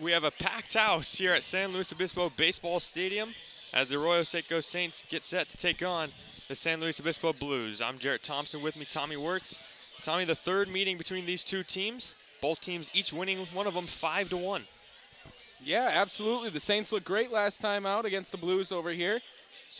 We have a packed house here at San Luis Obispo Baseball Stadium as the Arroyo Seco Saints get set to take on the San Luis Obispo Blues. I'm Jarrett Thompson, with me Tommy Wirtz. Tommy, the third meeting between these two teams, both teams each winning one of them 5-1. Yeah, absolutely. The Saints looked great last time out against the Blues over here.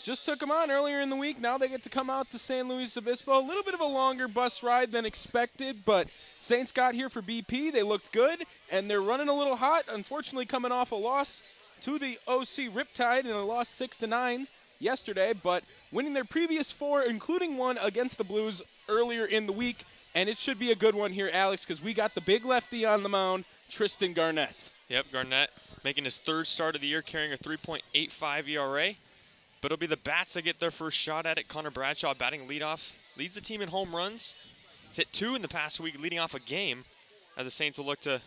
Just took them on earlier in the week. Now they get to come out to San Luis Obispo. A little bit of a longer bus ride than expected, but Saints got here for BP. They looked good, and they're running a little hot. Unfortunately, coming off a loss to the OC Riptide, and a loss 6-9 yesterday, but winning their previous four, including one against the Blues earlier in the week. And it should be a good one here, Alex, because we got the big lefty on the mound, Tristan Garnett. Yep, Garnett making his third start of the year, carrying a 3.85 ERA. But it'll be the Bats that get their first shot at it. Connor Bradshaw batting leadoff. Leads the team in home runs. He's hit 2 in the past week, leading off a game, as the Saints will look to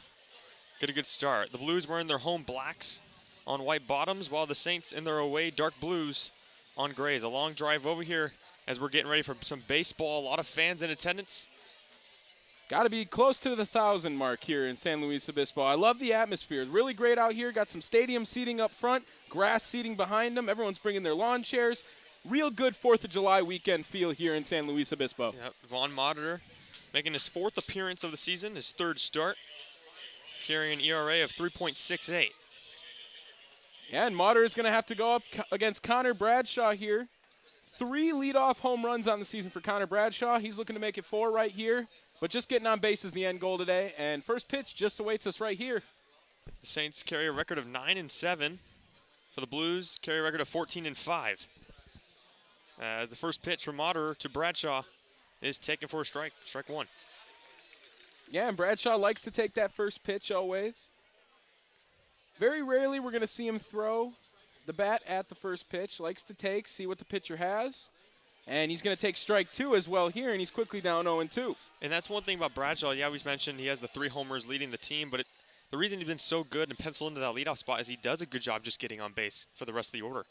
get a good start. The Blues wearing their home blacks on white bottoms, while the Saints in their away dark blues on grays. A long drive over here as we're getting ready for some baseball. A lot of fans in attendance. Got to be close to the 1,000 mark here in San Luis Obispo. I love the atmosphere. It's really great out here. Got some stadium seating up front, grass seating behind them. Everyone's bringing their lawn chairs. Real good 4th of July weekend feel here in San Luis Obispo. Yep, Vaughn Mauter making his 4th appearance of the season, his 3rd start, carrying an ERA of 3.68. Yeah, and Mauter is going to have to go up against Connor Bradshaw here. 3 leadoff home runs on the season for Connor Bradshaw. He's looking to make it 4 right here. But just getting on base is the end goal today, and first pitch just awaits us right here. The Saints carry a record of 9-7. For the Blues, carry a record of 14-5. The first pitch from Mauter to Bradshaw is taken for a strike, strike 1. Yeah, and Bradshaw likes to take that first pitch always. Very rarely we're going to see him throw the bat at the first pitch. Likes to take, see what the pitcher has. And he's going to take strike 2 as well here, and he's quickly down 0-2. And that's one thing about Bradshaw. Yeah, we mentioned he has the 3 homers leading the team, but the reason he's been so good and penciled into that leadoff spot is he does a good job just getting on base for the rest of the order.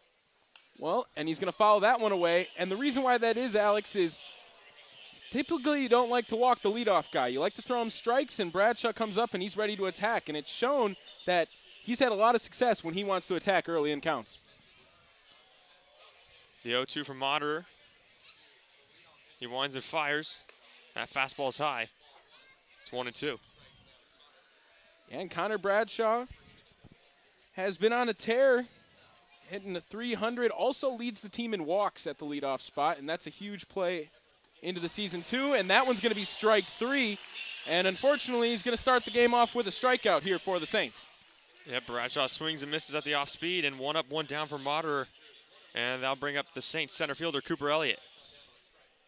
Well, and he's going to follow that one away. And the reason why that is, Alex, is typically you don't like to walk the leadoff guy. You like to throw him strikes, and Bradshaw comes up and he's ready to attack. And it's shown that he's had a lot of success when he wants to attack early in counts. The 0-2 from Mauter. He winds and fires. That fastball's high. It's 1-2. And Connor Bradshaw has been on a tear, hitting the 300. Also leads the team in walks at the leadoff spot, and that's a huge play into the season 2. And that one's going to be strike 3. And unfortunately, he's going to start the game off with a strikeout here for the Saints. Yeah, Bradshaw swings and misses at the off speed, and 1 up, 1 down for Mauter. And that'll bring up the Saints center fielder, Cooper Elliott.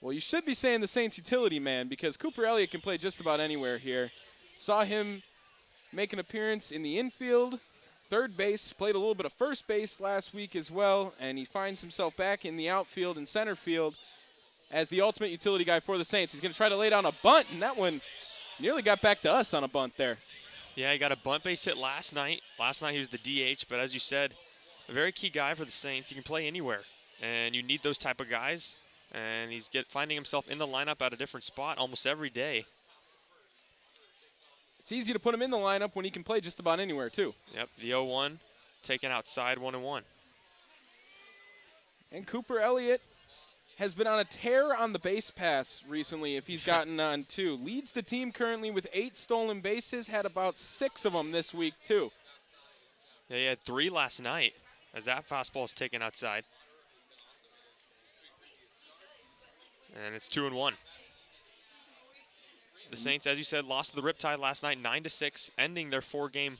Well, you should be saying the Saints utility man, because Cooper Elliott can play just about anywhere here. Saw him make an appearance in the infield, third base, played a little bit of first base last week as well, and he finds himself back in the outfield and center field as the ultimate utility guy for the Saints. He's going to try to lay down a bunt, and that one nearly got back to us on a bunt there. Yeah, he got a bunt base hit last night. Last night he was the DH, but as you said, a very key guy for the Saints. He can play anywhere, and you need those type of guys. And he's finding himself in the lineup at a different spot almost every day. It's easy to put him in the lineup when he can play just about anywhere, too. Yep, the 0-1 taken outside, 1-1. And Cooper Elliott has been on a tear on the base pass recently, if he's gotten on 2. Leads the team currently with 8 stolen bases, had about 6 of them this week, too. Yeah, he had 3 last night as that fastball is taken outside. And it's 2-1. The Saints, as you said, lost to the Riptide last night, 9-6, ending their 4-game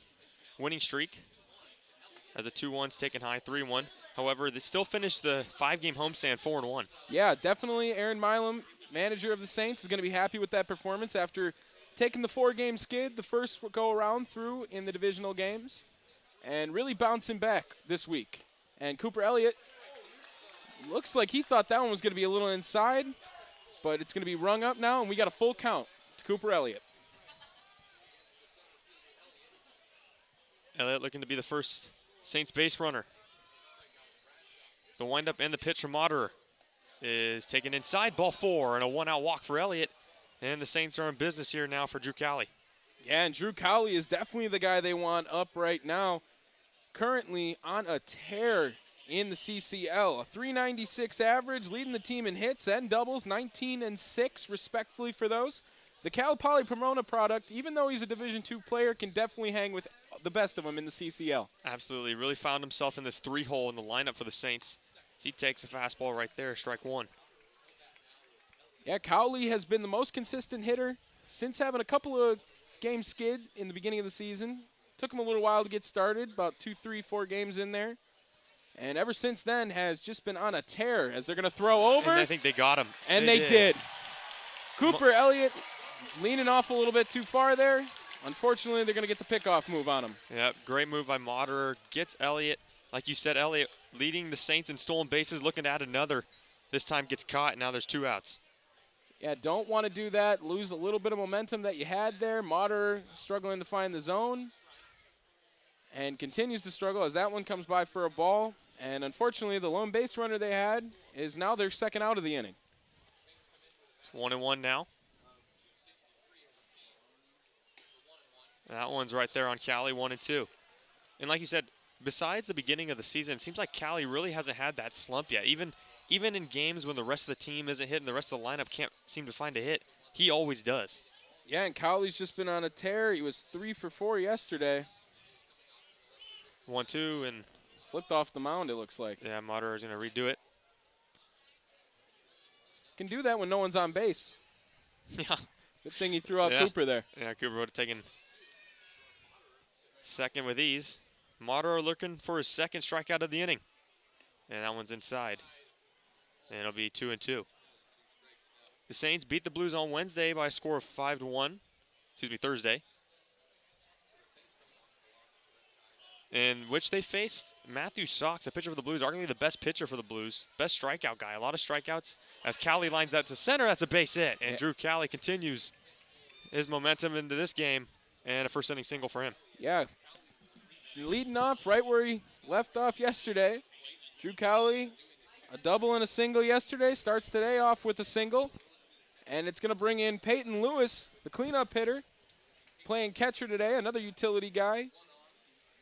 winning streak. As a 2-1's taken high, 3-1. However, they still finished the 5-game homestand 4-1. Yeah, definitely Aaron Milam, manager of the Saints, is going to be happy with that performance after taking the 4-game skid the first go-around through in the divisional games and really bouncing back this week. And Cooper Elliott looks like he thought that one was going to be a little inside, but it's going to be rung up now, and we got a full count to Cooper Elliott. Elliott looking to be the first Saints base runner. The windup and the pitch from Mauter is taken inside, ball 4, and a 1-out walk for Elliott. And the Saints are in business here now for Drew Cali. Yeah, and Drew Cowley is definitely the guy they want up right now. Currently on a tear in the CCL. A 396 average, leading the team in hits and doubles, 19 and 6 respectively for those. The Cal Poly Pomona product, even though he's a Division II player, can definitely hang with the best of them in the CCL. Absolutely. Really found himself in this 3-hole in the lineup for the Saints. As he takes a fastball right there, strike one. Yeah, Cowley has been the most consistent hitter since having a couple of games skid in the beginning of the season. Took him a little while to get started, about 2, 3, 4 games in there. And ever since then has just been on a tear as they're going to throw over. And I think they got him. And they did. Cooper Elliott leaning off a little bit too far there. Unfortunately, they're going to get the pickoff move on him. Yep, great move by Moderer. Gets Elliott. Like you said, Elliott leading the Saints in stolen bases, looking to add another. This time gets caught, and now there's 2 outs. Yeah, don't want to do that. Lose a little bit of momentum that you had there. Moderer struggling to find the zone. And continues to struggle as that one comes by for a ball. And unfortunately, the lone base runner they had is now their second out of the inning. It's 1-1 now. That one's right there on Cali, 1-2. And like you said, besides the beginning of the season, it seems like Cali really hasn't had that slump yet. Even in games when the rest of the team isn't hitting, the rest of the lineup can't seem to find a hit, he always does. Yeah, and Cowley's just been on a tear. He was 3 for 4 yesterday. 1-2, and slipped off the mound, it looks like. yeah, Moderer's going to redo it. Can do that when no one's on base. Yeah. Good thing he threw out Cooper there. Yeah, Cooper would have taken second with ease. Moderer looking for his second strikeout of the inning. And that one's inside. And it'll be 2-2. The Saints beat the Blues on Wednesday by a score of 5-1. Thursday. In which they faced Matthew Sox, a pitcher for the Blues, arguably the best pitcher for the Blues. Best strikeout guy. A lot of strikeouts. As Cali lines out to center, that's a base hit. And Drew Cali continues his momentum into this game. And a first inning single for him. Yeah. Leading off right where he left off yesterday. Drew Cowley, a double and a single yesterday. Starts today off with a single. And it's going to bring in Peyton Lewis, the cleanup hitter, playing catcher today, another utility guy.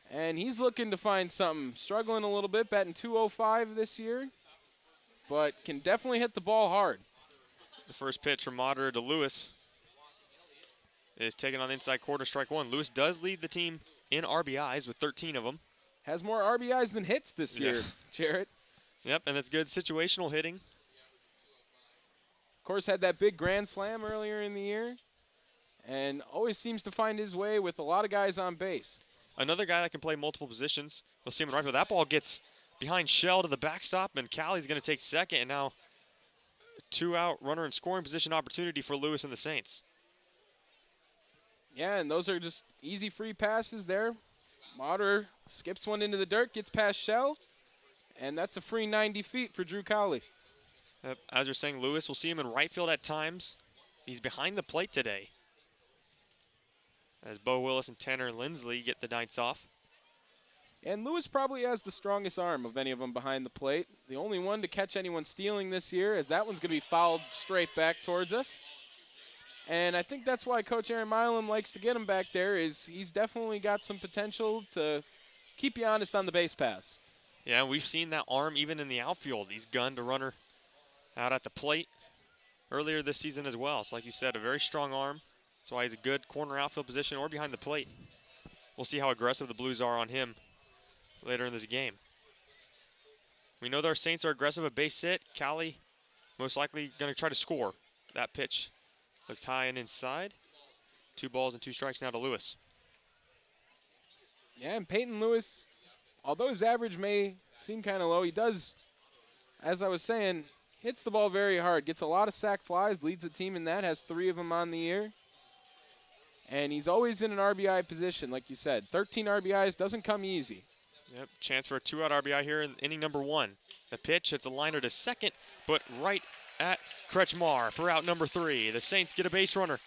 And he's looking to find something. Struggling a little bit, batting .205 this year. But can definitely hit the ball hard. The first pitch from Moderer to Lewis is taken on the inside quarter, strike one. Lewis does lead the team in RBIs with 13 of them. Has more RBIs than hits this year, Jarrett. Yep, and that's good situational hitting. Of course, had that big grand slam earlier in the year. And always seems to find his way with a lot of guys on base. Another guy that can play multiple positions. We'll see him in right field. That ball gets behind Shell to the backstop, and Cali's going to take second. And now 2-out runner in scoring position opportunity for Lewis and the Saints. Yeah, and those are just easy free passes there. Moderer skips one into the dirt, gets past Shell, and that's a free 90 feet for Drew Cowley. As you're saying, Lewis, we'll see him in right field at times. He's behind the plate today. As Bo Willis and Tanner Lindsley get the nights off. And Lewis probably has the strongest arm of any of them behind the plate. The only one to catch anyone stealing this year, as that one's going to be fouled straight back towards us. And I think that's why Coach Aaron Milam likes to get him back there, is he's definitely got some potential to keep you honest on the base pass. Yeah, we've seen that arm even in the outfield. He's gunned a runner out at the plate earlier this season as well. So like you said, a very strong arm. That's why he's a good corner outfield position or behind the plate. We'll see how aggressive the Blues are on him later in this game. We know that our Saints are aggressive at base hit. Cali most likely going to try to score. That pitch looks high and inside. 2 balls and 2 strikes now to Lewis. Yeah, and Peyton Lewis, although his average may seem kind of low, he does, as I was saying, hits the ball very hard. Gets a lot of sac flies, leads the team in that, has 3 of them on the year. And he's always in an RBI position, like you said. 13 RBIs doesn't come easy. Yep, chance for a 2-out RBI here in inning number 1. The pitch, it's a liner to second, but right at Kretschmar for out number 3. The Saints get a base runner.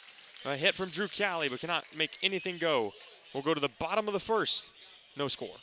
A hit from Drew Cali, but cannot make anything go. We'll go to the bottom of the first. No score.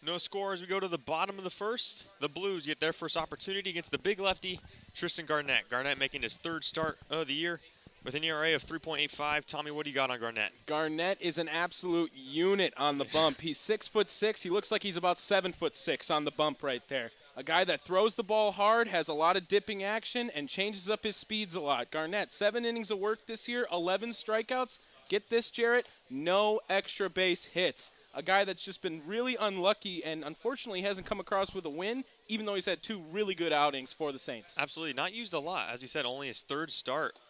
No score as we go to the bottom of the first. The Blues get their first opportunity against the big lefty, Tristan Garnett. Garnett making his third start of the year with an ERA of 3.85. Tommy, what do you got on Garnett? Garnett is an absolute unit on the bump. He's 6'6". He looks like he's about 7'6" on the bump right there. A guy that throws the ball hard, has a lot of dipping action, and changes up his speeds a lot. Garnett, 7 innings of work this year, 11 strikeouts. Get this, Jarrett, no extra base hits. A guy that's just been really unlucky and unfortunately hasn't come across with a win, even though he's had 2 really good outings for the Saints. Absolutely, not used a lot. As you said, only his third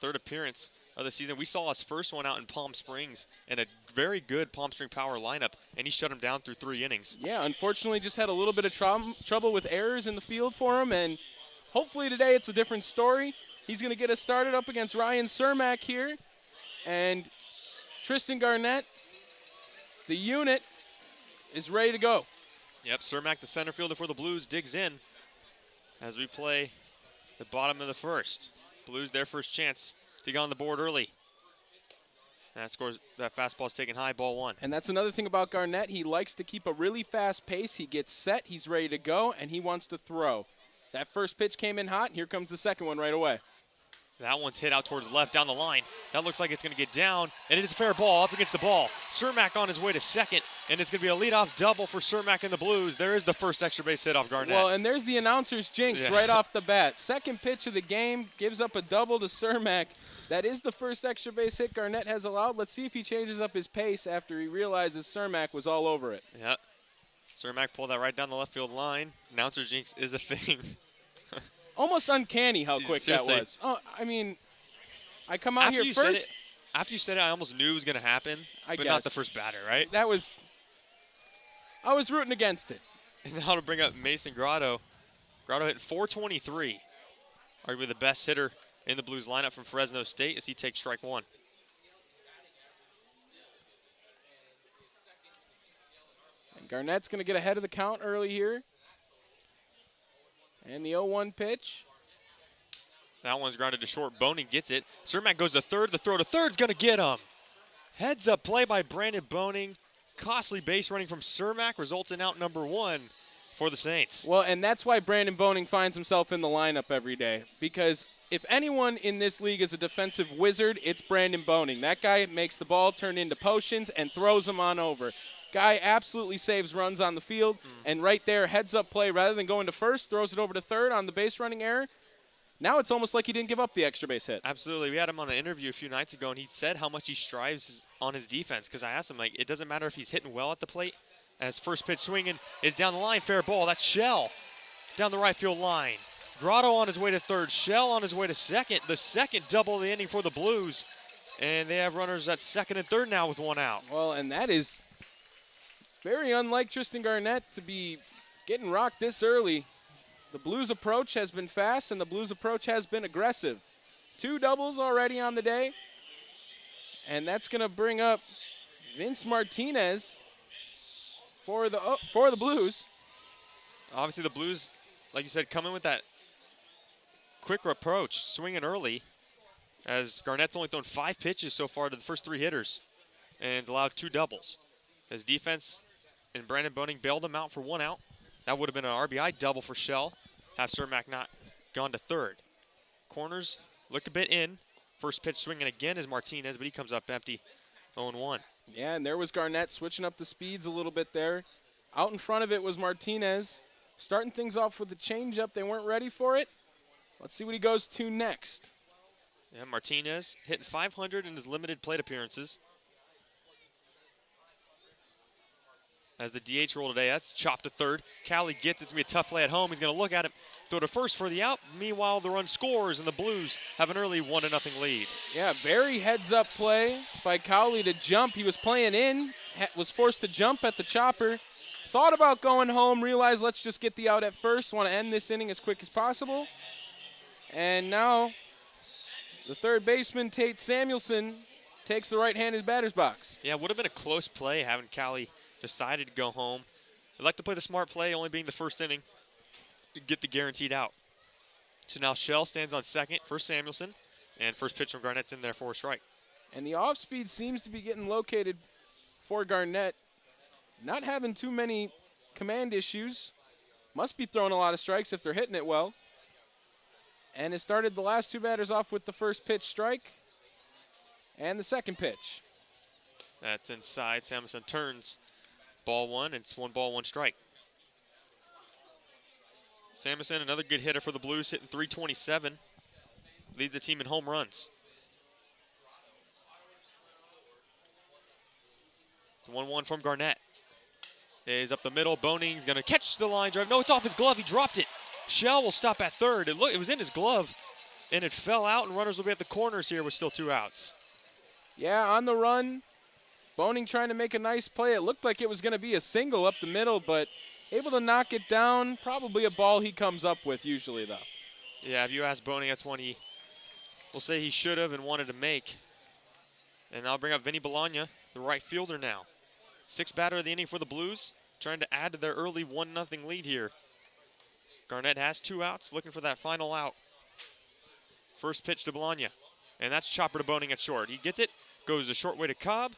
appearance of the season. We saw his first one out in Palm Springs in a very good Palm Spring Power lineup, and he shut him down through 3 innings. Yeah, unfortunately just had a little bit of trouble with errors in the field for him, and hopefully today it's a different story. He's going to get us started up against Ryan Cermak here, and Tristan Garnett, the unit, is ready to go. Yep, Cermak, the center fielder for the Blues, digs in as we play the bottom of the first. Blues, their first chance to get on the board early. That fastball's taken high, ball 1. And that's another thing about Garnett. He likes to keep a really fast pace. He gets set, he's ready to go, and he wants to throw. That first pitch came in hot, and here comes the second one right away. That one's hit out towards the left down the line. That looks like it's going to get down, and it is a fair ball up against the ball. Cermak on his way to second, and it's going to be a leadoff double for Cermak and the Blues. There is the first extra base hit off Garnett. Well, and there's the announcer's jinx right off the bat. Second pitch of the game, gives up a double to Cermak. That is the first extra base hit Garnett has allowed. Let's see if he changes up his pace after he realizes Cermak was all over it. Yep. Cermak pulled that right down the left field line. Announcer's jinx is a thing. Almost uncanny how quick Seriously. that was. Oh, I mean, I come out here first. After you said it, I almost knew it was going to happen, but not the first batter, right? I was rooting against it. And now to bring up Mason Grotto. Grotto hit .423. Arguably the best hitter in the Blues lineup from Fresno State as he takes strike 1. And Garnett's going to get ahead of the count early here. And the 0-1 pitch. That one's grounded to short. Boning gets it. Cermak goes to third. The throw to third's going to get him. Heads up play by Brandon Boning. Costly base running from Cermak results in out number 1 for the Saints. Well, and that's why Brandon Boning finds himself in the lineup every day. Because if anyone in this league is a defensive wizard, it's Brandon Boning. That guy makes the ball turn into potions and throws them on over. Guy absolutely saves runs on the field, and right there, heads-up play, rather than going to first, throws it over to third on the base running error. Now it's almost like he didn't give up the extra base hit. Absolutely. We had him on an interview a few nights ago, and he said how much he strives on his defense, because I asked him, like, it doesn't matter if he's hitting well at the plate. As first pitch swinging is down the line, fair ball. That's Shell down the right field line. Grotto on his way to third, Shell on his way to second. The second double of the inning for the Blues, and they have runners at second and third now with 1 out. Well, and that is very unlike Tristan Garnett to be getting rocked this early. The Blues approach has been fast, and the Blues approach has been aggressive. 2 doubles already on the day, and that's going to bring up Vince Martinez for the Blues. Obviously, the Blues, like you said, come in with that quicker approach, swinging early, as Garnett's only thrown 5 pitches so far to the first 3 hitters, and has allowed 2 doubles. His defense and Brandon Boning bailed him out for 1 out. That would have been an RBI double for Shell. Have Cermak not gone to third. Corners look a bit in. First pitch swinging again is Martinez, but he comes up empty, 0-1. Yeah, and there was Garnett switching up the speeds a little bit there. Out in front of it was Martinez. Starting things off with the changeup. They weren't ready for it. Let's see what he goes to next. Yeah, Martinez hitting .500 in his limited plate appearances. As the DH roll today, that's chopped to third. Callie gets it. It's going to be a tough play at home. He's going to look at it, throw to first for the out. Meanwhile, the run scores, and the Blues have an early 1-0 lead. Yeah, very heads-up play by Cowley to jump. He was playing in, was forced to jump at the chopper. Thought about going home, realized let's just get the out at first. Want to end this inning as quick as possible. And now the third baseman, Tate Samuelson, takes the right-handed batter's box. Yeah, would have been a close play having Callie decided to go home. I'd like to play the smart play, only being the first inning, to get the guaranteed out. So now Shell stands on second for Samuelson, and first pitch from Garnett's in there for a strike. And the off-speed seems to be getting located for Garnett. Not having too many command issues. Must be throwing a lot of strikes if they're hitting it well. And it started the last two batters off with the first pitch strike and the second pitch. That's inside. Samuelson turns. Ball one. It's 1-1 strike. Samuelson, another good hitter for the Blues, hitting .327. Leads the team in home runs. The 1-1 from Garnett is up the middle. Boning's going to catch the line drive. No, it's off his glove. He dropped it. Shell will stop at third. It was in his glove, and it fell out, and runners will be at the corners here with still 2 outs. Yeah, on the run. Boning trying to make a nice play. It looked like it was going to be a single up the middle, but able to knock it down. Probably a ball he comes up with usually, though. Yeah, if you ask Boning, that's one he will say he should have and wanted to make. And I'll bring up Vinny Bologna, the right fielder now. 6th batter of the inning for the Blues, trying to add to their early 1-0 lead here. Garnett has 2 outs, looking for that final out. First pitch to Bologna, and that's chopper to Boning at short. He gets it, goes a short way to Cobb,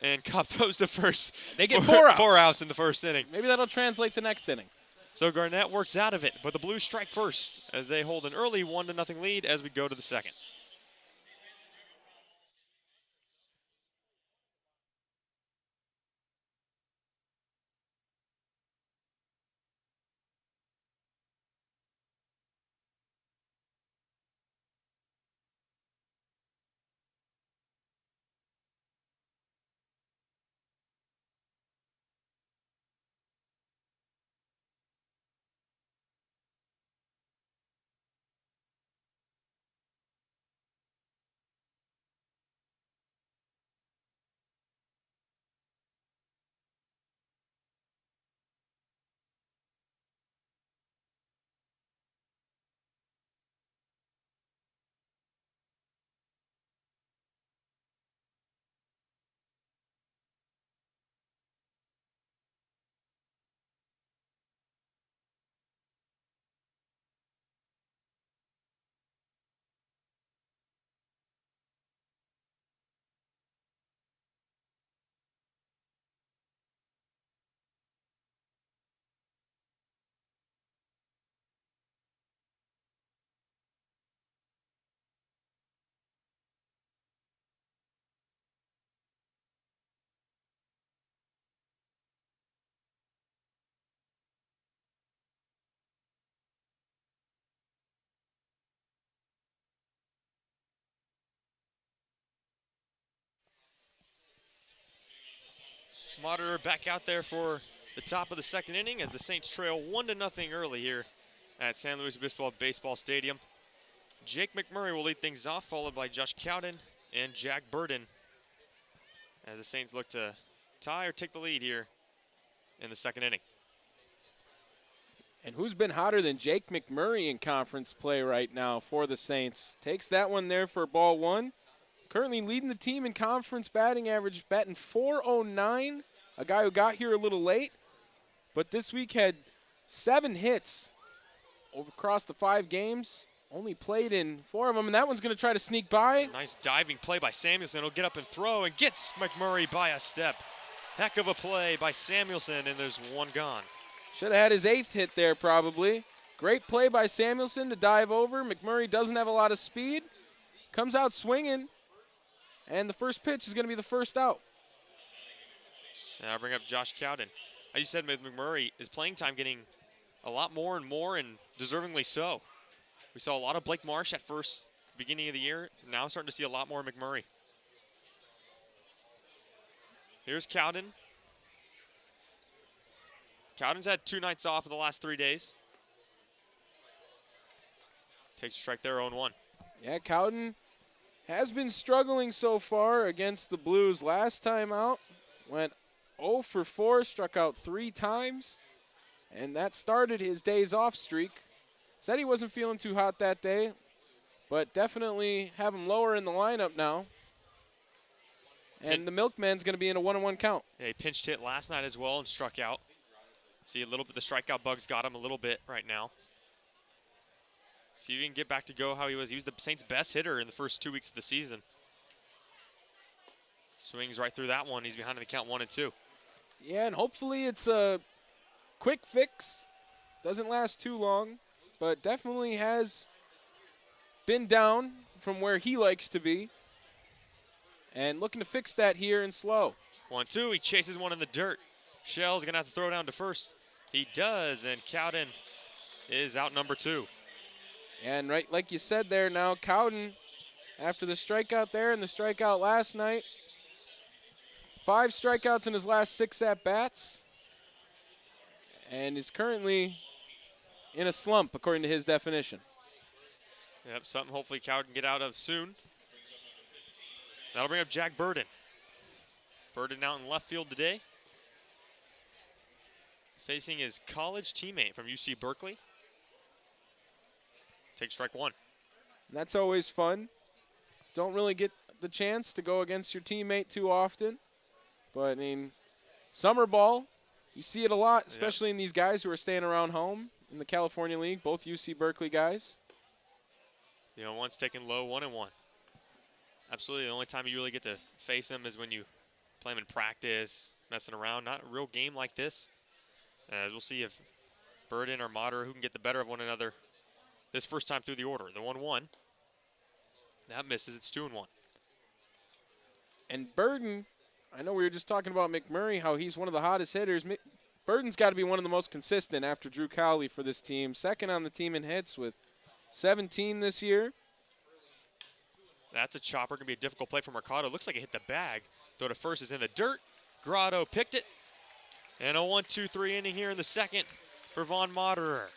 and Cobb throws the first. They get 4 outs. 4 outs in the first inning. Maybe that'll translate to next inning. So Garnett works out of it, but the Blues strike first as they hold an early 1-0 lead as we go to the second. Monitor back out there for the top of the second inning as the Saints trail 1-0 early here at San Luis Obispo Baseball Stadium. Jake McMurray will lead things off, followed by Josh Cowden and Jack Burden as the Saints look to tie or take the lead here in the second inning. And who's been hotter than Jake McMurray in conference play right now for the Saints? Takes that one there for ball 1. Currently leading the team in conference batting average, batting .409. A guy who got here a little late, but this week had 7 hits across the 5 games. Only played in 4 of them, and that one's going to try to sneak by. Nice diving play by Samuelson. He'll get up and throw and gets McMurray by a step. Heck of a play by Samuelson, and there's 1 gone. Should have had his 8th hit there probably. Great play by Samuelson to dive over. McMurray doesn't have a lot of speed. Comes out swinging, and the first pitch is going to be the first out. And I'll bring up Josh Cowden. As you said, with McMurray, his playing time getting a lot more and more, and deservingly so. We saw a lot of Blake Marsh at first, the beginning of the year. Now starting to see a lot more McMurray. Here's Cowden. Cowden's had 2 nights off in the last 3 days. Takes a strike there, 0-1. Yeah, Cowden has been struggling so far against the Blues. Last time out, went 0 for 4, struck out 3 times, and that started his days off streak. Said he wasn't feeling too hot that day, but definitely have him lower in the lineup now. And the Milkman's going to be in a 1-1 count. Yeah, he pinched hit last night as well and struck out. See a little bit, the strikeout bugs got him a little bit right now. See if he can get back to go how he was. He was the Saints' best hitter in the first 2 weeks of the season. Swings right through that one. He's behind in the count 1-2. Yeah, and hopefully it's a quick fix. Doesn't last too long, but definitely has been down from where he likes to be. And looking to fix that here in slow. 1-2, he chases one in the dirt. Shell's gonna have to throw down to first. He does, and Cowden is out number 2. And right, like you said there now, Cowden, after the strikeout there and the strikeout last night, 5 strikeouts in his last 6 at-bats, and is currently in a slump, according to his definition. Yep, something hopefully Cowden can get out of soon. That'll bring up Jack Burden. Burden out in left field today, facing his college teammate from UC Berkeley. Take strike 1. And that's always fun. Don't really get the chance to go against your teammate too often. But, I mean, summer ball, you see it a lot, especially in these guys who are staying around home in the California League, both UC Berkeley guys. You know, one's taking low, 1-1. Absolutely, the only time you really get to face him is when you play him in practice, messing around. Not a real game like this. As we'll see if Burden or Mater, who can get the better of one another this first time through the order. The 1-1. That misses. It's 2-1. And Burden, I know we were just talking about McMurray, how he's one of the hottest hitters. Burden's got to be one of the most consistent after Drew Cowley for this team. Second on the team in hits with 17 this year. That's a chopper. Going to be a difficult play for Mercado. Looks like it hit the bag. Throw to first is in the dirt. Grotto picked it. And a 1-2-3 inning here in the second for Vaughn Moderer.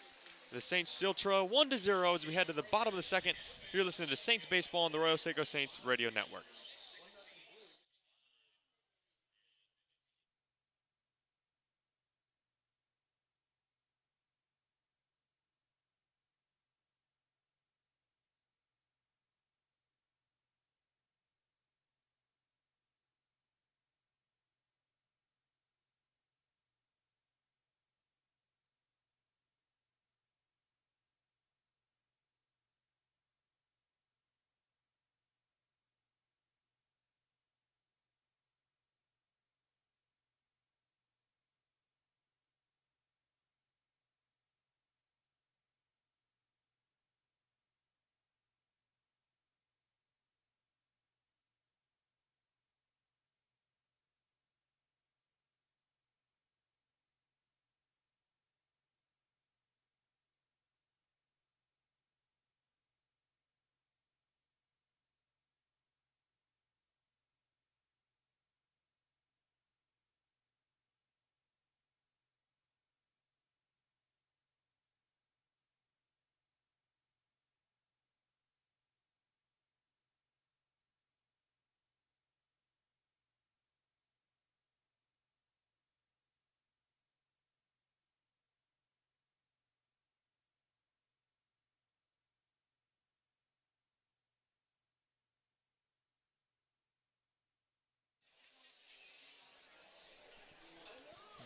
The Saints still trail 1-0 as we head to the bottom of the second. You're listening to Saints Baseball on the Arroyo Seco Saints Radio Network.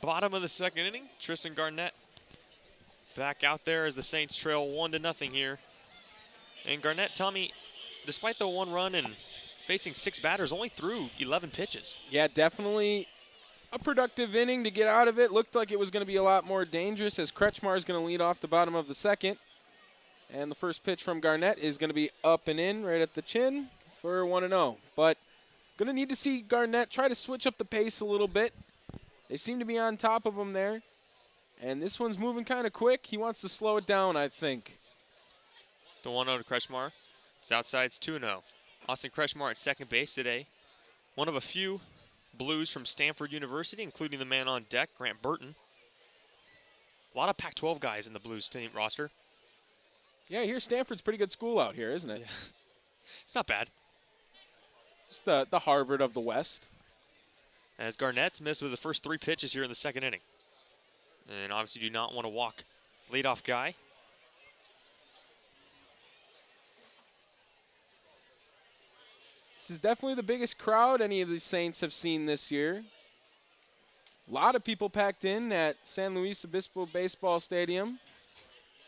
Bottom of the second inning, Tristan Garnett back out there as the Saints trail 1-0 here. And Garnett, Tommy, despite the 1 run and facing 6 batters, only threw 11 pitches. Yeah, definitely a productive inning to get out of it. Looked like it was going to be a lot more dangerous as Kretschmar is going to lead off the bottom of the second. And the first pitch from Garnett is going to be up and in right at the chin for 1-0. But going to need to see Garnett try to switch up the pace a little bit. They seem to be on top of him there. And this one's moving kind of quick. He wants to slow it down, I think. The 1-0 to Kretschmar. It's outside, it's 2-0. Austin Kretschmar at second base today. One of a few Blues from Stanford University, including the man on deck, Grant Burton. A lot of Pac-12 guys in the Blues team roster. Yeah, here's Stanford's pretty good school out here, isn't it? Yeah. It's not bad. It's the Harvard of the West. As Garnett's missed with the first 3 pitches here in the second inning. And obviously do not want to walk leadoff guy. This is definitely the biggest crowd any of the Saints have seen this year. A lot of people packed in at San Luis Obispo Baseball Stadium.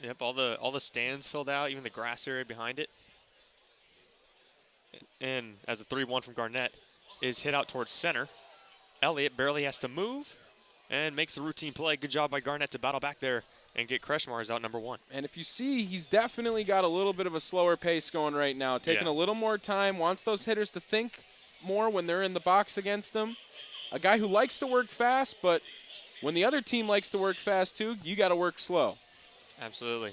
Yep, all the stands filled out, even the grass area behind it. And as a 3-1 from Garnett is hit out towards center. Elliott barely has to move, and makes the routine play. Good job by Garnett to battle back there and get Kreshmars out number 1. And if you see, he's definitely got a little bit of a slower pace going right now, taking a little more time, wants those hitters to think more when they're in the box against him. A guy who likes to work fast, but when the other team likes to work fast too, you got to work slow. Absolutely.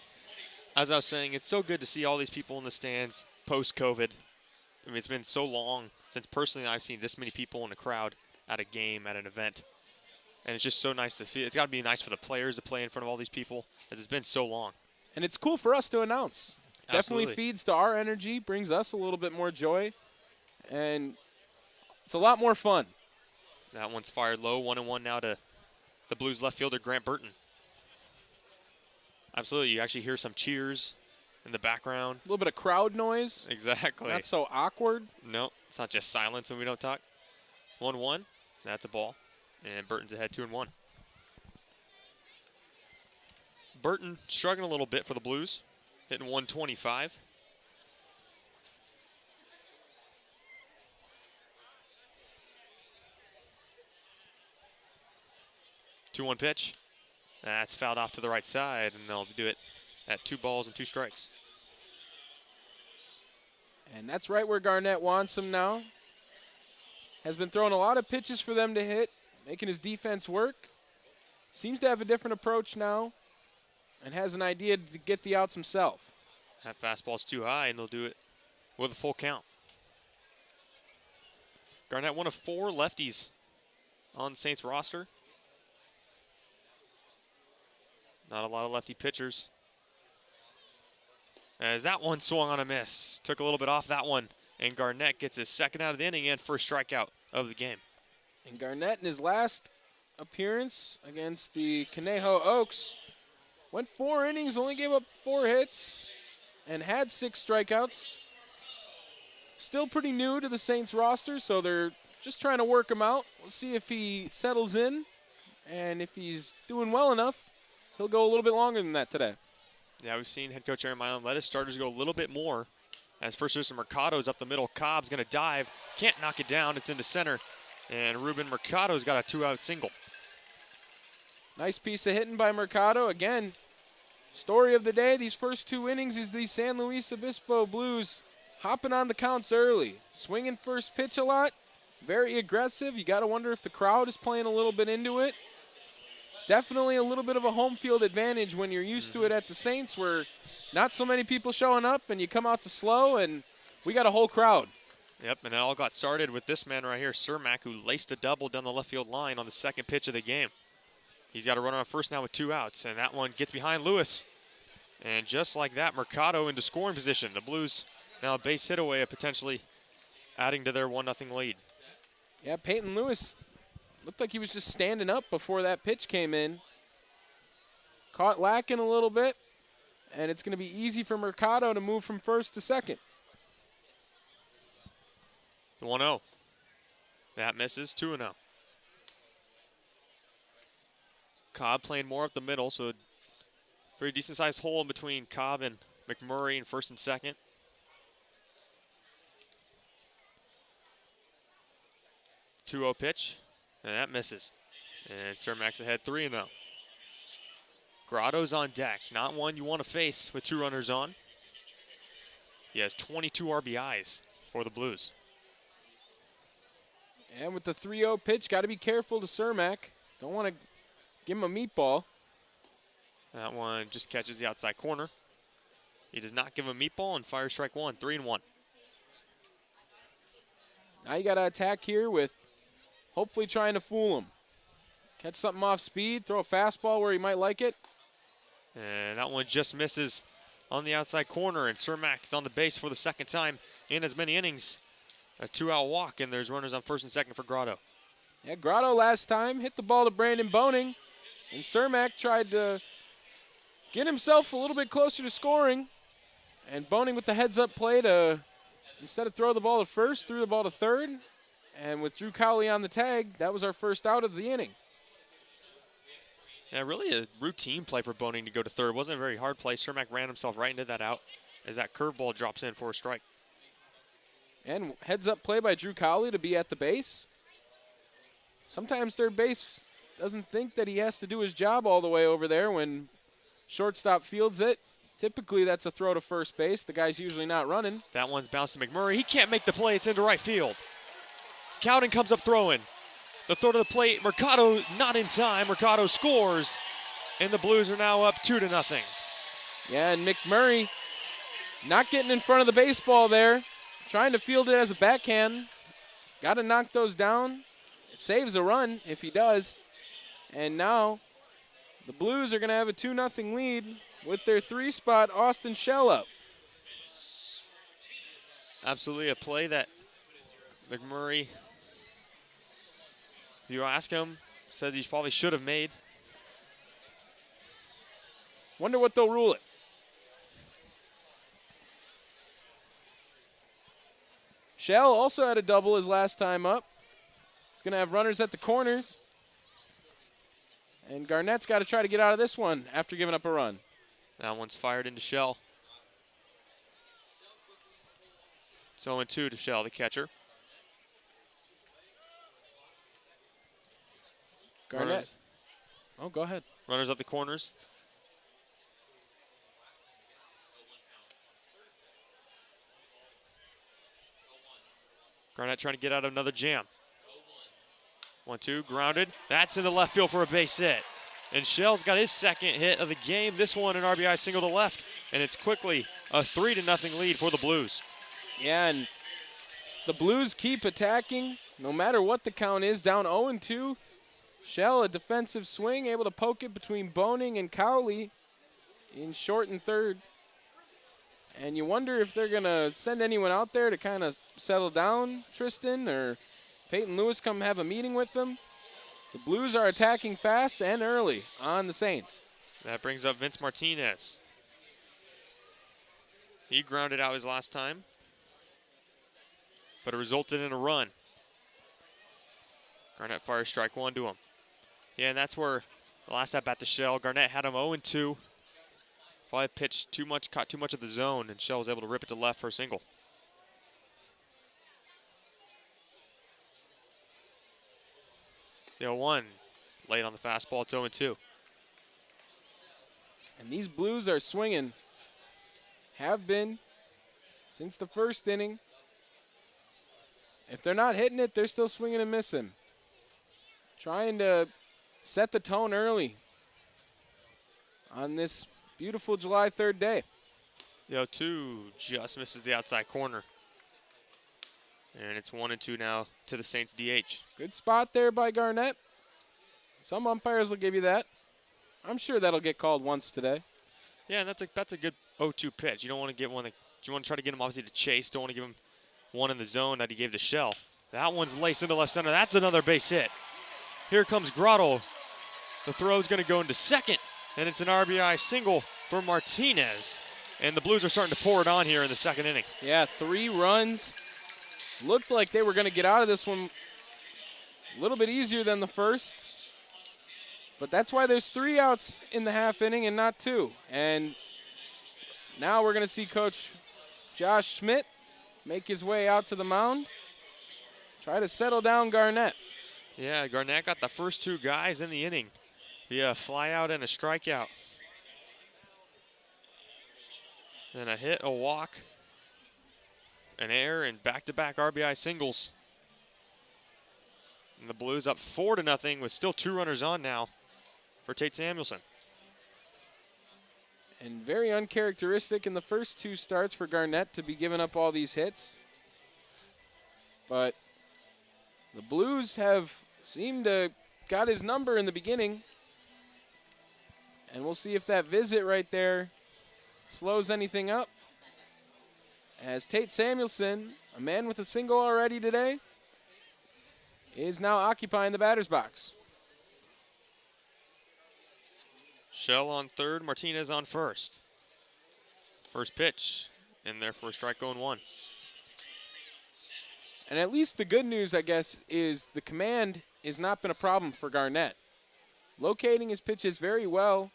As I was saying, it's so good to see all these people in the stands post-COVID. I mean, it's been so long since personally I've seen this many people in a crowd at a game, at an event. And it's just so nice to feel. It's got to be nice for the players to play in front of all these people, as it's been so long. And it's cool for us to announce. Absolutely. Definitely feeds to our energy, brings us a little bit more joy, and it's a lot more fun. That one's fired low, 1-1 now to the Blues left fielder, Grant Burton. Absolutely, you actually hear some cheers in the background. A little bit of crowd noise. Exactly. Not so awkward. No, it's not just silence when we don't talk. 1-1, that's a ball. And Burton's ahead 2-1. Burton struggling a little bit for the Blues, hitting 125. Two-one pitch. That's fouled off to the right side, and they'll do it at 2 balls and 2 strikes. And that's right where Garnett wants him now. Has been throwing a lot of pitches for them to hit, making his defense work. Seems to have a different approach now and has an idea to get the outs himself. That fastball's too high, and they'll do it with a full count. Garnett, one of 4 lefties on the Saints roster. Not a lot of lefty pitchers. As that one swung on a miss. Took a little bit off that one. And Garnett gets his second out of the inning and first strikeout of the game. And Garnett in his last appearance against the Conejo Oaks went 4 innings, only gave up 4 hits, and had 6 strikeouts. Still pretty new to the Saints roster, so they're just trying to work him out. We'll see if he settles in, and if he's doing well enough, he'll go a little bit longer than that today. Yeah, we've seen head coach Aaron Milan let his starters go a little bit more. As first baseman Mercado's up the middle. Cobb's going to dive. Can't knock it down. It's into center. And Ruben Mercado's got a 2-out single. Nice piece of hitting by Mercado. Again, story of the day, these first 2 innings is the San Luis Obispo Blues hopping on the counts early. Swinging first pitch a lot. Very aggressive. You got to wonder if the crowd is playing a little bit into it. Definitely a little bit of a home field advantage when you're used to it at the Saints, where not so many people showing up and you come out to slow and we got a whole crowd. Yep, and it all got started with this man right here, Cermak, who laced a double down the left field line on the second pitch of the game. He's got a runner on first now with 2 outs, and that one gets behind Lewis. And just like that, Mercado into scoring position. The Blues now a base hit away of potentially adding to their 1-0 lead. Yeah, Peyton Lewis looked like he was just standing up before that pitch came in. Caught lacking a little bit, and it's going to be easy for Mercado to move from first to second. The 1-0. That misses, 2-0. Cobb playing more up the middle, so a pretty decent-sized hole in between Cobb and McMurray in first and second. Two-0 pitch, and that misses. And Cermak's ahead 3-0. Grotto's on deck. Not one you want to face with 2 runners on. He has 22 RBIs for the Blues. And with the 3-0 pitch, got to be careful to Cermak. Don't want to give him a meatball. That one just catches the outside corner. He does not give him a meatball and fires strike 1, 3-1. Now you got to attack here with hopefully trying to fool him. Catch something off speed, throw a fastball where he might like it. And that one just misses on the outside corner, and Cermak is on the base for the second time in as many innings. A 2-out walk, and there's runners on first and second for Grotto. Yeah, Grotto last time hit the ball to Brandon Boning, and Cermak tried to get himself a little bit closer to scoring, and Boning with the heads-up play to, instead of throw the ball to first, threw the ball to third, and with Drew Cowley on the tag, that was our first out of the inning. Yeah, really a routine play for Boning to go to third. It wasn't a very hard play. Cermak ran himself right into that out as that curveball drops in for a strike. And heads-up play by Drew Cowley to be at the base. Sometimes third base, doesn't think that he has to do his job all the way over there when shortstop fields it. Typically, that's a throw to first base. The guy's usually not running. That one's bounced to McMurray. He can't make the play. It's into right field. Cowden comes up throwing. The throw to the plate. Mercado not in time. Mercado scores. And the Blues are now up 2-0. Yeah, and McMurray not getting in front of the baseball there. Trying to field it as a backhand. Got to knock those down. It saves a run if he does. And now the Blues are going to have a 2-0 lead with their 3-spot Austin Shell up. Absolutely a play that McMurray, if you ask him, says he probably should have made. Wonder what they'll rule it. Shell also had a double his last time up. He's going to have runners at the corners. And Garnett's got to try to get out of this one after giving up a run. That one's fired into Shell. It's 0-2 to Shell, the catcher. Garnett. Runners. Oh, go ahead. Runners at the corners. Garnett trying to get out of another jam. 1-2, grounded. That's in the left field for a base hit. And Shell's got his second hit of the game. This one an RBI single to left. And it's quickly a 3-0 lead for the Blues. Yeah, and the Blues keep attacking no matter what the count is. Down 0-2. Shell, a defensive swing, able to poke it between Boning and Cowley in short and third. And you wonder if they're going to send anyone out there to kind of settle down Tristan, or Peyton Lewis come have a meeting with them. The Blues are attacking fast and early on the Saints. That brings up Vince Martinez. He grounded out his last time, but it resulted in a run. Garnett fires strike one to him. Yeah, and that's where the last at bat to Shell. Garnett had him 0-2. Probably pitched too much, caught too much of the zone, and Shell was able to rip it to left for a single. The 0-1, late on the fastball, it's 0-2. And these Blues are swinging, have been since the first inning. If they're not hitting it, they're still swinging and missing. Trying to set the tone early on this beautiful July 3rd day. The 0-2 just misses the outside corner. And it's 1-2 now to the Saints DH. Good spot there by Garnett. Some umpires will give you that. I'm sure that'll get called once today. Yeah, and that's a good 0-2 pitch. You don't want to get one that, you want to try to get him obviously to chase. Don't want to give him one in the zone that he gave to Shell. That one's laced into left center. That's another base hit. Here comes Grotto. The throw's going to go into second, and it's an RBI single for Martinez. And the Blues are starting to pour it on here in the second inning. Yeah, 3 runs. Looked like they were going to get out of this one a little bit easier than the first. But that's why there's 3 outs in the half inning and not 2. And now we're going to see Coach Josh Schmidt make his way out to the mound. Try to settle down Garnett. Yeah, Garnett got the first 2 guys in the inning via a fly out and a strikeout. Then a hit, a walk, an error, and back-to-back RBI singles. And the Blues up 4-0 with still 2 runners on now for Tate Samuelson. And very uncharacteristic in the first 2 starts for Garnett to be giving up all these hits. But the Blues have seemed to got his number in the beginning. And we'll see if that visit right there slows anything up. As Tate Samuelson, a man with a single already today, is now occupying the batter's box. Shell on third, Martinez on first. First pitch, and therefore strike going 1. And at least the good news, I guess, is the command has not been a problem for Garnett. Locating his pitches very well.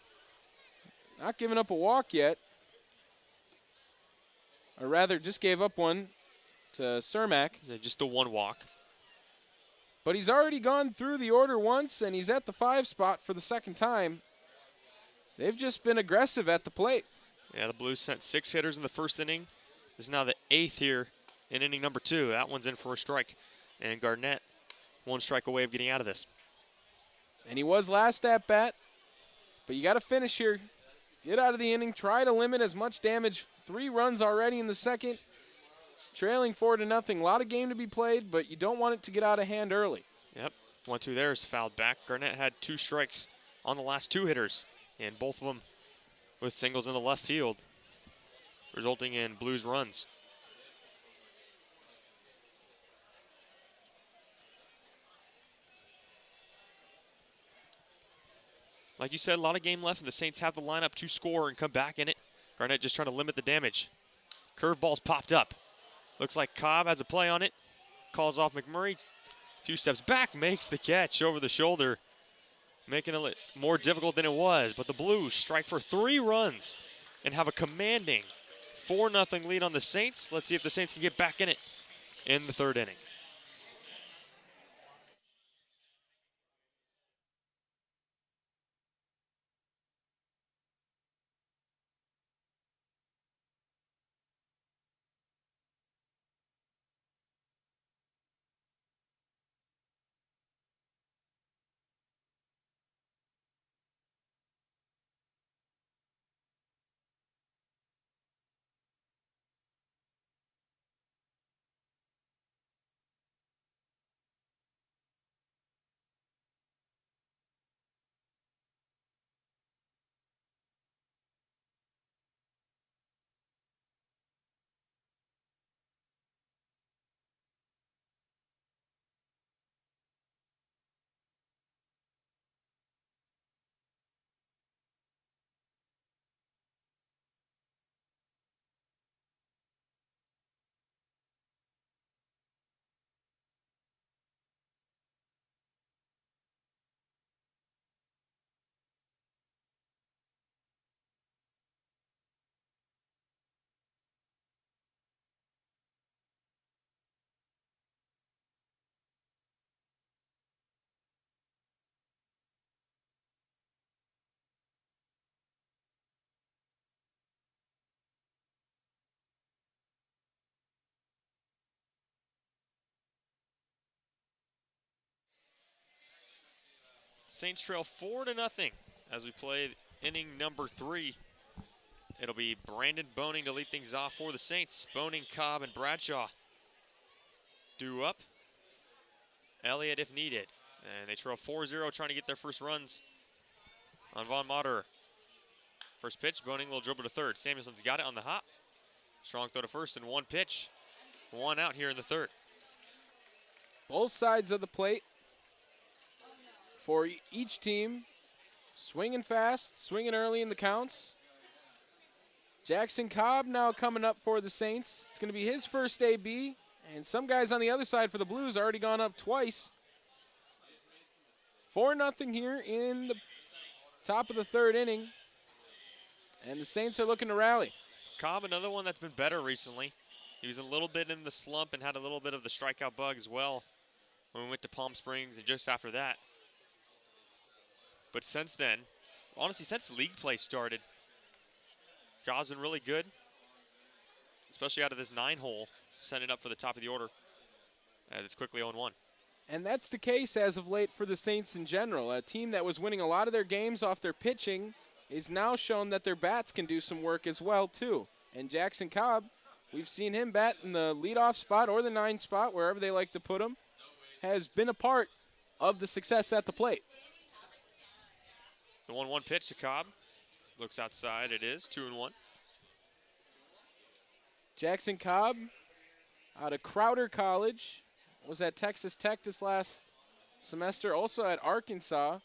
Not giving up a walk yet. Or rather, just gave up one to Cermak. Yeah, just the 1 walk. But he's already gone through the order once, and he's at the 5 spot for the second time. They've just been aggressive at the plate. Yeah, the Blues sent 6 hitters in the first inning. This is now the 8th here in inning number 2. That one's in for a strike. And Garnett 1 strike away of getting out of this. And he was last at bat. But you got to finish here. Get out of the inning. Try to limit as much damage. 3 runs already in the second. Trailing 4-0. A lot of game to be played, but you don't want it to get out of hand early. Yep. 1-2 there is fouled back. Garnett had 2 strikes on the last 2 hitters, and both of them with singles in the left field, resulting in Blues runs. Like you said, a lot of game left, and the Saints have the lineup to score and come back in it. Garnett just trying to limit the damage. Curveball's popped up. Looks like Cobb has a play on it. Calls off McMurray. A few steps back, makes the catch over the shoulder, making it more difficult than it was. But the Blues strike for 3 runs and have a commanding 4-0 lead on the Saints. Let's see if the Saints can get back in it in the 3rd inning. Saints trail 4-0 as we play inning number 3. It'll be Brandon Boning to lead things off for the Saints. Boning, Cobb, and Bradshaw due up. Elliott if needed. And they trail 4-0, trying to get their first runs on Von Moderer. First pitch, Boning will dribble to third. Samuelson's got it on the hop. Strong throw to first and 1 pitch. 1 out here in the 3rd. Both sides of the plate for each team. Swinging fast, swinging early in the counts. Jackson Cobb now coming up for the Saints. It's going to be his first AB. And some guys on the other side for the Blues already gone up twice. 4-0 here in the top of the 3rd inning. And the Saints are looking to rally. Cobb, another one that's been better recently. He was a little bit in the slump and had a little bit of the strikeout bug as well when we went to Palm Springs and just after that. But since then, honestly, since league play started, Cobb's been really good, especially out of this 9-hole, setting it up for the top of the order as it's quickly 0-1. And that's the case as of late for the Saints in general. A team that was winning a lot of their games off their pitching is now shown that their bats can do some work as well, too. And Jackson Cobb, we've seen him bat in the leadoff spot or the 9 spot, wherever they like to put him, has been a part of the success at the plate. The 1-1 pitch to Cobb. Looks outside. It is 2-1. Jackson Cobb out of Crowder College. Was at Texas Tech this last semester. Also at Arkansas.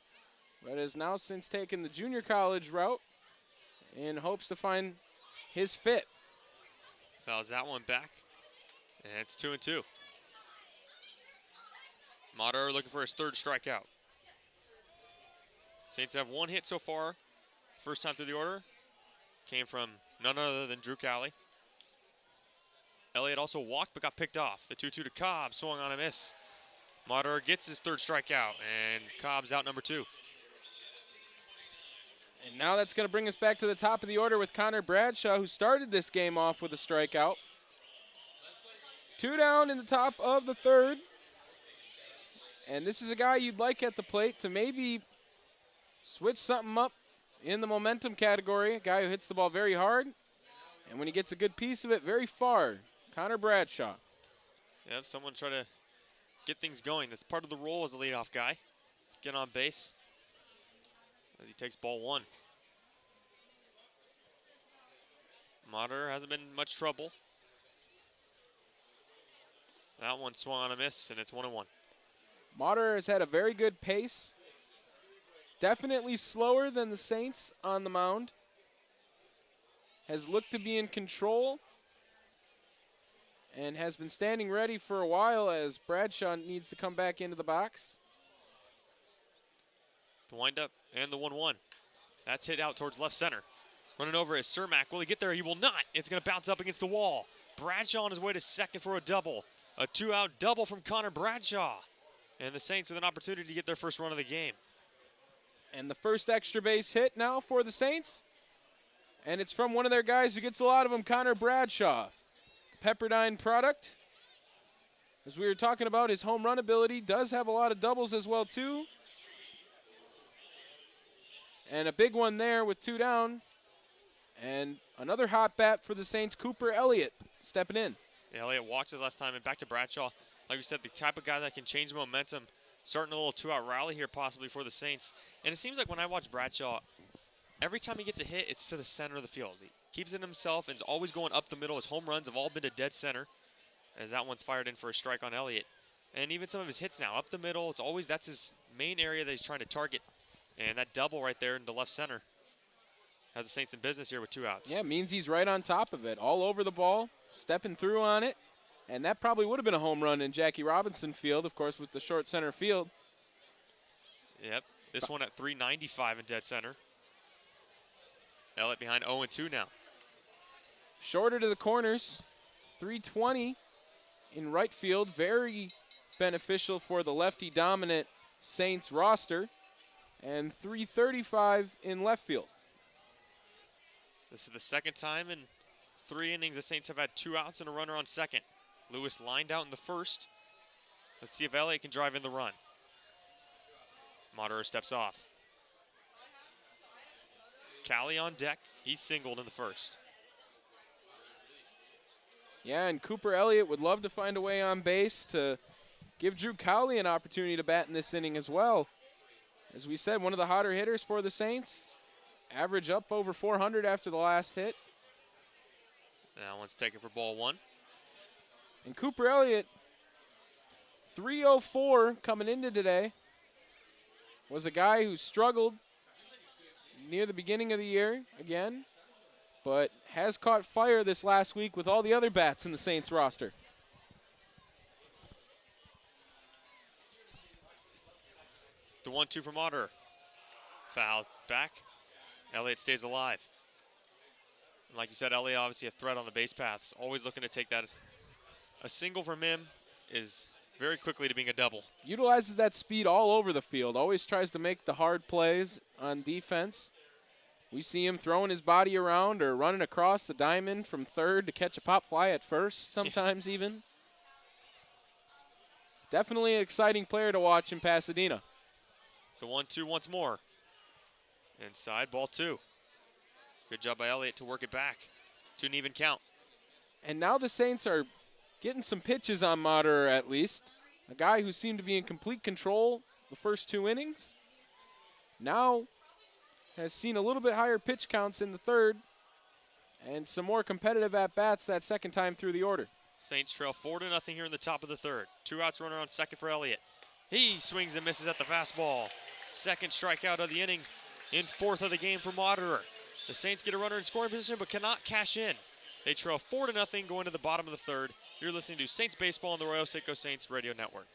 But has now since taken the junior college route and hopes to find his fit. Fouls that one back. And it's 2-2. Moderer looking for his 3rd strikeout. Saints have 1 hit so far. First time through the order. Came from none other than Drew Cowley. Elliott also walked but got picked off. The 2-2 to Cobb. Swung on a miss. Moderer gets his third strikeout, and Cobb's out number 2. And now that's going to bring us back to the top of the order with Connor Bradshaw, who started this game off with a strikeout. 2 down in the top of the third. And this is a guy you'd like at the plate to maybe switch something up in the momentum category. A guy who hits the ball very hard, and when he gets a good piece of it, very far. Connor Bradshaw. Yep, someone try to get things going. That's part of the role as a leadoff guy. Just get on base as he takes ball 1. Moderer hasn't been in much trouble. That one swung on a miss, and it's 1-1. Moderer has had a very good pace. Definitely slower than the Saints on the mound. Has looked to be in control and has been standing ready for a while as Bradshaw needs to come back into the box. The windup and the 1-1. That's hit out towards left center. Running over is Cermak. Will he get there? He will not. It's going to bounce up against the wall. Bradshaw on his way to second for a double. A 2-out double from Connor Bradshaw. And the Saints with an opportunity to get their first run of the game. And the first extra base hit now for the Saints. And it's from one of their guys who gets a lot of them, Connor Bradshaw. Pepperdine product. As we were talking about, his home run ability does have a lot of doubles as well, too. And a big one there with 2 down. And another hot bat for the Saints, Cooper Elliott, stepping in. Yeah, Elliott walked his last time, and back to Bradshaw. Like we said, the type of guy that can change momentum, starting a little 2-out rally here possibly for the Saints. And it seems like when I watch Bradshaw, every time he gets a hit, it's to the center of the field. He keeps it himself and is always going up the middle. His home runs have all been to dead center, as that one's fired in for a strike on Elliott. And even some of his hits now, up the middle, it's always, that's his main area that he's trying to target. And that double right there into left center has the Saints in business here with 2 outs. Yeah, means he's right on top of it, all over the ball, stepping through on it. And that probably would have been a home run in Jackie Robinson Field, of course, with the short center field. Yep, this one at 395 in dead center. Elliott behind 0-2 now. Shorter to the corners, 320 in right field. Very beneficial for the lefty-dominant Saints roster. And 335 in left field. This is the second time in 3 innings the Saints have had 2 outs and a runner on second. Lewis lined out in the first. Let's see if Elliott can drive in the run. Moderer steps off. Callie on deck. He's singled in the first. Yeah, and Cooper Elliott would love to find a way on base to give Drew Cowley an opportunity to bat in this inning as well. As we said, one of the hotter hitters for the Saints. Average up over 400 after the last hit. That one's taken for ball 1. And Cooper Elliott, 304 coming into today. Was a guy who struggled near the beginning of the year again, but has caught fire this last week with all the other bats in the Saints roster. The 1-2 from Moderer. Foul back. Elliott stays alive. And like you said, Elliott obviously a threat on the base paths. Always looking to take that. A single from him is very quickly to being a double. Utilizes that speed all over the field. Always tries to make the hard plays on defense. We see him throwing his body around or running across the diamond from third to catch a pop fly at first, sometimes even. Definitely an exciting player to watch in Pasadena. The 1-2 once more. Inside, ball 2. Good job by Elliott to work it back to an even count. And now the Saints are getting some pitches on Moderer at least. A guy who seemed to be in complete control the first 2 innings. Now has seen a little bit higher pitch counts in the third and some more competitive at-bats that second time through the order. Saints trail 4-0 here in the top of the third. 2 outs, runner on second for Elliott. He swings and misses at the fastball. Second strikeout of the inning in 4th of the game for Moderer. The Saints get a runner in scoring position but cannot cash in. They trail 4-0 going to the bottom of the third. You're listening to Saints Baseball on the Arroyo Seco Saints Radio Network.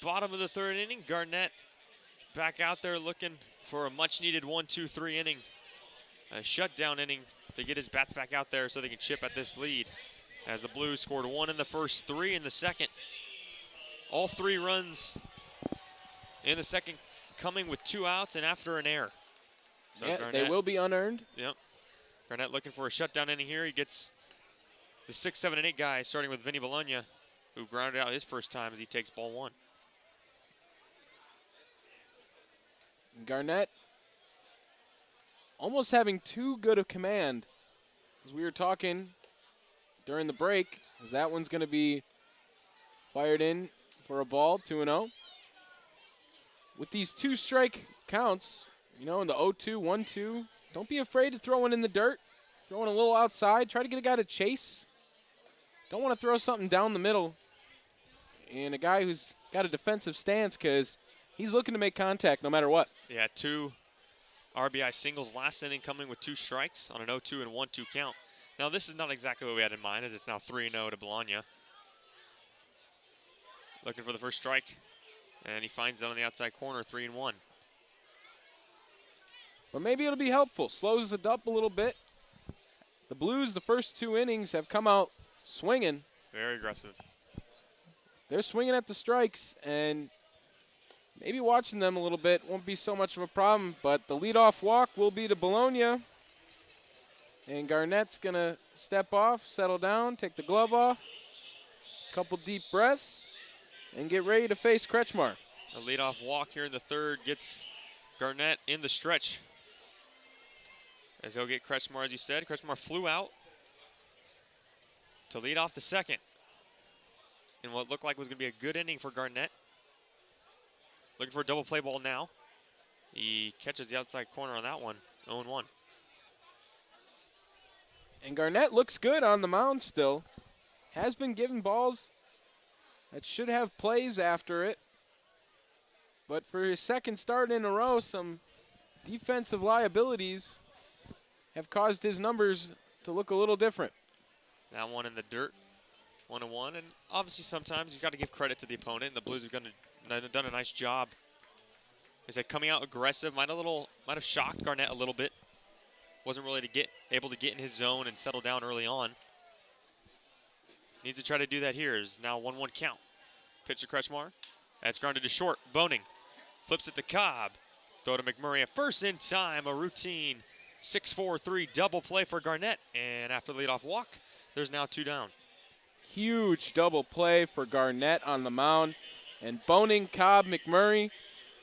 bottom of the third inning. Garnett back out there looking for a much-needed 1-2-3 inning. A shutdown inning to get his bats back out there so they can chip at this lead. As the Blues scored 1 in the first, 3 in the second. All 3 runs in the second coming with 2 outs and after an error. So yes, Garnett, they will be unearned. Yep. Garnett looking for a shutdown inning here. He gets the 6, 7, and 8 guys, starting with Vinny Bologna, who grounded out his first time as he takes ball 1. Garnett almost having too good of command. As we were talking during the break, as that one's going to be fired in for a ball, 2-0. With these 2 strike counts, you know, in the 0-2, 1-2, don't be afraid to throw one in the dirt. Throw one a little outside. Try to get a guy to chase. Don't want to throw something down the middle. And a guy who's got a defensive stance because he's looking to make contact no matter what. Yeah, 2 RBI singles last inning coming with 2 strikes on an 0-2 and 1-2 count. Now, this is not exactly what we had in mind, as it's now 3-0 to Bologna. Looking for the first strike, and he finds it on the outside corner, 3-1. But maybe it'll be helpful. Slows it up a little bit. The Blues, the first 2 innings, have come out swinging. Very aggressive. They're swinging at the strikes, and maybe watching them a little bit won't be so much of a problem. But the leadoff walk will be to Bologna. And Garnett's going to step off, settle down, take the glove off, couple deep breaths, and get ready to face Kretschmar. A leadoff walk here in the third gets Garnett in the stretch. As he'll get Kretschmar, as you said. Kretschmar flew out to lead off the second. In what looked like was going to be a good inning for Garnett. Looking for a double play ball now. He catches the outside corner on that one, 0-1. And Garnett looks good on the mound still. Has been given balls that should have plays after it. But for his second start in a row, some defensive liabilities have caused his numbers to look a little different. That one in the dirt, 1-1. And obviously sometimes you've got to give credit to the opponent. The Blues have done a nice job. Is that coming out aggressive, might have shocked Garnett a little bit. Wasn't really able to get in his zone and settle down early on. Needs to try to do that here. Is now 1-1 count. Pitch to Kretschmar. That's grounded to short. Boning flips it to Cobb. Throw to McMurray at first in time. A routine 6-4-3 double play for Garnett. And after the leadoff walk, there's now 2 down. Huge double play for Garnett on the mound. And Boning, Cobb, McMurray.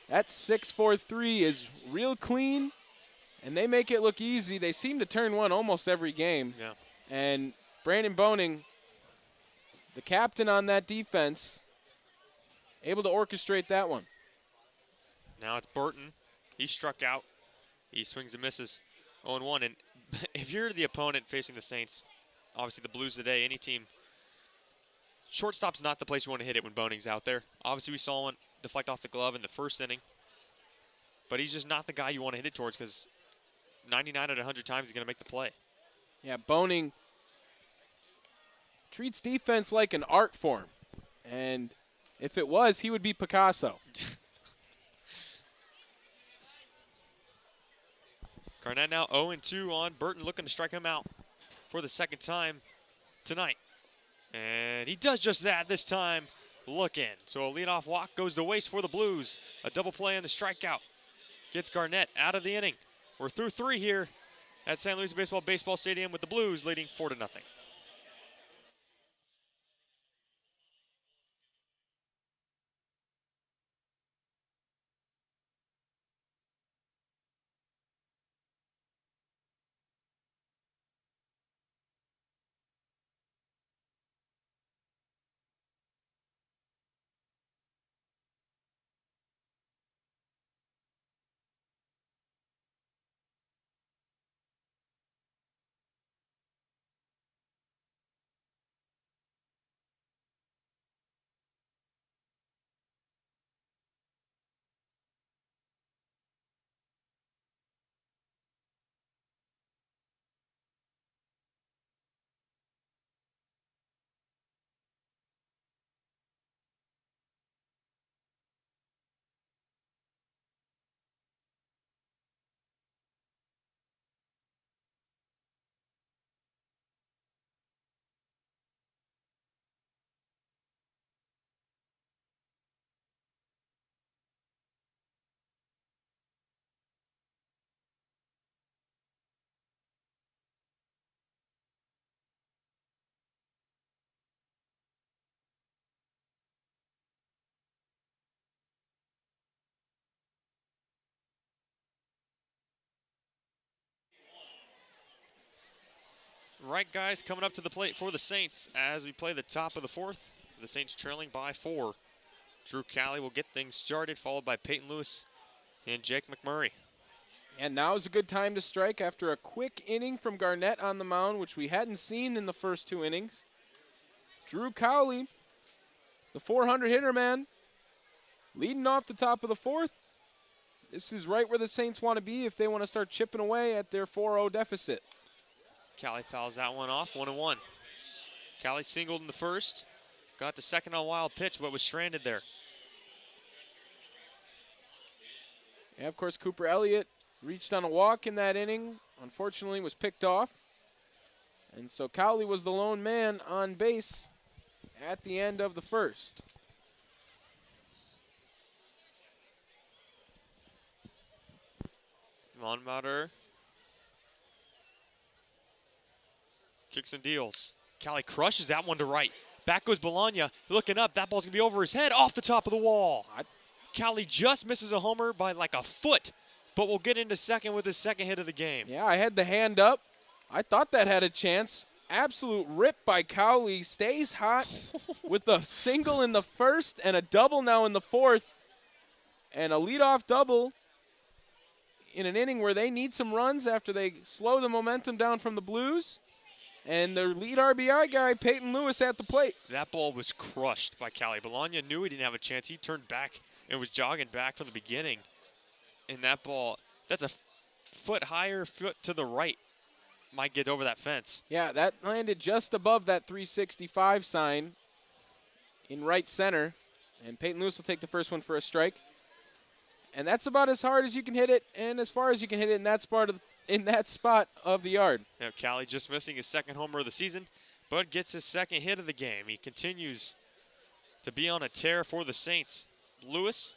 That 6-4-3 is real clean. And they make it look easy. They seem to turn one almost every game. Yeah. And Brandon Boning, the captain on that defense, able to orchestrate that one. Now it's Burton. He struck out. He swings and misses. 0-1. And if you're the opponent facing the Saints, obviously the Blues today, any team, shortstop's not the place you want to hit it when Boning's out there. Obviously we saw one deflect off the glove in the first inning. But he's just not the guy you want to hit it towards because 99 out of 100 times he's going to make the play. Yeah, Boning treats defense like an art form. And if it was, he would be Picasso. Garnett now 0-2 on Burton, looking to strike him out for the second time tonight. And he does just that this time, looking. So a leadoff walk goes to waste for the Blues. A double play and a strikeout gets Garnett out of the inning. We're through 3 here at San Luis Obispo Baseball Stadium with the Blues leading 4-0. right guys coming up to the plate for the Saints as we play the top of the fourth. The Saints trailing by 4. Drew Cowley will get things started, followed by Peyton Lewis and Jake McMurray. And now is a good time to strike after a quick inning from Garnett on the mound, which we hadn't seen in the first 2 innings. Drew Cowley, the 400 hitter man, leading off the top of the fourth. This is right where the Saints want to be if they want to start chipping away at their 4-0 deficit. Cowley fouls that one off, 1-1. Cowley singled in the first, got to second on a wild pitch, but was stranded there. And of course, Cooper Elliott reached on a walk in that inning, unfortunately was picked off. And so Cowley was the lone man on base at the end of the first. Von Mauter kicks and deals. Cowley crushes that one to right. Back goes Bologna, looking up. That ball's going to be over his head, off the top of the wall. Cowley just misses a homer by like a foot, but will get into second with his second hit of the game. Yeah, I had the hand up. I thought that had a chance. Absolute rip by Cowley. Stays hot with a single in the first and a double now in the fourth. And a leadoff double in an inning where they need some runs after they slow the momentum down from the Blues. And their lead RBI guy, Peyton Lewis, at the plate. That ball was crushed by Cowley. Bologna knew he didn't have a chance. He turned back and was jogging back from the beginning. And that ball, that's a foot higher, foot to the right. Might get over that fence. Yeah, that landed just above that 365 sign in right center. And Peyton Lewis will take the first one for a strike. And that's about as hard as you can hit it and as far as you can hit it in that spot of the yard. Now, Cowley just missing his second homer of the season, but gets his second hit of the game. He continues to be on a tear for the Saints. Lewis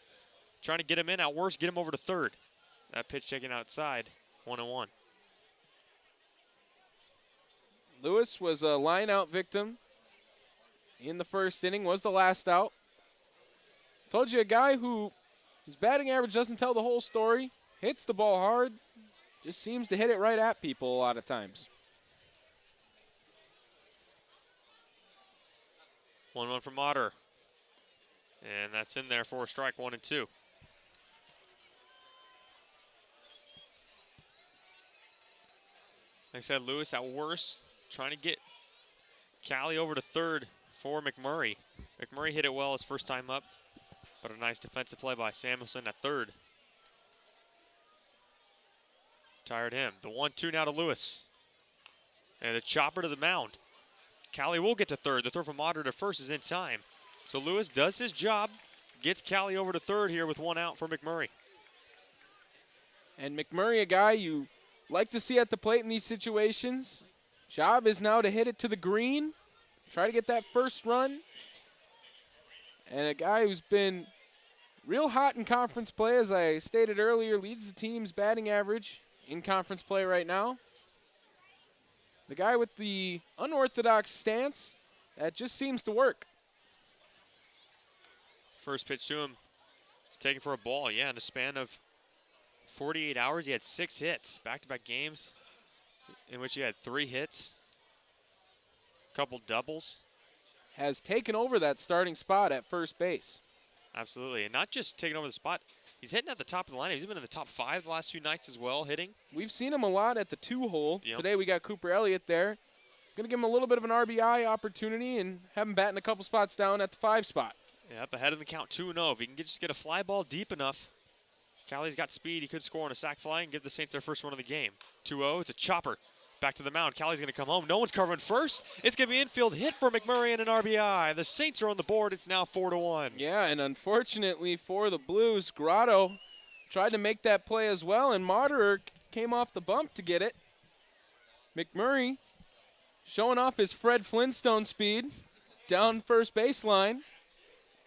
trying to get him in, at worst, get him over to third. That pitch taken outside, 1-1. Lewis was a line-out victim in the first inning, was the last out. Told you, a guy who his batting average doesn't tell the whole story, hits the ball hard, just seems to hit it right at people a lot of times. 1-1 from Otter. And that's in there for a strike, 1-2. Like I said, Lewis at worst, trying to get Cowley over to third for McMurray. McMurray hit it well his first time up, but a nice defensive play by Samuelson at third. Tired him. The 1-2 now to Lewis. And the chopper to the mound. Cowley will get to third. The throw from Otter to first is in time. So Lewis does his job, gets Cowley over to third here with 1 out for McMurray. And McMurray, a guy you like to see at the plate in these situations. Job is now to hit it to the green, try to get that first run. And a guy who's been real hot in conference play, as I stated earlier, leads the team's batting average in conference play right now. The guy with the unorthodox stance that just seems to work. First pitch to him. He's taken for a ball. Yeah, in a span of 48 hours, he had 6 hits. Back-to-back games in which he had 3 hits. Couple doubles. Has taken over that starting spot at first base. Absolutely. And not just taking over the spot. He's hitting at the top of the lineup. He's been in the top 5 the last few nights as well, hitting. We've seen him a lot at the 2-hole. Yep. Today we got Cooper Elliott there. Going to give him a little bit of an RBI opportunity and have him batting a couple spots down at the 5 spot. Yep, ahead of the count 2-0. If he can just get a fly ball deep enough, Cowley's got speed. He could score on a sac fly and give the Saints their first one of the game. 2-0, it's a chopper. Back to the mound. Cowley's going to come home. No one's covering first. It's going to be infield hit for McMurray and an RBI. The Saints are on the board. It's now 4-1. Yeah, and unfortunately for the Blues, Grotto tried to make that play as well, and Moderer came off the bump to get it. McMurray showing off his Fred Flintstone speed down first baseline,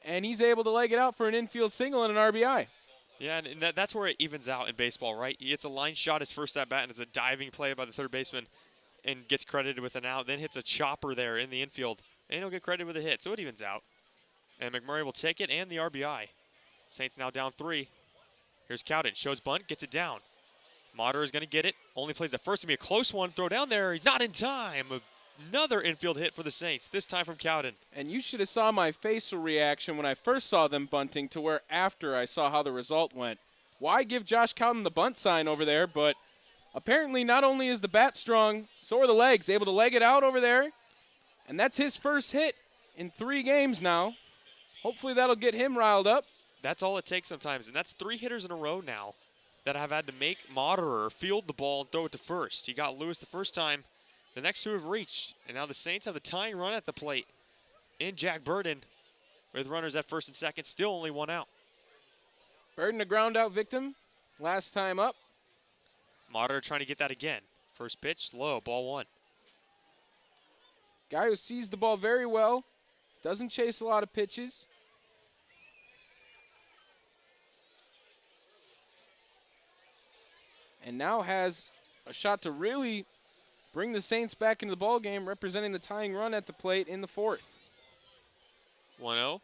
and he's able to leg it out for an infield single and an RBI. Yeah, and that's where it evens out in baseball, right? He hits a line shot his first at bat, and it's a diving play by the third baseman and gets credited with an out, then hits a chopper there in the infield, and he'll get credited with a hit, so it evens out. And McMurray will take it and the RBI. Saints now down 3. Here's Cowden, shows bunt, gets it down. Mater is going to get it. Only plays the first. Going to be a close one. Throw down there. Not in time. Another infield hit for the Saints, this time from Cowden. And you should have saw my facial reaction when I first saw them bunting to where after I saw how the result went. Why give Josh Cowden the bunt sign over there? But apparently not only is the bat strong, so are the legs. Able to leg it out over there. And that's his first hit in 3 games now. Hopefully that'll get him riled up. That's all it takes sometimes. And that's 3 hitters in a row now that have had to make Moderer field the ball and throw it to first. He got Lewis the first time. The next 2 have reached. And now the Saints have the tying run at the plate in Jack Burden with runners at first and second. Still only 1 out. Burden a ground out victim last time up. Moderer trying to get that again. First pitch, low, ball 1. Guy who sees the ball very well. Doesn't chase a lot of pitches. And now has a shot to really bring the Saints back into the ball game, representing the tying run at the plate in the 4th. 1-0.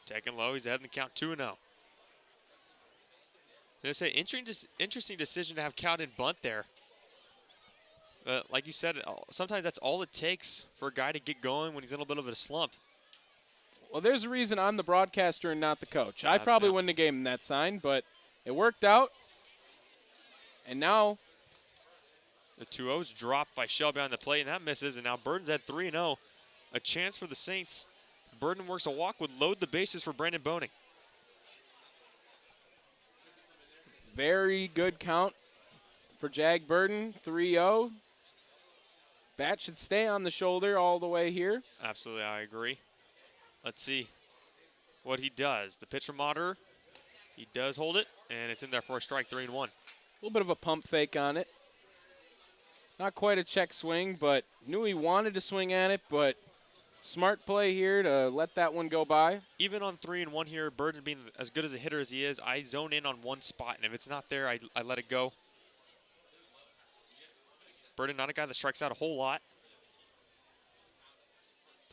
Taking low. He's ahead in the count 2-0. There's an interesting decision to have Cowden bunt there. Like you said, sometimes that's all it takes for a guy to get going when he's in a little bit of a slump. Well, there's a reason I'm the broadcaster and not the coach. I probably wouldn't have given him that sign, but it worked out. And now the 2-0's dropped by Shelby on the plate, and that misses. And now Burden's at 3-0. A chance for the Saints. Burden works a walk, would load the bases for Brandon Boning. Very good count for Jag Burden, 3-0. Bat should stay on the shoulder all the way here. Absolutely, I agree. Let's see what he does. The pitch from Moderer, he does hold it, and it's in there for a strike, 3-1. A little bit of a pump fake on it. Not quite a check swing, but knew he wanted to swing at it, but smart play here to let that one go by. Even on 3-1 here, Burden being as good as a hitter as he is, I zone in on one spot, and if it's not there, I let it go. Burden, not a guy that strikes out a whole lot.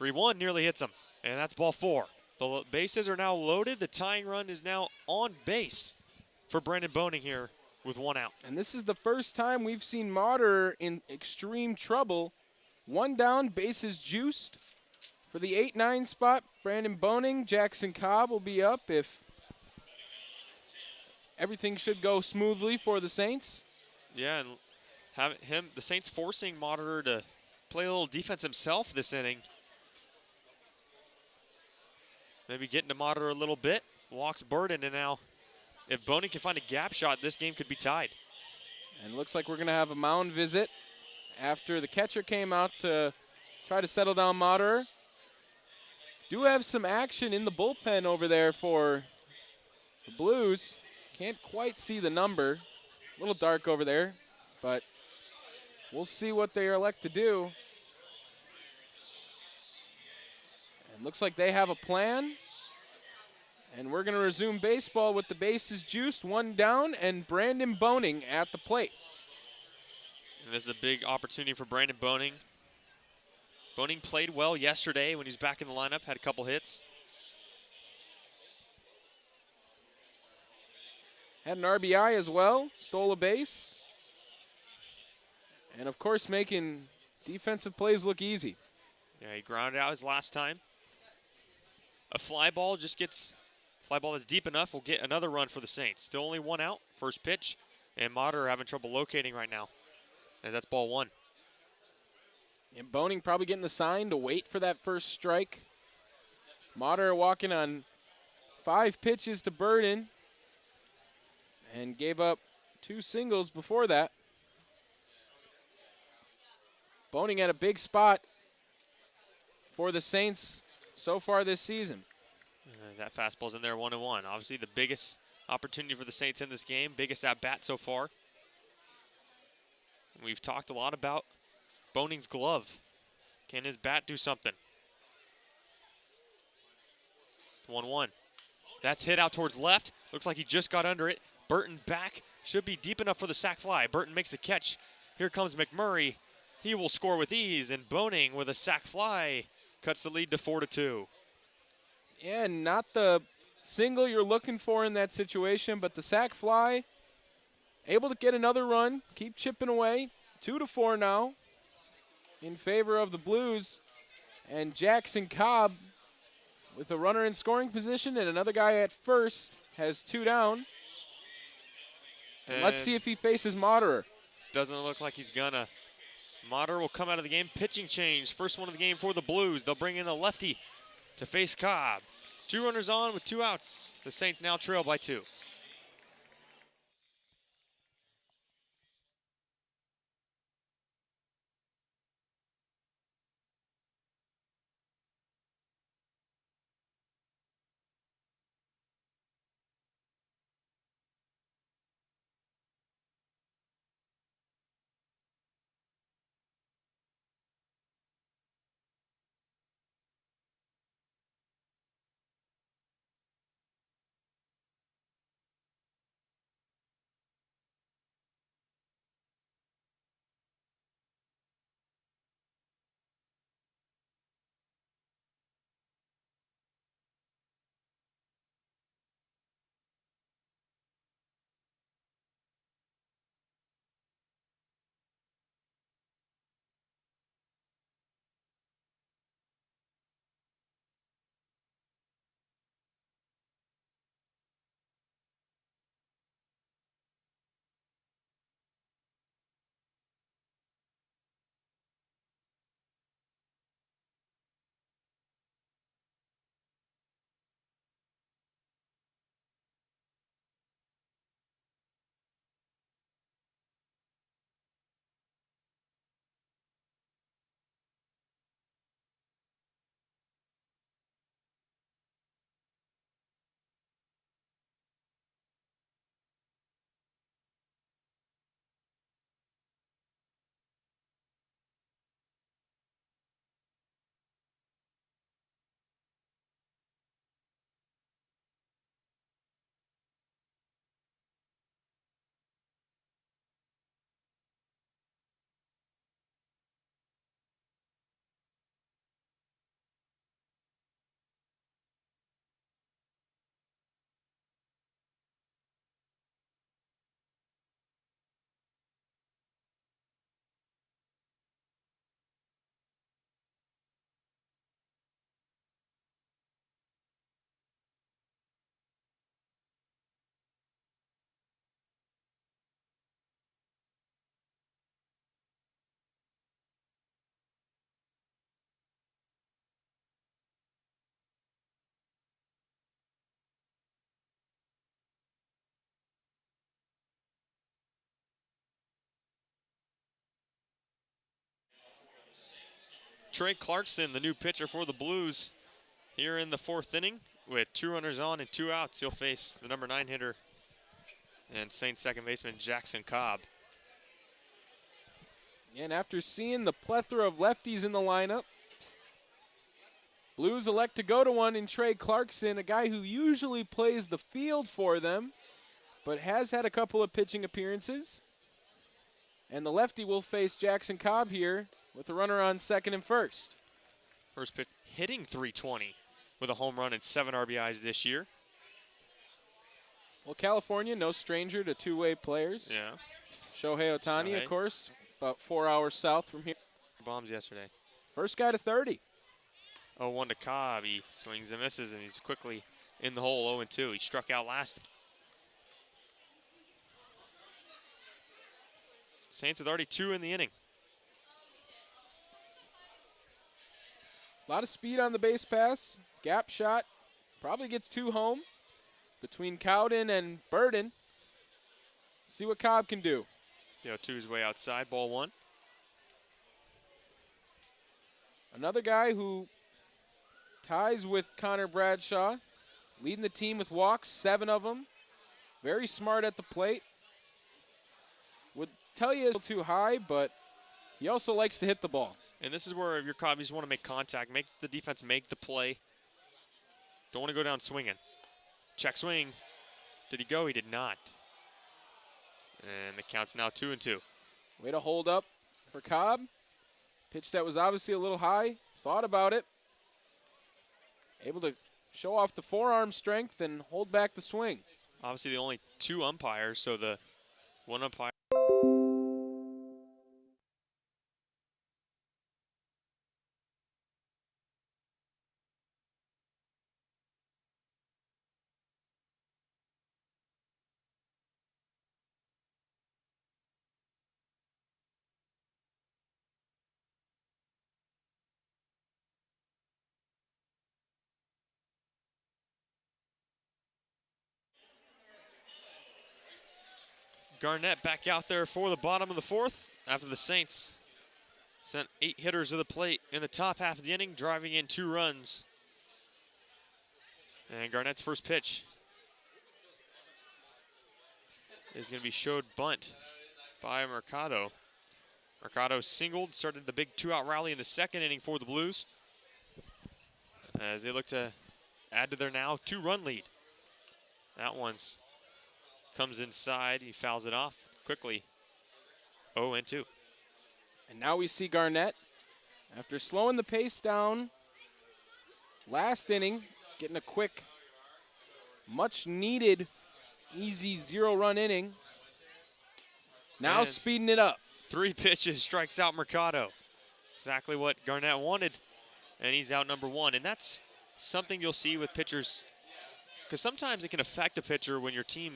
3-1 nearly hits him, and that's ball 4. The bases are now loaded. The tying run is now on base for Brandon Boning here with 1 out. And this is the first time we've seen Moderer in extreme trouble. 1 down, bases juiced. For the 8-9 spot, Brandon Boning, Jackson Cobb will be up if everything should go smoothly for the Saints. Yeah, and the Saints forcing Moderer to play a little defense himself this inning. Maybe getting to Moderer a little bit. Walks Burden, and now if Boning can find a gap shot, this game could be tied. And it looks like we're going to have a mound visit after the catcher came out to try to settle down Moderer. Do have some action in the bullpen over there for the Blues. Can't quite see the number. A little dark over there, but we'll see what they elect to do. And looks like they have a plan. And we're going to resume baseball with the bases juiced, 1 down, and Brandon Boning at the plate. And this is a big opportunity for Brandon Boning. Boning played well yesterday when he was back in the lineup, had a couple hits. Had an RBI as well, stole a base. And, of course, making defensive plays look easy. Yeah, he grounded out his last time. A fly ball that's deep enough will get another run for the Saints. Still only 1 out, first pitch, and Moderer having trouble locating right now. And that's ball 1. And Boning probably getting the sign to wait for that first strike. Moderer walking on 5 pitches to Burden and gave up 2 singles before that. Boning at a big spot for the Saints so far this season. That fastball's in there, 1-1. Obviously the biggest opportunity for the Saints in this game, biggest at-bat so far. We've talked a lot about Boning's glove. Can his bat do something? 1-1. That's hit out towards left. Looks like he just got under it. Burton back. Should be deep enough for the sac fly. Burton makes the catch. Here comes McMurray. He will score with ease, and Boning with a sac fly cuts the lead to 4-2. Yeah, not the single you're looking for in that situation, but the sac fly able to get another run, keep chipping away. 2-4 now in favor of the Blues. And Jackson Cobb with a runner in scoring position and another guy at first has 2 down. And let's see if he faces Moderer. Doesn't look like he's gonna. Moderer will come out of the game. Pitching change. First one of the game for the Blues. They'll bring in a lefty to face Cobb. 2 runners on with 2 outs. The Saints now trail by 2. Trey Clarkson, the new pitcher for the Blues, here in the 4th inning with 2 runners on and 2 outs. He'll face the number 9 hitter and Saints second baseman Jackson Cobb. And after seeing the plethora of lefties in the lineup, Blues elect to go to one in Trey Clarkson, a guy who usually plays the field for them, but has had a couple of pitching appearances. And the lefty will face Jackson Cobb here with a runner on second and first. First pitch, hitting .320 with a home run and 7 RBIs this year. Well, California, no stranger to two-way players. Yeah. Shohei Ohtani, of course, about 4 hours south from here. Bombs yesterday. First guy to 30. 0-1 to Cobb. He swings and misses, and he's quickly in the hole, 0-2. He struck out last. Saints with already 2 in the inning. A lot of speed on the base pass. Gap shot. Probably gets 2 home between Cowden and Burden. See what Cobb can do. The 0-2 is way outside. Ball 1. Another guy who ties with Connor Bradshaw, leading the team with walks, 7 of them. Very smart at the plate. Would tell you it's too high, but he also likes to hit the ball. And this is where your Cobb, you just want to make contact, make the defense make the play. Don't want to go down swinging. Check swing. Did he go? He did not. And the count's now 2-2. Way to hold up for Cobb. Pitch that was obviously a little high. Thought about it. Able to show off the forearm strength and hold back the swing. Obviously the only 2 umpires, so the One umpire. Garnett back out there for the bottom of the fourth after the Saints sent 8 hitters to the plate in the top half of the inning, driving in 2 runs. And Garnett's first pitch is going to be showed bunt by Mercado. Mercado singled, started the big 2-out rally in the second inning for the Blues as they look to add to their now 2-run lead. That one's comes inside, he fouls it off quickly. 0-2. And now we see Garnett, after slowing the pace down last inning, getting a quick, much needed, easy 0-run inning. Now And speeding it up. 3 pitches, strikes out Mercado. Exactly what Garnett wanted, and he's out number 1. And that's something you'll see with pitchers, because sometimes it can affect a pitcher when your team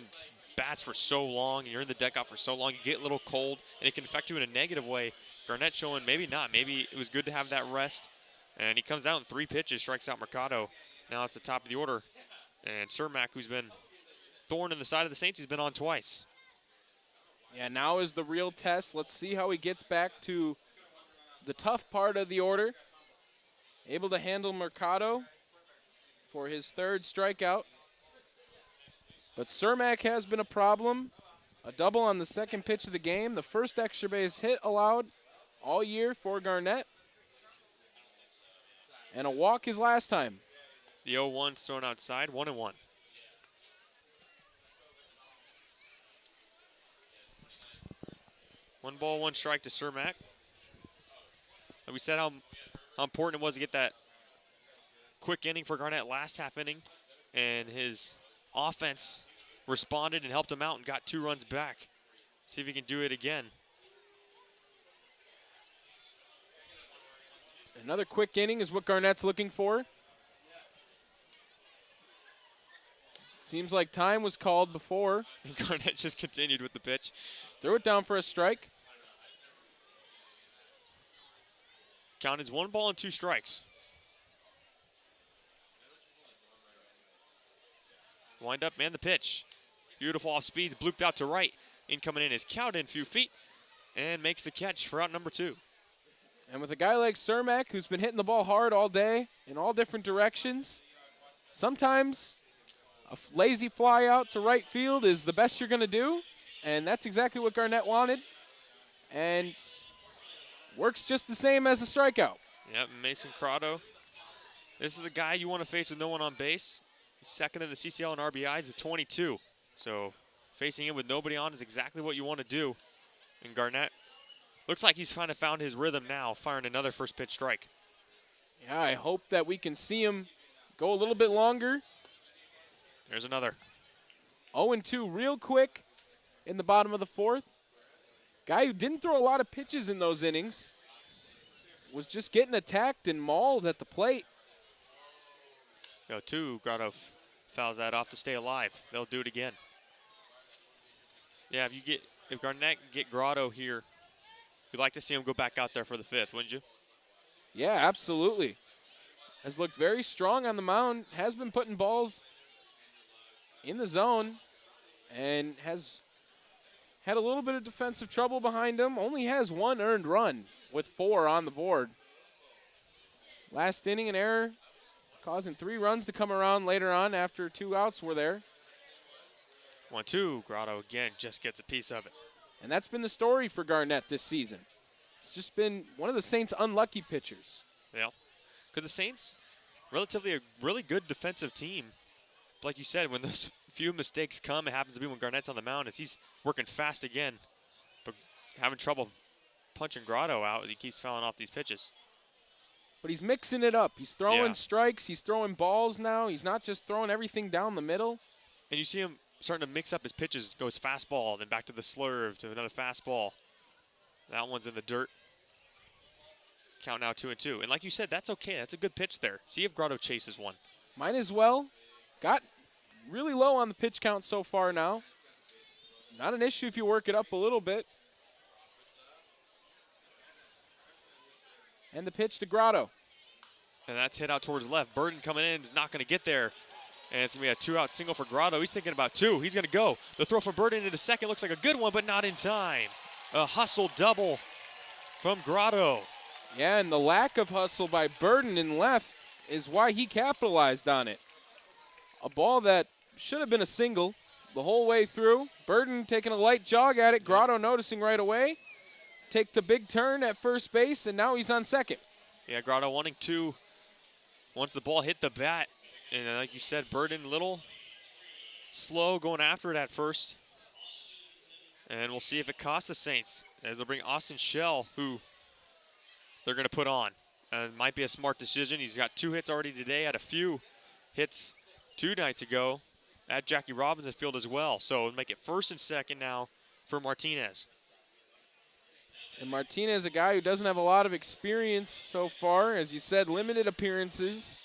bats for so long and you're in the dugout for so long, you get a little cold, and it can affect you in a negative way. Garnett showing maybe not. Maybe it was good to have that rest. And he comes out in 3 pitches, strikes out Mercado. Now it's the top of the order. And Cermak, who's been thorn in the side of the Saints, he's been on twice. Yeah, now is the real test. Let's see how he gets back to the tough part of the order. Able to handle Mercado for his 3rd strikeout. But Cermak has been a problem. A double on the 2nd pitch of the game. The first extra base hit allowed all year for Garnett. And a walk his last time. The 0-1's thrown outside, 1-1. One ball, 1 strike to Cermak. Like we said how important it was to get that quick inning for Garnett last half inning. And his offense responded and helped him out and got 2 runs back. See if he can do it again. Another quick inning is what Garnett's looking for. Seems like time was called before. And Garnett just continued with the pitch. Threw it down for a strike. Count is 1 ball and 2 strikes. Wind up, man, the pitch. Beautiful off speeds, blooped out to right. Incoming in is Cowden, a few feet, and makes the catch for out number 2. And with a guy like Cermak, who's been hitting the ball hard all day in all different directions, sometimes a lazy fly out to right field is the best you're going to do, and that's exactly what Garnett wanted, and works just the same as a strikeout. Yep, Mason Crotto. This is a guy you want to face with no one on base. He's 2nd in the CCL in RBIs at 22. So facing him with nobody on is exactly what you want to do. And Garnett looks like he's kind of found his rhythm now, firing another first pitch strike. Yeah, I hope that we can see him go a little bit longer. There's another. 0-2 real quick in the bottom of the 4th. Guy who didn't throw a lot of pitches in those innings was just getting attacked and mauled at the plate. 0-2, Grotto fouls that off to stay alive. They'll do it again. Yeah, if Garnett can get Grotto here, you'd like to see him go back out there for the 5th, wouldn't you? Yeah, absolutely. Has looked very strong on the mound, has been putting balls in the zone, and has had a little bit of defensive trouble behind him. Only has 1 earned run with 4 on the board. Last inning, an error, causing 3 runs to come around later on after 2 outs were there. 1-2, Grotto again just gets a piece of it. And that's been the story for Garnett this season. It's just been one of the Saints' unlucky pitchers. Yeah, because the Saints, relatively a really good defensive team. But like you said, when those few mistakes come, it happens to be when Garnett's on the mound as he's working fast again, but having trouble punching Grotto out as he keeps fouling off these pitches. But he's mixing it up. He's throwing strikes. He's throwing balls now. He's not just throwing everything down the middle. And you see him starting to mix up his pitches. Goes fastball, then back to the slurve, to another fastball. That one's in the dirt. Count now 2-2. And like you said, that's okay. That's a good pitch there. See if Grotto chases one. Might as well. Got really low on the pitch count so far now. Not an issue if you work it up a little bit. And the pitch to Grotto. And that's hit out towards left. Burden coming in is not going to get there. And it's going to be a 2-out single for Grotto. He's thinking about 2. He's going to go. The throw from Burden into second looks like a good one, but not in time. A hustle double from Grotto. Yeah, and the lack of hustle by Burden in left is why he capitalized on it. A ball that should have been a single the whole way through. Burden taking a light jog at it. Grotto noticing right away. Takes a big turn at first base, and now he's on second. Yeah, Grotto wanting to, once the ball hit the bat, and like you said, Burden a little slow going after it at first. And we'll see if it costs the Saints as they'll bring Austin Shell, who they're going to put on. It might be a smart decision. He's got 2 hits already today, had a few hits 2 nights ago at Jackie Robinson Field as well. So it'll make it first and second now for Martinez. And Martinez, a guy who doesn't have a lot of experience so far, as you said, limited appearances.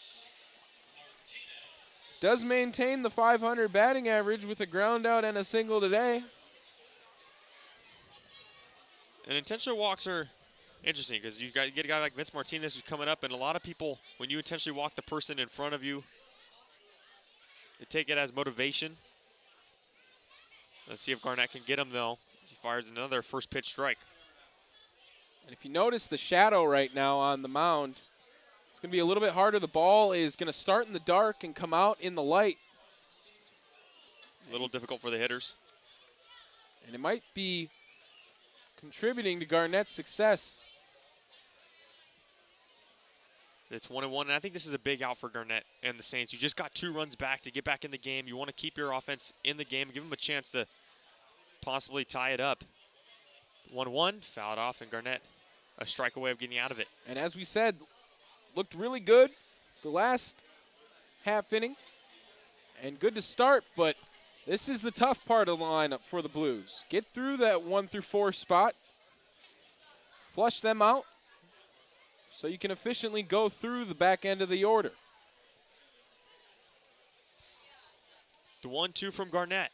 Does maintain the .500 batting average with a ground out and a single today. And intentional walks are interesting because you get a guy like Vince Martinez who's coming up, and a lot of people, when you intentionally walk the person in front of you, they take it as motivation. Let's see if Garnett can get him, though, as he fires another first pitch strike. And if you notice the shadow right now on the mound, it's going to be a little bit harder. The ball is going to start in the dark and come out in the light. A little difficult for the hitters. And it might be contributing to Garnett's success. It's 1-1, and I think this is a big out for Garnett and the Saints. You just got 2 runs back to get back in the game. You want to keep your offense in the game, give them a chance to possibly tie it up. 1-1, fouled off, and Garnett a strike away of getting out of it. And as we said, looked really good the last half inning. And good to start, but this is the tough part of the lineup for the Blues. Get through that 1 through 4 spot. Flush them out so you can efficiently go through the back end of the order. The 1-2 from Garnett.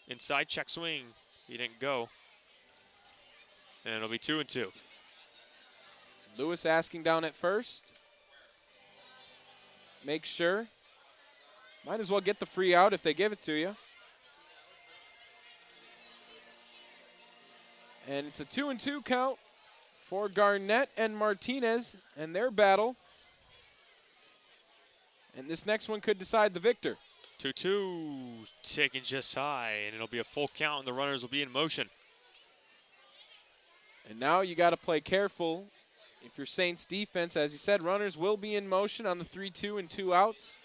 Inside check swing. He didn't go. And it'll be 2-2. Lewis asking down at first. Make sure. Might as well get the free out if they give it to you. And it's a 2-2 count for Garnett and Martinez and their battle. And this next one could decide the victor. 2-2, taken just high, and it'll be a full count, and the runners will be in motion. And now you got to play careful. If you're Saints defense, as you said, runners will be in motion on the 3-2 and 2 outs.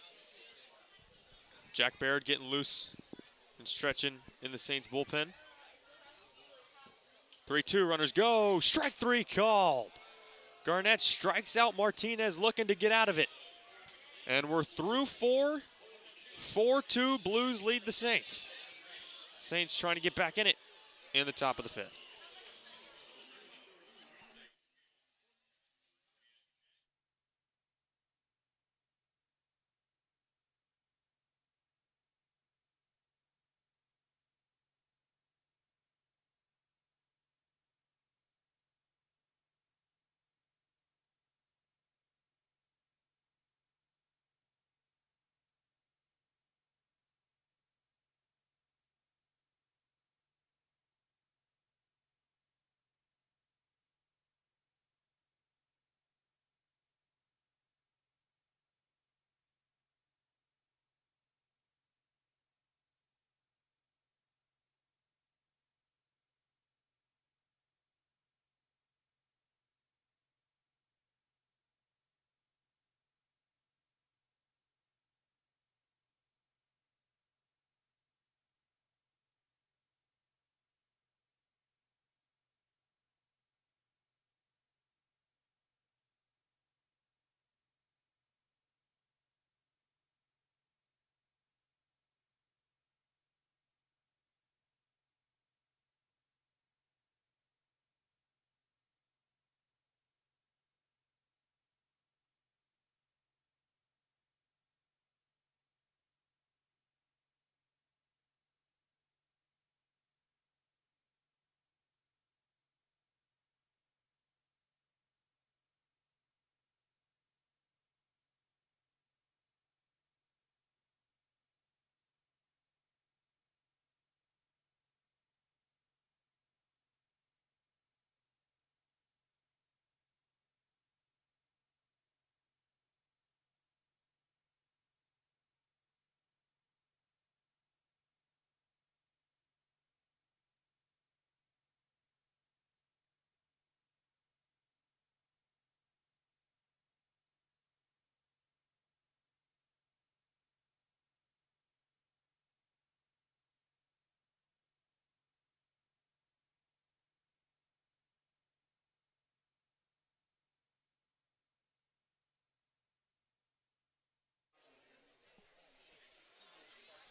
Jack Baird getting loose and stretching in the Saints bullpen. 3-2, runners go. Strike 3 called. Garnett strikes out Martinez, looking to get out of it. And we're through 4. 4-2, Blues lead the Saints. Saints trying to get back in it in the top of the 5th.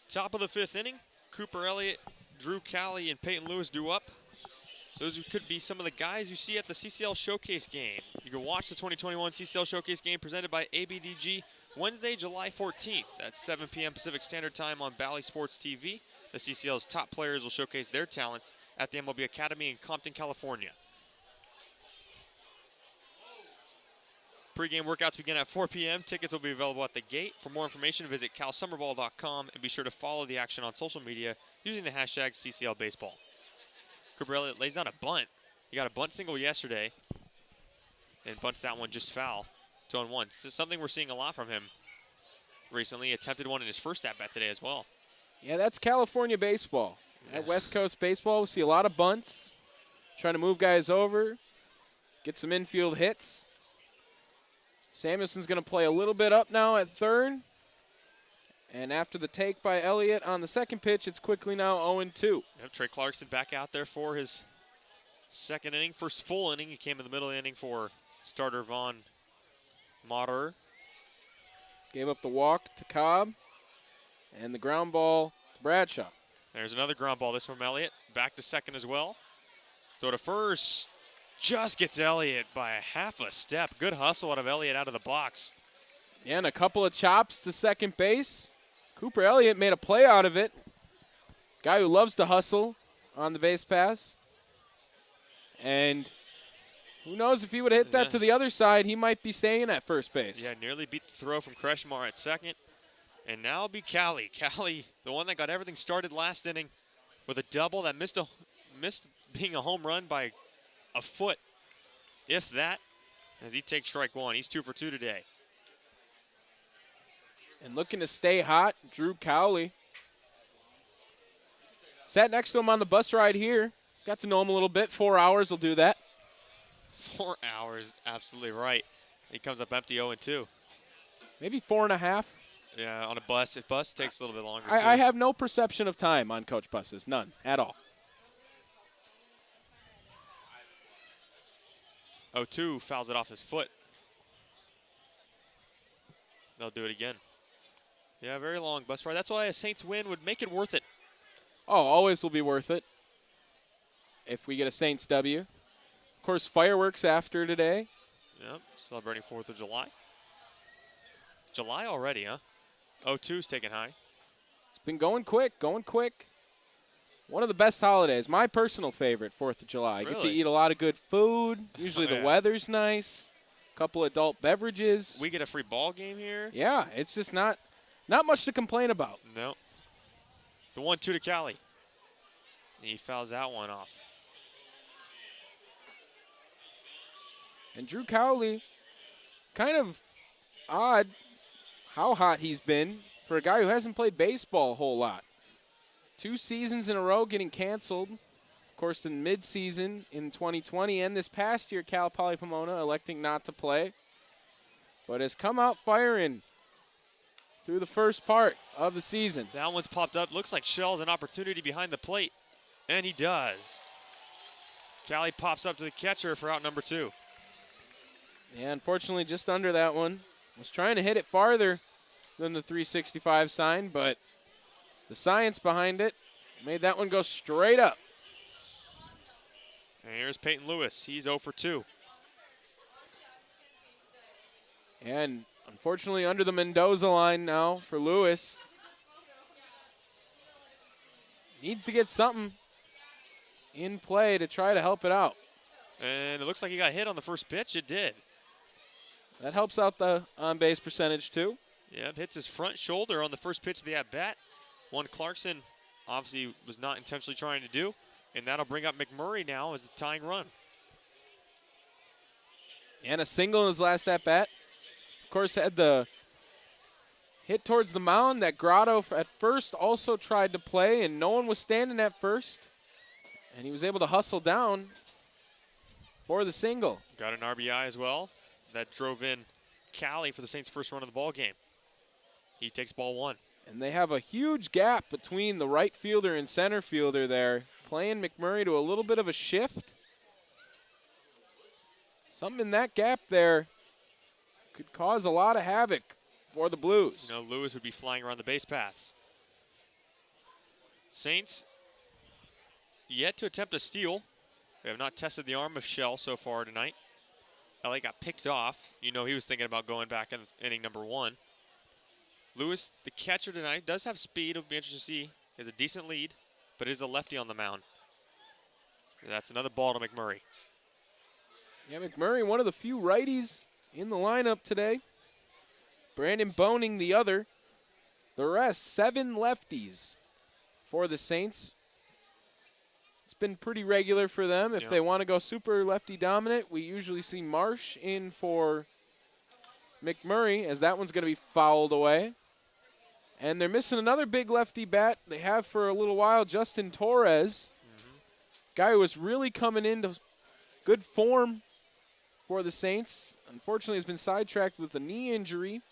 Top of the 5th inning, Cooper Elliott, Drew Cowley, and Peyton Lewis due up. Those could be some of the guys you see at the CCL Showcase game. You can watch the 2021 CCL Showcase game presented by ABDG Wednesday, July 14th at 7 p.m. Pacific Standard Time on Bally Sports TV. The CCL's top players will showcase their talents at the MLB Academy in Compton, California. Pre-game workouts begin at 4 p.m. Tickets will be available at the gate. For more information, visit calsummerball.com and be sure to follow the action on social media using the hashtag CCLBaseball. Cooper Elliott lays down a bunt. He got a bunt single yesterday and bunts that one just foul. 2-1. So something we're seeing a lot from him recently. Attempted one in his first at-bat today as well. Yeah, that's California baseball. At West Coast baseball, we see a lot of bunts, trying to move guys over, get some infield hits. Samuelson's going to play a little bit up now at third. And after the take by Elliott on the second pitch, it's quickly now 0-2. Yep, Trey Clarkson back out there for his second inning. First full inning, he came in the middle of the inning for starter Vaughn Moderer. Gave up the walk to Cobb and the ground ball to Bradshaw. There's another ground ball, this from Elliott. Back to second as well. Throw to first. Just gets Elliott by a half a step. Good hustle out of Elliott out of the box. Yeah, and a couple of chops to second base. Cooper Elliott made a play out of it. Guy who loves to hustle on the base pass. And who knows if he would have hit that to the other side, he might be staying at first base. Yeah, nearly beat the throw from Kreshmar at second. And now it'll be Cowley. Cowley, the one that got everything started last inning with a double that missed being a home run by a foot, if that, as he takes strike one. He's 2 for 2 today. And looking to stay hot, Drew Cowley. Sat next to him on the bus ride here. Got to know him a little bit. 4 hours will do that. 4 hours, absolutely right. He comes up empty 0-2. Maybe 4.5. Yeah, on a bus. A bus takes a little bit longer. I have no perception of time on coach buses. None at all. 0-2 fouls it off his foot. They'll do it again. Yeah, very long bus ride. That's why a Saints win would make it worth it. Oh, always will be worth it if we get a Saints W. Of course, fireworks after today. Yep, celebrating 4th of July. July already, huh? 0-2's taken high. It's been going quick, going quick. One of the best holidays. My personal favorite, 4th of July. Really? Get to eat a lot of good food. Usually the weather's nice. A couple adult beverages. We get a free ball game here. Yeah, it's just not much to complain about. No. The 1-2 to Cowley. He fouls that one off. And Drew Cowley, kind of odd how hot he's been for a guy who hasn't played baseball a whole lot. 2 seasons in a row getting canceled. Of course, in mid-season in 2020 and this past year, Cal Poly Pomona electing not to play. But has come out firing through the first part of the season. That one's popped up. Looks like Shell's an opportunity behind the plate. And he does. Cowley pops up to the catcher for out number 2. Yeah, unfortunately, just under that one. Was trying to hit it farther than the 365 sign, but the science behind it made that one go straight up. And here's Peyton Lewis. He's 0 for 2. And unfortunately, under the Mendoza line now for Lewis. Needs to get something in play to try to help it out. And it looks like he got hit on the first pitch. It did. That helps out the on-base percentage, too. Yep, hits his front shoulder on the first pitch of the at-bat. One Clarkson obviously was not intentionally trying to do. And that'll bring up McMurray now as the tying run. And a single in his last at-bat. Of course, had the hit towards the mound that Grotto at first also tried to play, and no one was standing at first. And he was able to hustle down for the single. Got an RBI as well. That drove in Cowley for the Saints' first run of the ball game. He takes ball 1. And they have a huge gap between the right fielder and center fielder there, playing McMurray to a little bit of a shift. Something in that gap there could cause a lot of havoc for the Blues. You know, Lewis would be flying around the base paths. Saints yet to attempt a steal. We have not tested the arm of Shell so far tonight. Elliott got picked off. You know he was thinking about going back in inning number 1. Lewis, the catcher tonight, does have speed. It'll be interesting to see. He has a decent lead, but is a lefty on the mound. That's another ball to McMurray. Yeah, McMurray, one of the few righties in the lineup today. Brandon Boning, the other. The rest, 7 lefties for the Saints. It's been pretty regular for them. If they want to go super lefty dominant, we usually see Marsh in for McMurray, as that one's going to be fouled away. And they're missing another big lefty bat they have for a little while, Justin Torres. Guy who was really coming into good form for the Saints. Unfortunately, has been sidetracked with a knee injury.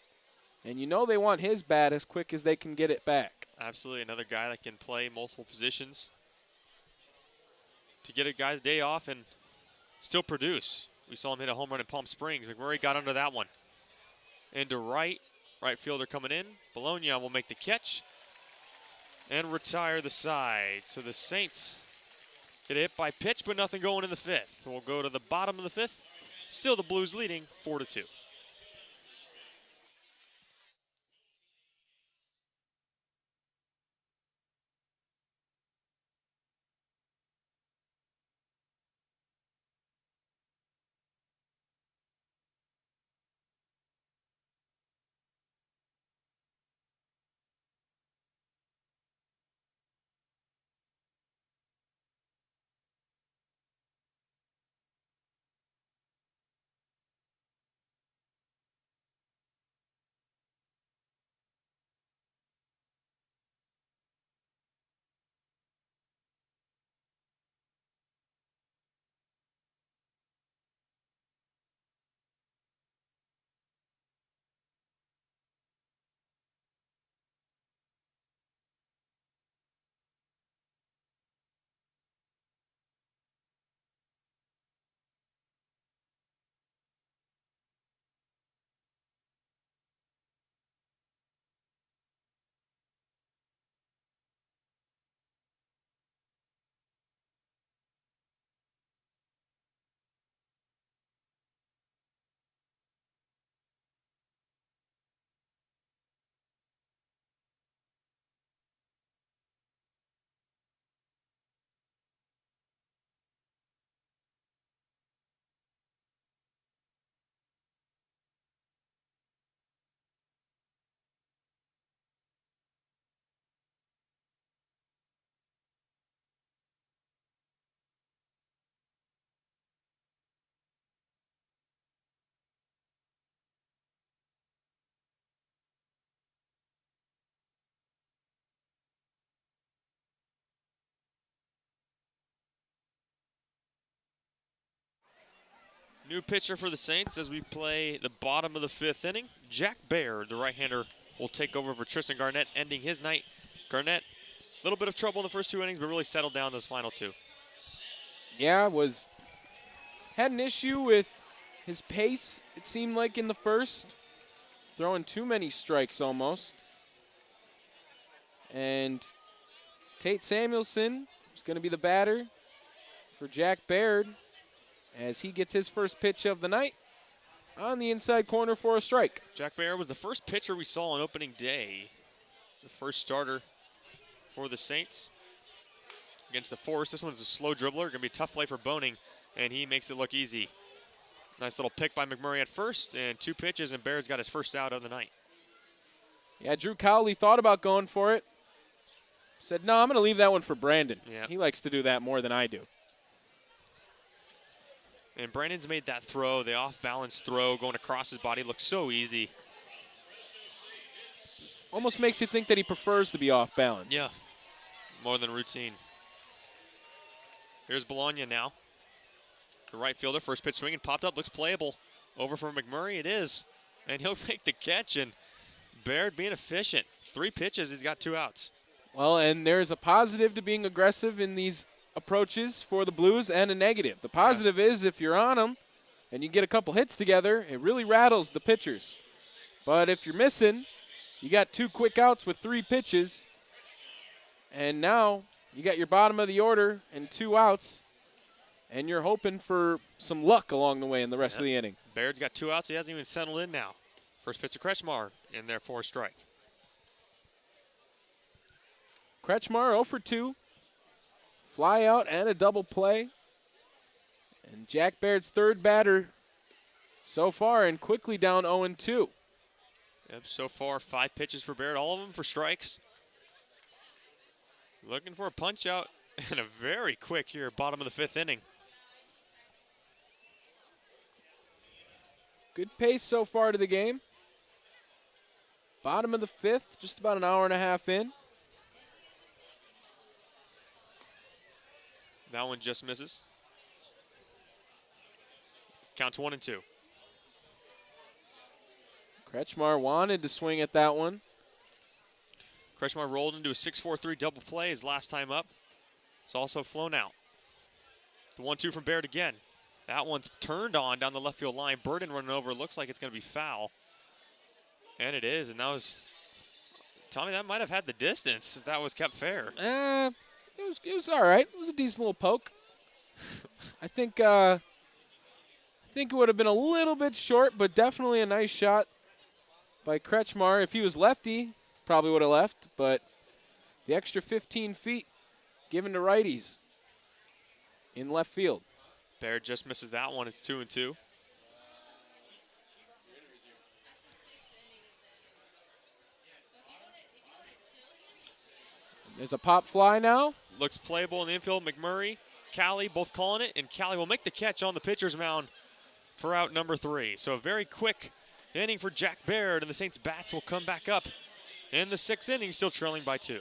And you know they want his bat as quick as they can get it back. Absolutely, another guy that can play multiple positions to get a guy's day off and still produce. We saw him hit a home run in Palm Springs. McMurray got under that one. Into right fielder coming in. Bologna will make the catch and retire the side. So the Saints get hit by pitch, but nothing going in the 5th. We'll go to the bottom of the 5th. Still the Blues leading 4-2. New pitcher for the Saints as we play the bottom of the 5th inning. Jack Baird, the right-hander, will take over for Tristan Garnett, ending his night. Garnett, a little bit of trouble in the first 2 innings, but really settled down those final 2. Yeah, had an issue with his pace, it seemed like, in the first. Throwing too many strikes almost. And Tate Samuelson is going to be the batter for Jack Baird as he gets his first pitch of the night on the inside corner for a strike. Jack Baird was the first pitcher we saw on opening day. The first starter for the Saints against the Force. This one's a slow dribbler. Going to be a tough play for Boning, and he makes it look easy. Nice little pick by McMurray at first, and 2 pitches, and Baird's got his first out of the night. Yeah, Drew Cowley thought about going for it. Said, no, I'm going to leave that one for Brandon. Yeah. He likes to do that more than I do. And Brandon's made that throw, the off-balance throw going across his body, looks so easy. Almost makes you think that he prefers to be off balance. Yeah, more than routine. Here's Bologna now. The right fielder, first pitch swing and popped up, looks playable. Over for McMurray, it is. And he'll make the catch, and Baird being efficient. 3 pitches, he's got 2 outs. Well, and there's a positive to being aggressive in these approaches for the Blues and a negative. The positive is if you're on them and you get a couple hits together, it really rattles the pitchers. But if you're missing, you got 2 quick outs with 3 pitches, And now you got your bottom of the order and 2 outs, and you're hoping for some luck along the way in the rest of the inning. Baird's got 2 outs. He hasn't even settled in now. First pitch to Kretschmar in there for a strike. Kretschmar 0 for 2. Fly out and a double play. And Jack Baird's third batter so far, and quickly down 0-2. Yep, so far 5 pitches for Baird, all of them for strikes. Looking for a punch out and a very quick here, bottom of the 5th inning. Good pace so far to the game. Bottom of the 5th, just about an hour and a half in. That one just misses. Counts 1-2. Kretschmar wanted to swing at that one. Kretschmar rolled into a 6-4-3 double play his last time up. It's also flown out. The 1-2 from Baird again. That one's turned on down the left field line. Burden running over. Looks like it's going to be foul. And it is. And that was, Tommy, that might have had the distance if that was kept fair. It was all right. It was a decent little poke. I think it would have been a little bit short, but definitely a nice shot by Kretschmar. If he was lefty, probably would have left, but the extra 15 feet given to righties in left field. Baird just misses that one. It's 2-2. There's a pop fly now. Looks playable in the infield. McMurray, Callie both calling it, and Callie will make the catch on the pitcher's mound for out number 3. So a very quick inning for Jack Baird, and the Saints bats will come back up in the 6th inning, still trailing by 2.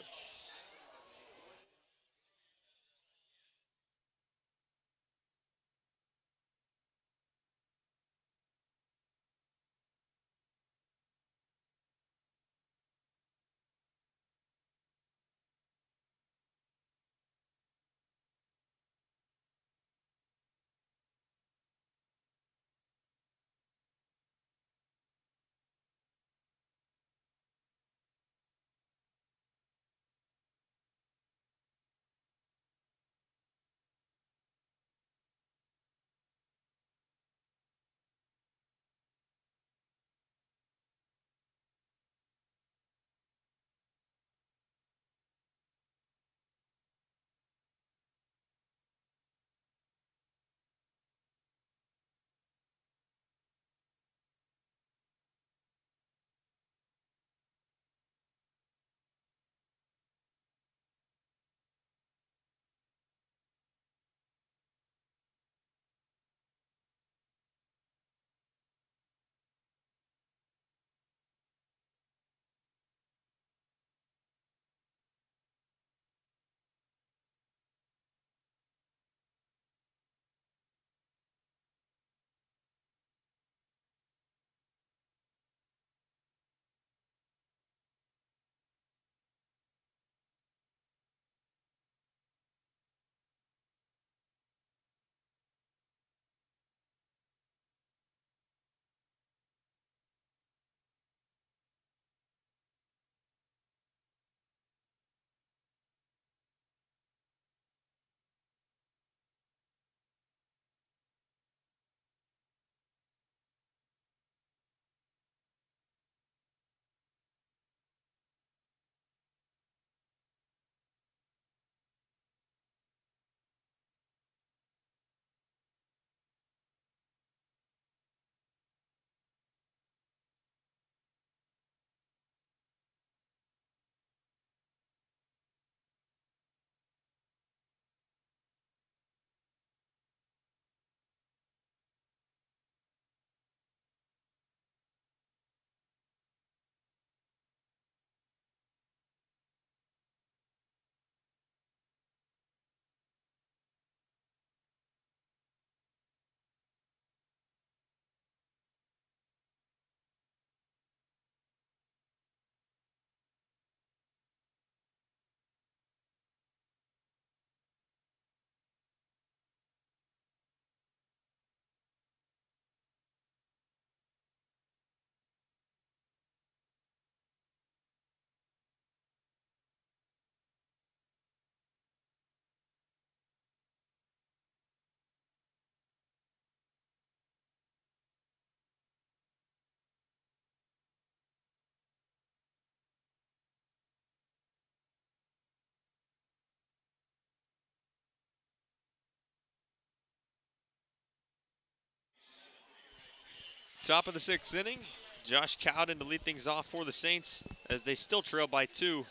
Top of the 6th inning. Josh Cowden to lead things off for the Saints as they still trail by 2.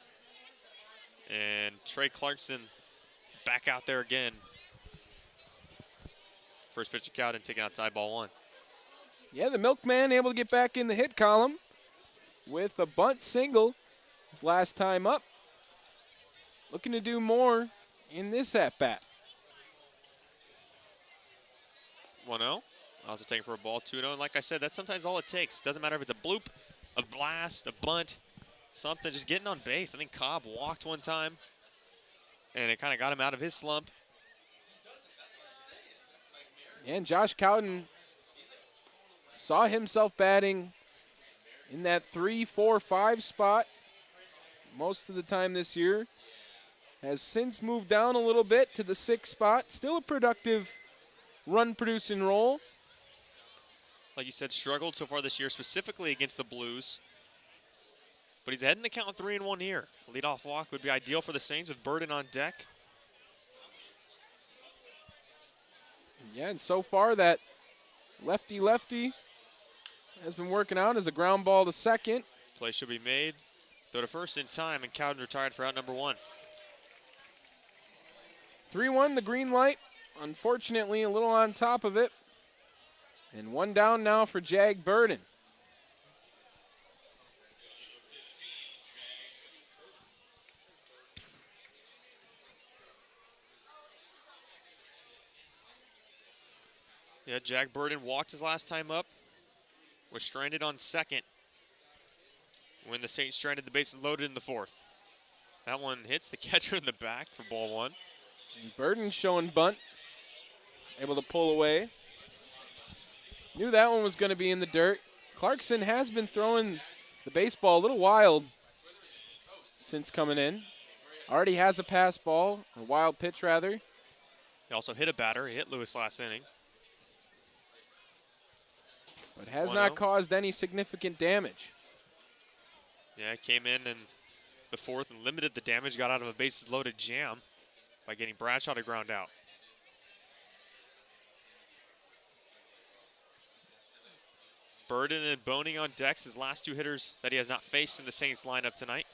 And Trey Clarkson back out there again. First pitch to Cowden, taking outside ball 1. Yeah, the Milkman able to get back in the hit column with a bunt single his last time up. Looking to do more in this at-bat. 1-0. Also taking for a ball, 2-0. And like I said, that's sometimes all it takes. Doesn't matter if it's a bloop, a blast, a bunt, something, just getting on base. I think Cobb walked one time, and it kind of got him out of his slump. And Josh Cowden saw himself batting in that 3, 4, 5 spot most of the time this year. Has since moved down a little bit to the 6th spot. Still a productive run-producing role. Like you said, struggled so far this year, specifically against the Blues. But he's heading the count 3-1 here. A leadoff walk would be ideal for the Saints with Burden on deck. Yeah, and so far that lefty-lefty has been working out as a ground ball to second. Play should be made. Throw to first in time, and Cowden retired for out number 1. 3-1, the green light. Unfortunately, a little on top of it. And 1 down now for Jag Burden. Yeah, Jag Burden walked his last time up. Was stranded on second when the Saints stranded the bases loaded in the 4th. That one hits the catcher in the back for ball 1. And Burden showing bunt. Able to pull away. Knew that one was going to be in the dirt. Clarkson has been throwing the baseball a little wild since coming in. Already has a pass ball, a wild pitch rather. He also hit a batter. He hit Lewis last inning. But has 1-0. not caused any significant damage. Yeah, came in the 4th and limited the damage. Got out of a bases loaded jam by getting Bradshaw to ground out. Burden and Boning on decks, his last 2 hitters that he has not faced in the Saints lineup tonight.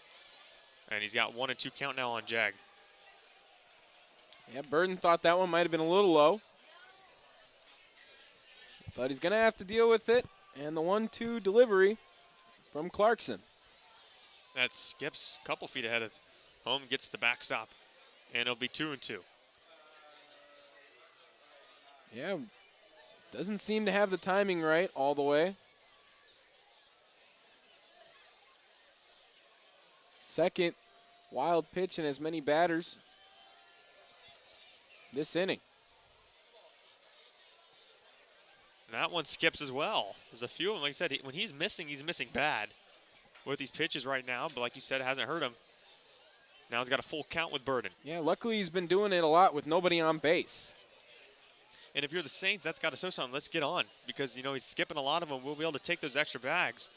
And he's got 1-2 count now on Jag. Yeah, Burden thought that one might have been a little low. But he's going to have to deal with it. And the 1-2 delivery from Clarkson. That skips a couple feet ahead of home, gets to the backstop. And it'll be 2-2. Yeah, doesn't seem to have the timing right all the way. Second wild pitch in as many batters this inning. And that one skips as well. There's a few of them. Like I said, when he's missing bad with these pitches right now. But like you said, it hasn't hurt him. Now he's got a full count with Burden. Yeah, luckily he's been doing it a lot with nobody on base. And if you're the Saints, that's got to show something. Let's get on because, you know, he's skipping a lot of them. We'll be able to take those extra bags.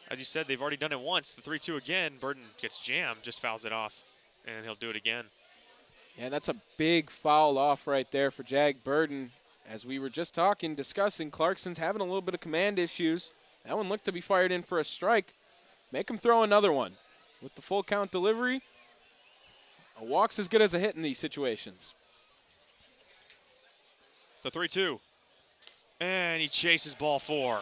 As you said, they've already done it once. The 3-2 again. Burden gets jammed, just fouls it off, and he'll do it again. Yeah, that's a big foul off right there for Jag Burden. As we were just discussing, Clarkson's having a little bit of command issues. That one looked to be fired in for a strike. Make him throw another one. With the full count delivery, a walk's as good as a hit in these situations. The 3-2. And he chases ball 4.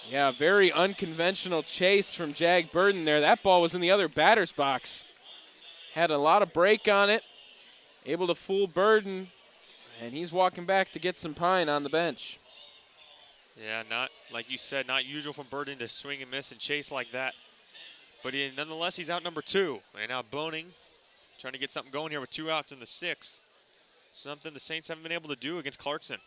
Yeah, very unconventional chase from Jag Burden there. That ball was in the other batter's box. Had a lot of break on it. Able to fool Burden. And he's walking back to get some pine on the bench. Yeah, not, like you said, not usual from Burden to swing and miss and chase like that. But nonetheless, he's out number 2. And now Boning trying to get something going here with 2 outs in the 6th. Something the Saints haven't been able to do against Clarkson.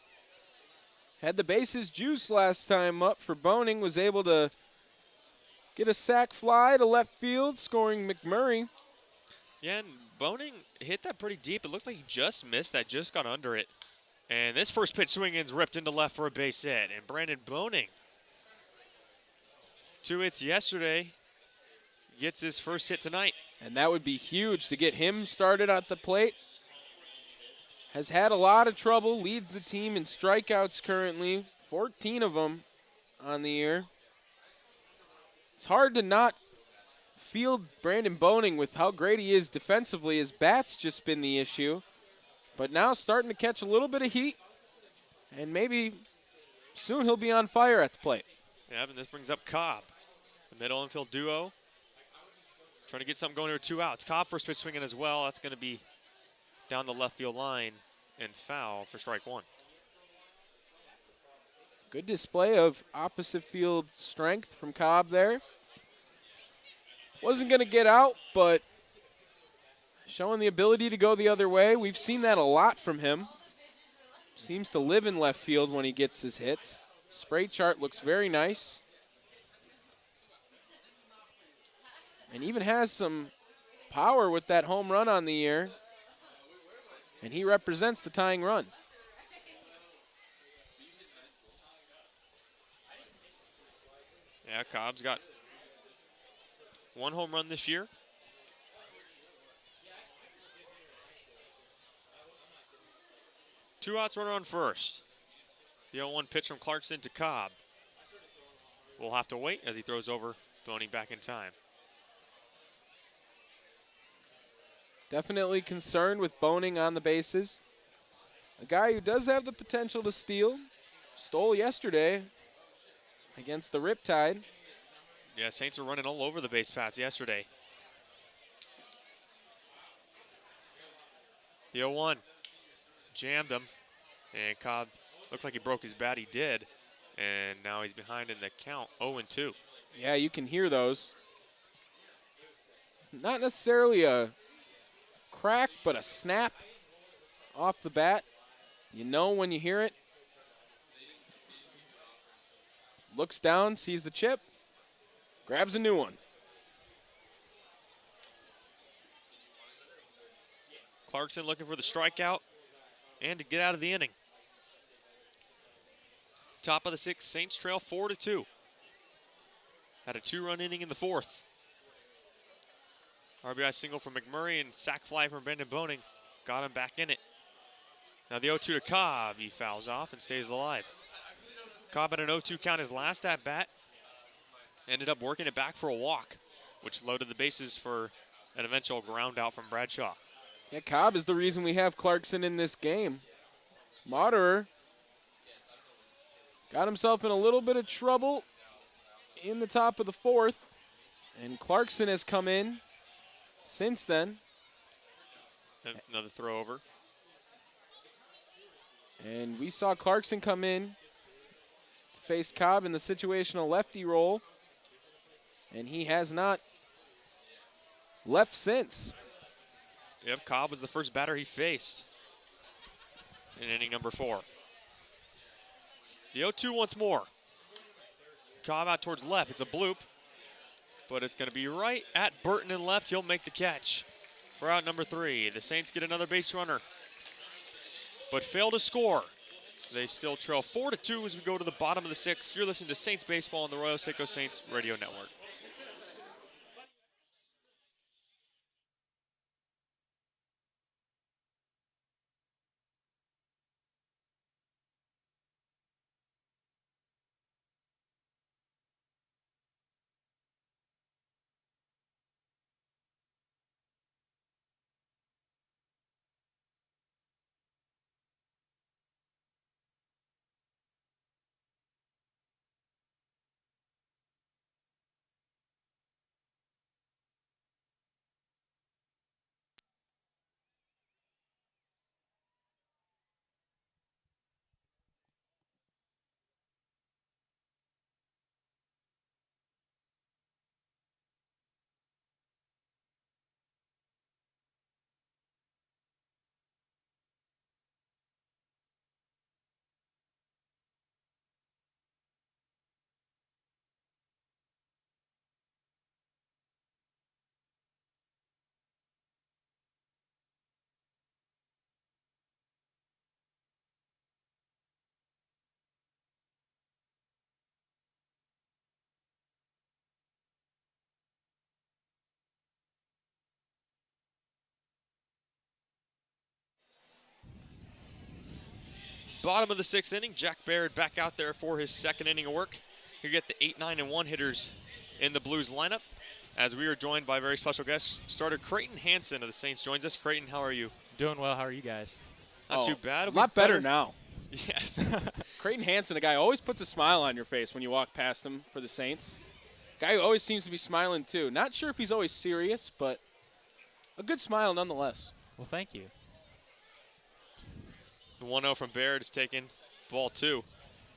Had the bases juice last time up for Boning. Was able to get a sac fly to left field, scoring McMurray. Yeah, and Boning hit that pretty deep. It looks like he just missed that, just got under it. And this first pitch swing in's ripped into left for a base hit. And Brandon Boning, 2 hits yesterday, gets his first hit tonight. And that would be huge to get him started at the plate. Has had a lot of trouble, leads the team in strikeouts currently 14 of them on the year. It's hard to not field Brandon Boning with how great he is defensively. His bat's just been the issue. But now starting to catch a little bit of heat. And maybe soon he'll be on fire at the plate. Yeah, and this brings up Cobb. The middle infield duo. Trying to get something going here, 2 outs. Cobb first pitch swinging as well. That's going to be down the left field line and foul for strike 1. Good display of opposite field strength from Cobb there. Wasn't going to get out, but showing the ability to go the other way. We've seen that a lot from him. Seems to live in left field when he gets his hits. Spray chart looks very nice. And even has some power with that home run on the year. And he represents the tying run. Yeah, Cobb's got 1 home run this year. Two outs, runner on first. The 0-1 pitch from Clarkson to Cobb. We'll have to wait as he throws over, Boning back in time. Definitely concerned with Boning on the bases. A guy who does have the potential to steal. Stole yesterday against the Riptide. Yeah, Saints are running all over the base paths yesterday. The 0-1 jammed him, and Cobb looks like he broke his bat. He did, and now he's behind in the count, 0-2. Yeah, you can hear those. It's not necessarily a crack, but a snap off the bat. You know when you hear it. Looks down, sees the chip, grabs a new one. Clarkson looking for the strikeout and to get out of the inning. Top of the 6th, Saints trail 4-2. Had a 2-run inning in the 4th. RBI single from McMurray and sac fly from Brandon Boning got him back in it. Now the 0-2 to Cobb. He fouls off and stays alive. Cobb at an 0-2 count his last at bat. Ended up working it back for a walk, which loaded the bases for an eventual ground out from Bradshaw. Yeah, Cobb is the reason we have Clarkson in this game. Moderer got himself in a little bit of trouble in the top of the 4th, and Clarkson has come in since then. Another throw over. And we saw Clarkson come in to face Cobb in the situational lefty role, and he has not left since. Yep, Cobb was the first batter he faced in inning number 4. The 0-2 once more. Cobb out towards left. It's a bloop, but it's going to be right at Burton and left. He'll make the catch for out number 3. The Saints get another base runner, but fail to score. They still trail 4-2 as we go to the bottom of the 6th. You're listening to Saints Baseball on the Arroyo Seco Saints Radio Network. bottom of the 6th inning. Jack Baird back out there for his 2nd inning of work. You get the 8, 9, and 1 hitters in the Blues lineup, as we are joined by a very special guest. Starter Creighton Hansen of the Saints joins us. Creighton, how are you? Doing well. How are you guys? Not too bad. A lot better now. Yes. Creighton Hansen, a guy who always puts a smile on your face when you walk past him for the Saints. Guy who always seems to be smiling too. Not sure if he's always serious, but a good smile nonetheless. Well, thank you. The 1-0 from Baird is taken. Ball 2.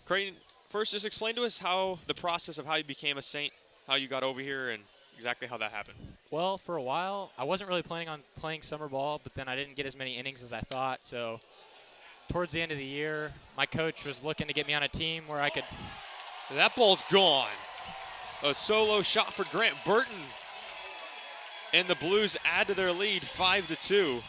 Creighton, first just explain to us how the process of how you became a Saint, how you got over here, and exactly how that happened. Well, for a while, I wasn't really planning on playing summer ball, but then I didn't get as many innings as I thought. So towards the end of the year, my coach was looking to get me on a team where I could. That ball's gone. A solo shot for Grant Burton. And the Blues add to their lead 5-2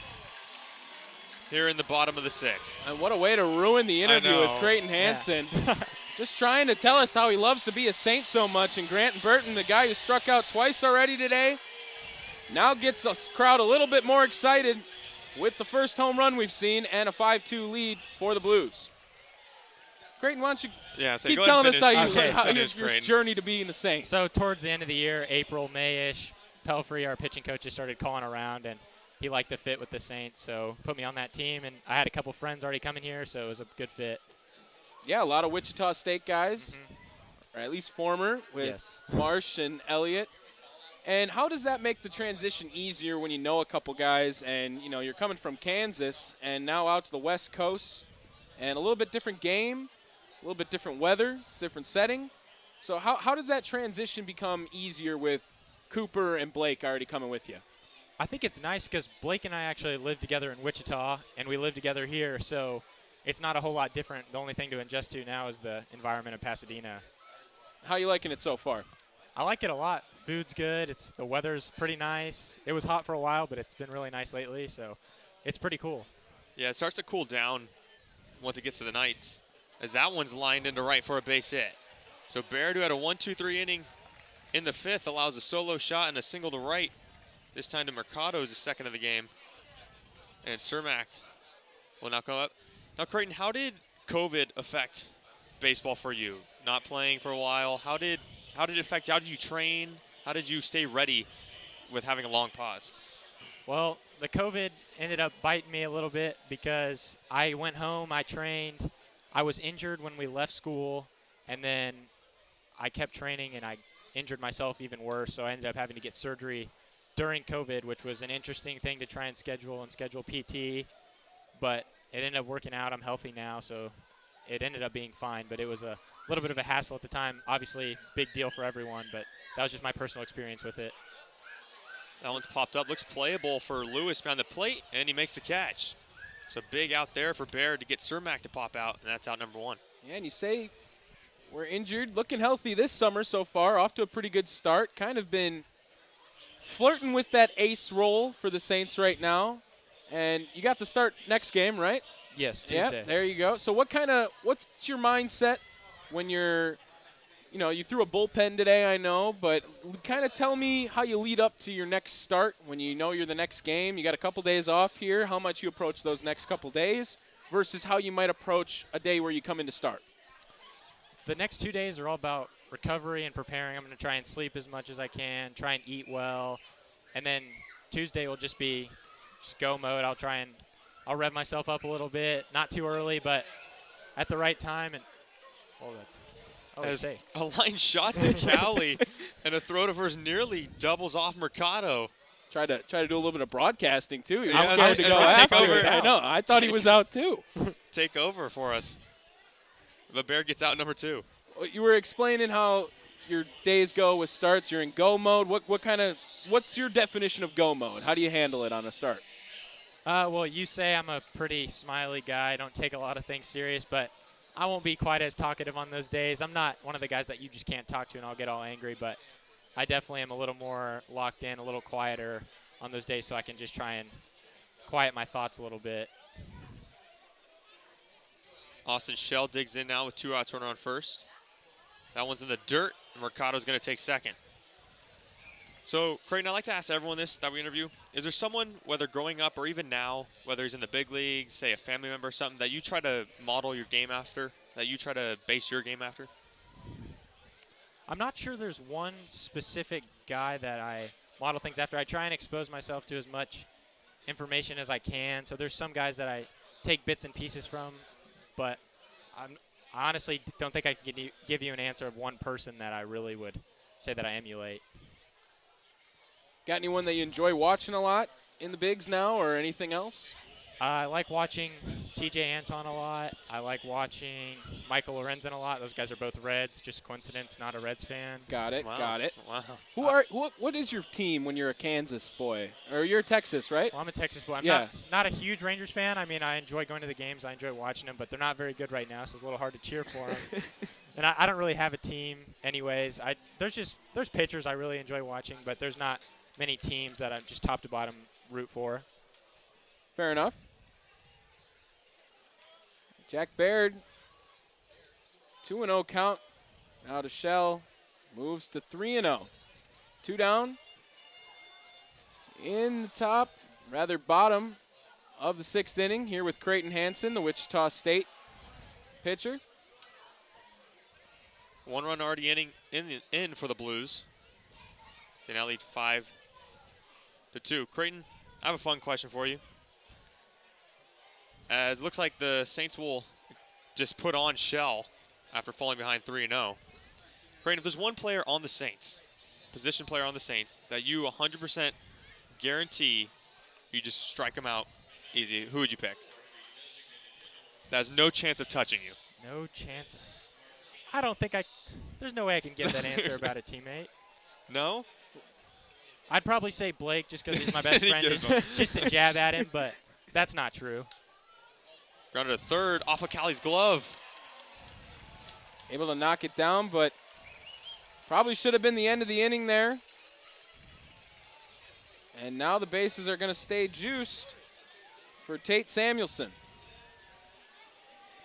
here in the bottom of the 6th. And what a way to ruin the interview with Creighton Hansen. Yeah. Just trying to tell us how he loves to be a Saint so much. And Grant Burton, the guy who struck out twice already today, now gets us crowd a little bit more excited with the first home run we've seen and a 5-2 lead for the Blues. Creighton, why don't you keep telling us how your journey to being the Saint. So towards the end of the year, April, May-ish, Pelfrey, our pitching coach, just started calling around, and he liked the fit with the Saints, so put me on that team. And I had a couple friends already coming here, so it was a good fit. Yeah, a lot of Wichita State guys, or at least former, with Marsh and Elliott. And how does that make the transition easier when you know a couple guys and, you're coming from Kansas and now out to the West Coast and a little bit different game, a little bit different weather, it's a different setting. So how does that transition become easier with Cooper and Blake already coming with you? I think it's nice because Blake and I actually live together in Wichita, and we live together here, so it's not a whole lot different. The only thing to adjust to now is the environment of Pasadena. How you liking it so far? I like it a lot. Food's good. The weather's pretty nice. It was hot for a while, but it's been really nice lately, so it's pretty cool. Yeah, it starts to cool down once it gets to the nights, as that one's lined into right for a base hit. So Baird, who had a 1-2-3 inning in the 5th, allows a solo shot and a single to right. This time to Mercado is the 2nd of the game. And Cermak will now come up. Now, Creighton, how did COVID affect baseball for you? Not playing for a while. How did it affect you? How did you train? How did you stay ready with having a long pause? Well, the COVID ended up biting me a little bit because I went home, I trained. I was injured when we left school, and then I kept training, and I injured myself even worse, so I ended up having to get surgery during COVID, which was an interesting thing to try and schedule PT, but it ended up working out. I'm healthy now, so it ended up being fine, but it was a little bit of a hassle at the time. Obviously, big deal for everyone, but that was just my personal experience with it. That one's popped up. Looks playable for Lewis behind the plate, and he makes the catch. So big out there for Baird to get Cermak to pop out, and that's out number 1. Yeah, and you say we're injured. Looking healthy this summer so far. Off to a pretty good start. Kind of been flirting with that ace role for the Saints right now. And you got to start next game, right? Yes, Tuesday. Yeah, there you go. So what's your mindset when you're, you threw a bullpen today, I know, but kind of tell me how you lead up to your next start when you know you're the next game. You got a couple days off here, how much you approach those next couple days versus how you might approach a day where you come in to start. The next 2 days are all about recovery and preparing. I'm going to try and sleep as much as I can, try and eat well, and then Tuesday will just be go mode. I'll rev myself up a little bit, not too early, but at the right time. And that's always safe. A line shot to Cowley and a throw to first nearly doubles off Mercado. Try to do a little bit of broadcasting too. He was Yeah, scared to go take after over. it. I know. I thought he was out too. Take over for us. But Baird gets out number 2. You were explaining how your days go with starts. You're in go mode. What's your definition of go mode? How do you handle it on a start? Well, you say I'm a pretty smiley guy. I don't take a lot of things serious, but I won't be quite as talkative on those days. I'm not one of the guys that you just can't talk to and I'll get all angry, but I definitely am a little more locked in, a little quieter on those days so I can just try and quiet my thoughts a little bit. Austin Shell digs in now with 2 outs, runner on first. That one's in the dirt, and Mercado's going to take second. So, Creighton, I like to ask everyone this that we interview. Is there someone, whether growing up or even now, whether he's in the big leagues, say a family member or something, that you try to model your game after, that you try to base your game after? I'm not sure there's one specific guy that I model things after. I try and expose myself to as much information as I can. So there's some guys that I take bits and pieces from, but I honestly don't think I can give you an answer of one person that I really would say that I emulate. Got anyone that you enjoy watching a lot in the bigs now or anything else? I like watching TJ Anton a lot. I like watching Michael Lorenzen a lot. Those guys are both Reds. Just coincidence, not a Reds fan. Got it, Wow. got it. Wow. What is your team when you're a Kansas boy? Or you're Texas, right? Well, I'm a Texas boy. I'm Yeah. not a huge Rangers fan. I mean, I enjoy going to the games. I enjoy watching them, but they're not very good right now, so it's a little hard to cheer for them. And I don't really have a team anyways. There's pitchers I really enjoy watching, but there's not many teams that I'm just top to bottom root for. Fair enough. Jack Baird, 2-0 count. Now to Shell, moves to 3-0. 2 down. In the top, rather bottom of the 6th inning here with Creighton Hansen, the Wichita State pitcher. 1 run already in for the Blues. They now lead 5-2. Creighton, I have a fun question for you. As it looks like the Saints will just put on Shell after falling behind 3-0. Creighton, if there's one player on the Saints, position player on the Saints, that you 100% guarantee you just strike him out easy, who would you pick? That has no chance of touching you. No chance. I don't think there's no way I can give that answer about a teammate. No? I'd probably say Blake just because he's my best friend, just to jab at him, but that's not true. Grounded to third off of Callie's glove. Able to knock it down, but probably should have been the end of the inning there. And now the bases are going to stay juiced for Tate Samuelson.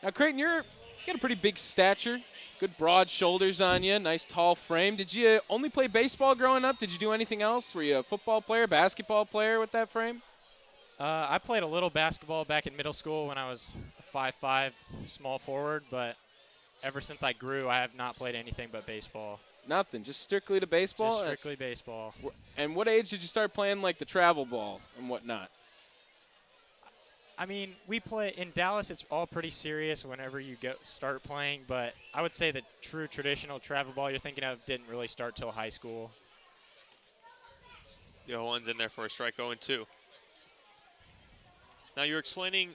Now, Creighton, you got a pretty big stature, good broad shoulders on you, nice tall frame. Did you only play baseball growing up? Did you do anything else? Were you a football player, basketball player with that frame? I played a little basketball back in middle school when I was a 5'5" small forward, but ever since I grew, I have not played anything but baseball. Nothing, just strictly to baseball? Just strictly baseball. And what age did you start playing like the travel ball and whatnot? I mean, we play in Dallas. It's all pretty serious whenever you start playing, but I would say the true traditional travel ball you're thinking of didn't really start till high school. Johan's in there for a strike 0-2. Now you're explaining,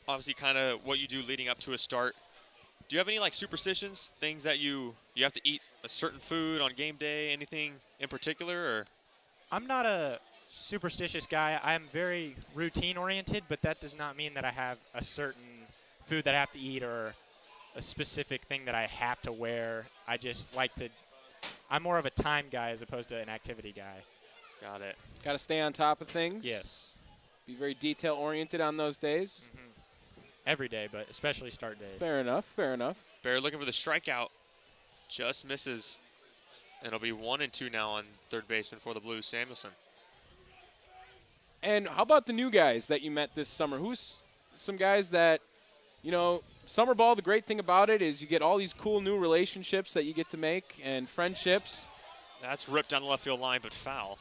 obviously, kind of what you do leading up to a start. Do you have any like superstitions, things that you have to eat a certain food on game day, anything in particular? Or? I'm not a superstitious guy. I'm very routine oriented, but that does not mean that I have a certain food that I have to eat or a specific thing that I have to wear. I just like to, I'm more of a time guy as opposed to an activity guy. Got it. Got to stay on top of things? Yes. Be very detail oriented on those days? Mm-hmm. Every day, but especially start days. Fair enough, fair enough. Bear looking for the strikeout. Just misses. And it'll be 1-2 now on third baseman for the Blues, Samuelson. And how about the new guys that you met this summer? Who's some guys that, you know, summer ball, the great thing about it is you get all these cool new relationships that you get to make and friendships. That's ripped down the left field line, but foul.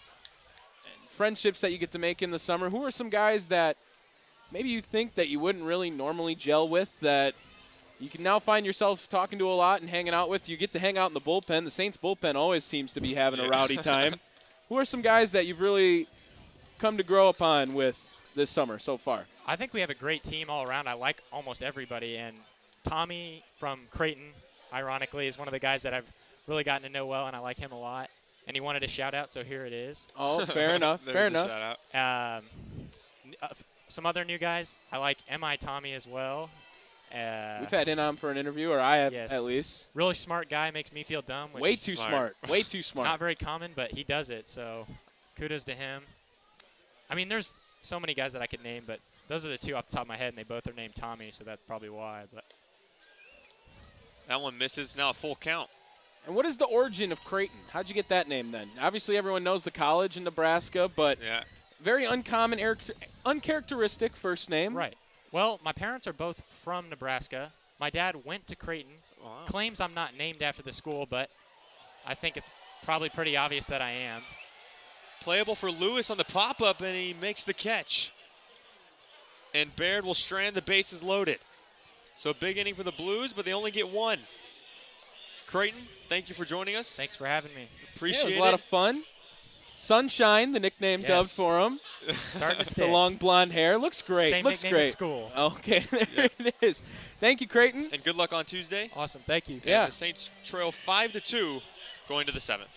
And friendships that you get to make in the summer. Who are some guys that maybe you think that you wouldn't really normally gel with that you can now find yourself talking to a lot and hanging out with? You get to hang out in the bullpen. The Saints bullpen always seems to be having a rowdy time. Who are some guys that you've really come to grow upon with this summer so far? I think we have a great team all around. I like almost everybody, and Tommy from Creighton, ironically, is one of the guys that I've really gotten to know well, and I like him a lot. And he wanted a shout-out, so here it is. Oh, fair enough, fair enough. Some other new guys, I like M.I. Tommy as well. We've had him on for an interview, or I have yes. at least. Really smart guy, makes me feel dumb. Which Way too smart. Way too smart. Not very common, but he does it, so kudos to him. I mean, there's so many guys that I could name, but those are the two off the top of my head, and they both are named Tommy, so that's probably why. But that one misses. Now a full count. And what is the origin of Creighton? How'd you get that name then? Obviously, everyone knows the college in Nebraska, but Yeah. very uncommon, uncharacteristic first name. Right. Well, my parents are both from Nebraska. My dad went to Creighton. Wow. Claims I'm not named after the school, but I think it's probably pretty obvious that I am. Playable for Lewis on the pop-up, and he makes the catch. And Baird will strand the bases loaded. So big inning for the Blues, but they only get one. Creighton, thank you for joining us. Thanks for having me. Appreciate it was a lot of fun. Sunshine, the nickname dubbed Yes. for him. Starting to The stick. long blonde hair. Looks great. Same Looks nickname at great. school. Okay, there it is. Thank you, Creighton. And good luck on Tuesday. Awesome. Thank you. Yeah. And the Saints trail 5-2 going to the 7th.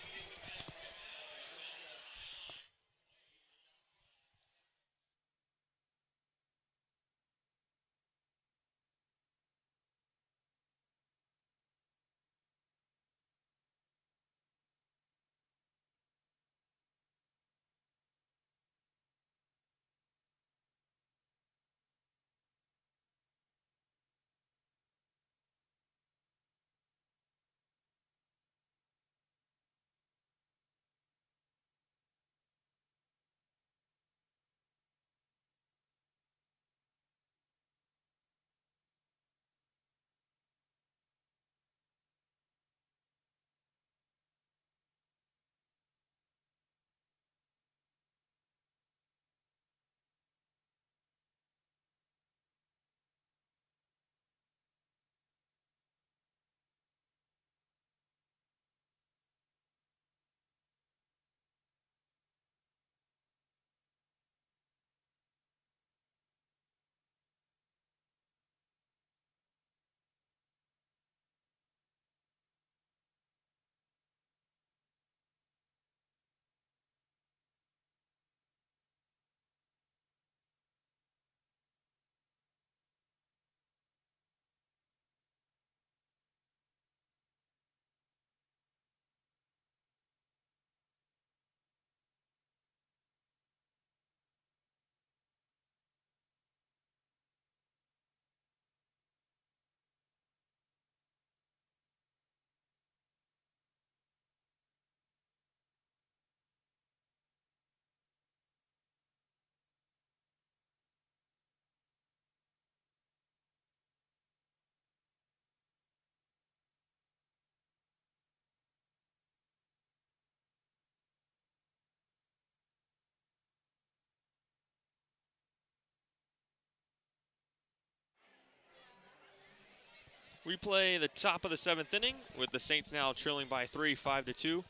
We play the top of the 7th inning with the Saints now trailing by 3, 5-2.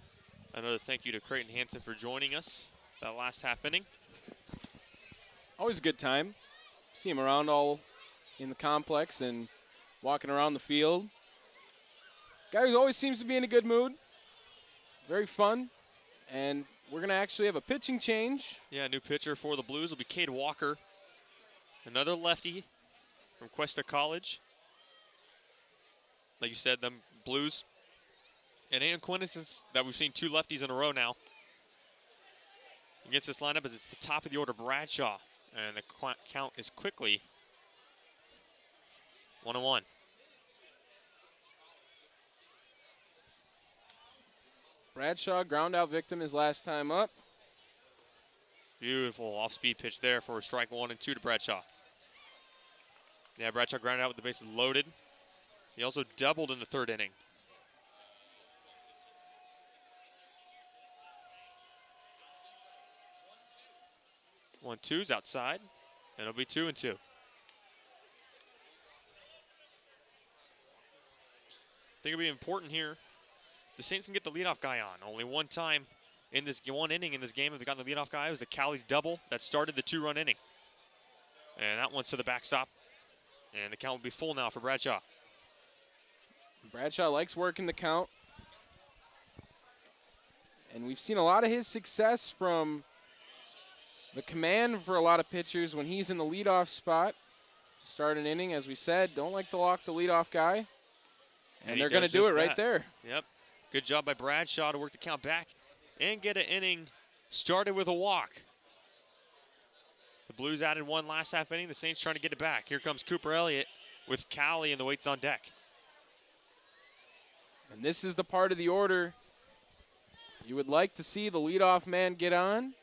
Another thank you to Creighton Hansen for joining us that last half inning. Always a good time. See him around all in the complex and walking around the field. Guy who always seems to be in a good mood. Very fun. And we're going to actually have a pitching change. Yeah, new pitcher for the Blues will be Cade Walker. Another lefty from Cuesta College. Like you said, them Blues. It ain't a coincidence that we've seen 2 lefties in a row now against this lineup, as it's the top of the order, Bradshaw. And the count is quickly 1-1. Bradshaw, ground out victim his last time up. Beautiful off-speed pitch there for strike 1 and 2 to Bradshaw. Yeah, Bradshaw grounded out with the bases loaded. He also doubled in the 3rd inning. 1-2's outside, and it'll be 2-2. I think it'll be important here. The Saints can get the leadoff guy on. Only one time in this one inning in this game have they gotten the leadoff guy. It was the Cowley's double that started the 2-run inning. And that one's to the backstop. And the count will be full now for Bradshaw. Bradshaw likes working the count. And we've seen a lot of his success from the command for a lot of pitchers when he's in the leadoff spot. Start an inning, as we said, don't like to lock the leadoff guy. And they're going to do it right there. Yep. Good job by Bradshaw to work the count back and get an inning started with a walk. The Blues added one last half inning. The Saints trying to get it back. Here comes Cooper Elliott with Cowley, and the weight's on deck. And this is the part of the order you would like to see the leadoff man get on.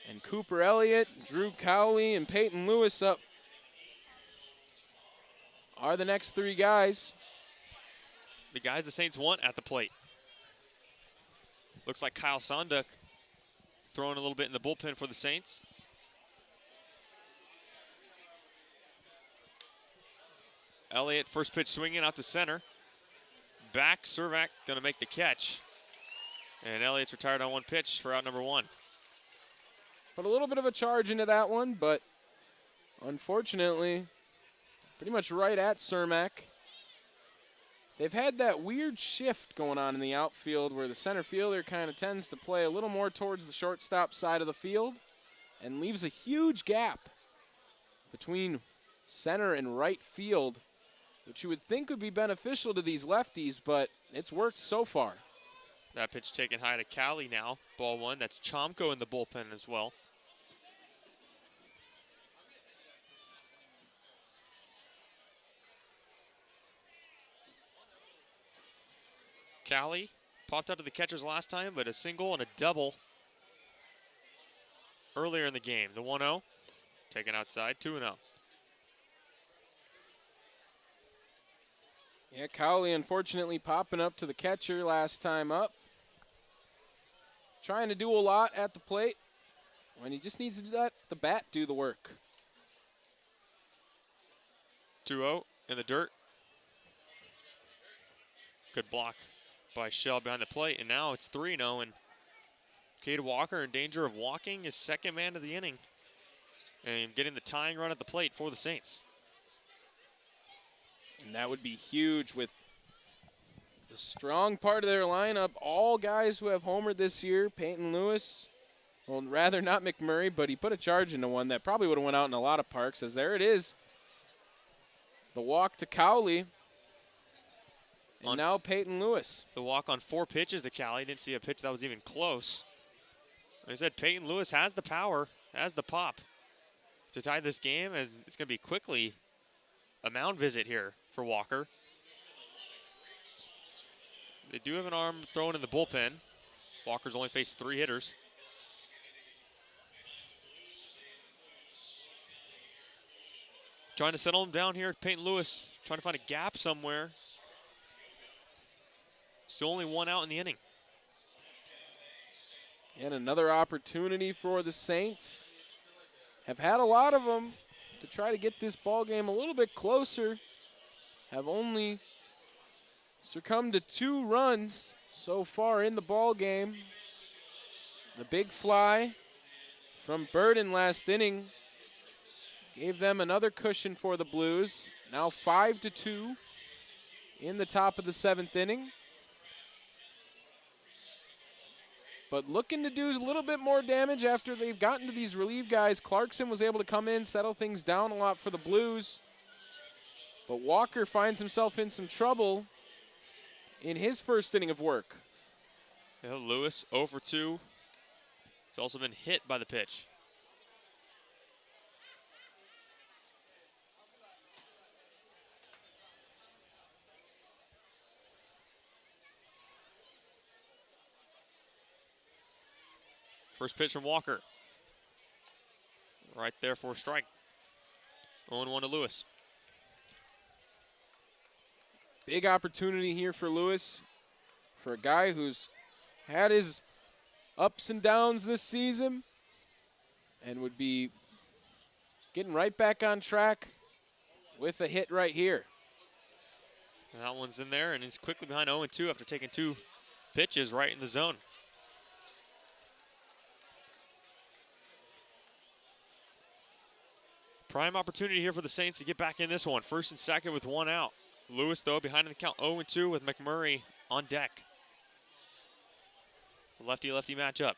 And Cooper Elliott, Drew Cowley, and Peyton Lewis up are the next three guys. The guys the Saints want at the plate. Looks like Kyle Sonduk throwing a little bit in the bullpen for the Saints. Elliott, first pitch swinging out to center. Back, Servac going to make the catch. And Elliott's retired on one pitch for out number one. Put a little bit of a charge into that one, but unfortunately, pretty much right at Cermak. They've had that weird shift going on in the outfield where the center fielder kind of tends to play a little more towards the shortstop side of the field and leaves a huge gap between center and right field, which you would think would be beneficial to these lefties, but it's worked so far. That pitch taken high to Cali now. Ball one. That's Chomko in the bullpen as well. Cali popped out to the catchers last time, but a single and a double earlier in the game. The 1-0 taken outside, 2-0. Yeah, Cowley unfortunately popping up to the catcher last time up. Trying to do a lot at the plate when he just needs to let the bat do the work. 2-0 in the dirt. Good block by Shell behind the plate, and now it's 3-0, and Cade Walker in danger of walking his second man of the inning and getting the tying run at the plate for the Saints. And that would be huge with the strong part of their lineup. All guys who have homered this year. Peyton Lewis, well, rather not McMurray, but he put a charge into one that probably would have went out in a lot of parks, as there it is. The walk to Cowley. And now Peyton Lewis. The walk on 4 pitches to Cali. Didn't see a pitch that was even close. Like I said, Peyton Lewis has the power, has the pop to tie this game, and it's going to be quickly a mound visit here for Walker. They do have an arm thrown in the bullpen. Walker's only faced 3 hitters. Trying to settle him down here, Peyton Lewis trying to find a gap somewhere. Still only 1 out in the inning. And another opportunity for the Saints. Have had a lot of them to try to get this ball game a little bit closer. Have only succumbed to 2 runs so far in the ball game. The big fly from Burden last inning gave them another cushion for the Blues. Now 5-2 in the top of the 7th inning. But looking to do a little bit more damage after they've gotten to these relief guys. Clarkson was able to come in, settle things down a lot for the Blues. But Walker finds himself in some trouble in his first inning of work. Yeah, Lewis 0 for 2. He's also been hit by the pitch. First pitch from Walker. Right there for a strike. 0-1 to Lewis. Big opportunity here for Lewis. For a guy who's had his ups and downs this season and would be getting right back on track with a hit right here. And that one's in there, and he's quickly behind 0-2 after taking 2 pitches right in the zone. Prime opportunity here for the Saints to get back in this one. First and second with 1 out. Lewis, though, behind in the count 0-2 with McMurray on deck. Lefty-lefty matchup.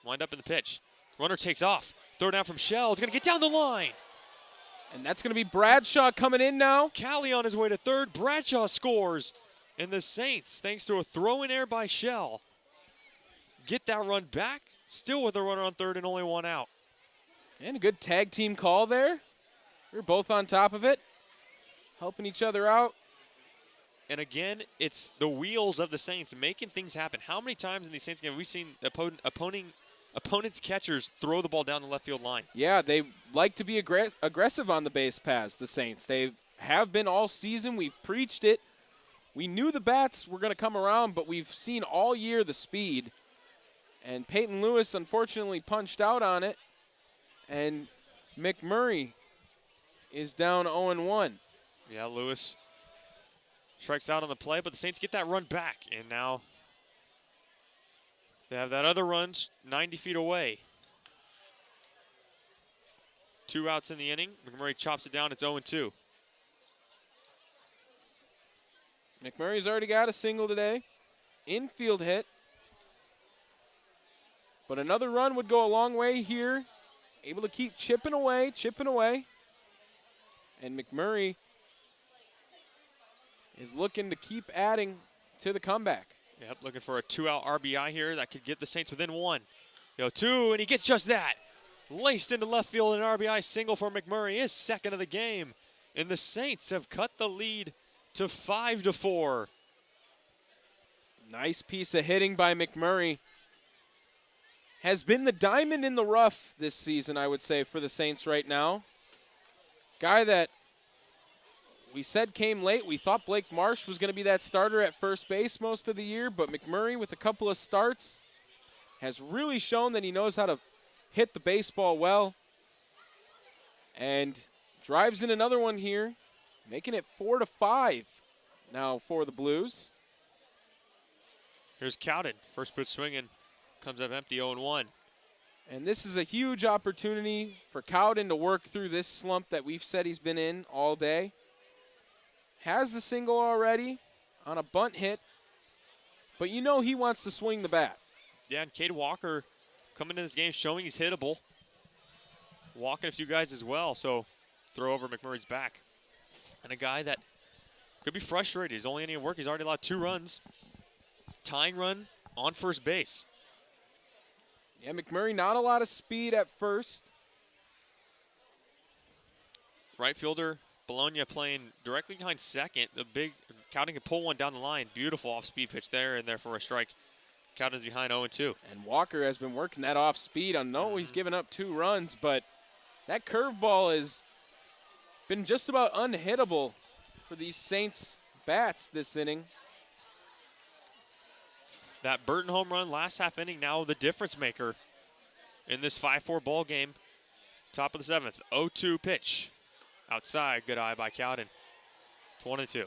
Wind up in the pitch. Runner takes off. Throw down from Shell. It's going to get down the line. And that's going to be Bradshaw coming in now. Cali on his way to third. Bradshaw scores. And the Saints, thanks to a throw in air by Shell, get that run back. Still with a runner on third and only 1 out. And a good tag team call there. We're both on top of it, helping each other out. And again, it's the wheels of the Saints making things happen. How many times in these Saints games have we seen opponents' catchers throw the ball down the left field line? Yeah, they like to be aggressive on the base paths, the Saints. They have been all season. We've preached it. We knew the bats were going to come around, but we've seen all year the speed. And Peyton Lewis unfortunately punched out on it. And McMurray is down 0-1. Yeah, Lewis strikes out on the play, but the Saints get that run back. And now they have that other run 90 feet away. 2 outs in the inning. McMurray chops it down. It's 0-2. McMurray's already got a single today. Infield hit. But another run would go a long way here. Able to keep chipping away. And McMurray is looking to keep adding to the comeback. Yep, looking for a 2-out RBI here that could get the Saints within 1. 2, and he gets just that. Laced into left field, an RBI single for McMurray, his second of the game. And the Saints have cut the lead to 5-4. Nice piece of hitting by McMurray. Has been the diamond in the rough this season, I would say, for the Saints right now. Guy that we said came late. We thought Blake Marsh was going to be that starter at first base most of the year, but McMurray, with a couple of starts, has really shown that he knows how to hit the baseball well. And drives in another one here, making it 4-5 now for the Blues. Here's Cowden. First pitch swinging. Comes up empty, 0-1. And this is a huge opportunity for Cowden to work through this slump that we've said he's been in all day. Has the single already on a bunt hit, but you know he wants to swing the bat. Yeah, and Cade Walker coming into this game showing he's hittable. Walking a few guys as well, so throw over McMurray's back. And a guy that could be frustrated. He's only any work. He's already allowed 2 runs. Tying run on first base. Yeah, McMurray, not a lot of speed at first. Right fielder Bologna playing directly behind second. The big Cowden can pull one down the line. Beautiful off-speed pitch there, and there for a strike. Cowden's behind 0-2. And Walker has been working that off-speed. I know he's given up 2 runs, but that curveball has been just about unhittable for these Saints bats this inning. That Burton home run last half inning, now the difference maker in this 5-4 ball game. Top of the 7th, 0-2 pitch. Outside, good eye by Cowden. It's 1-2.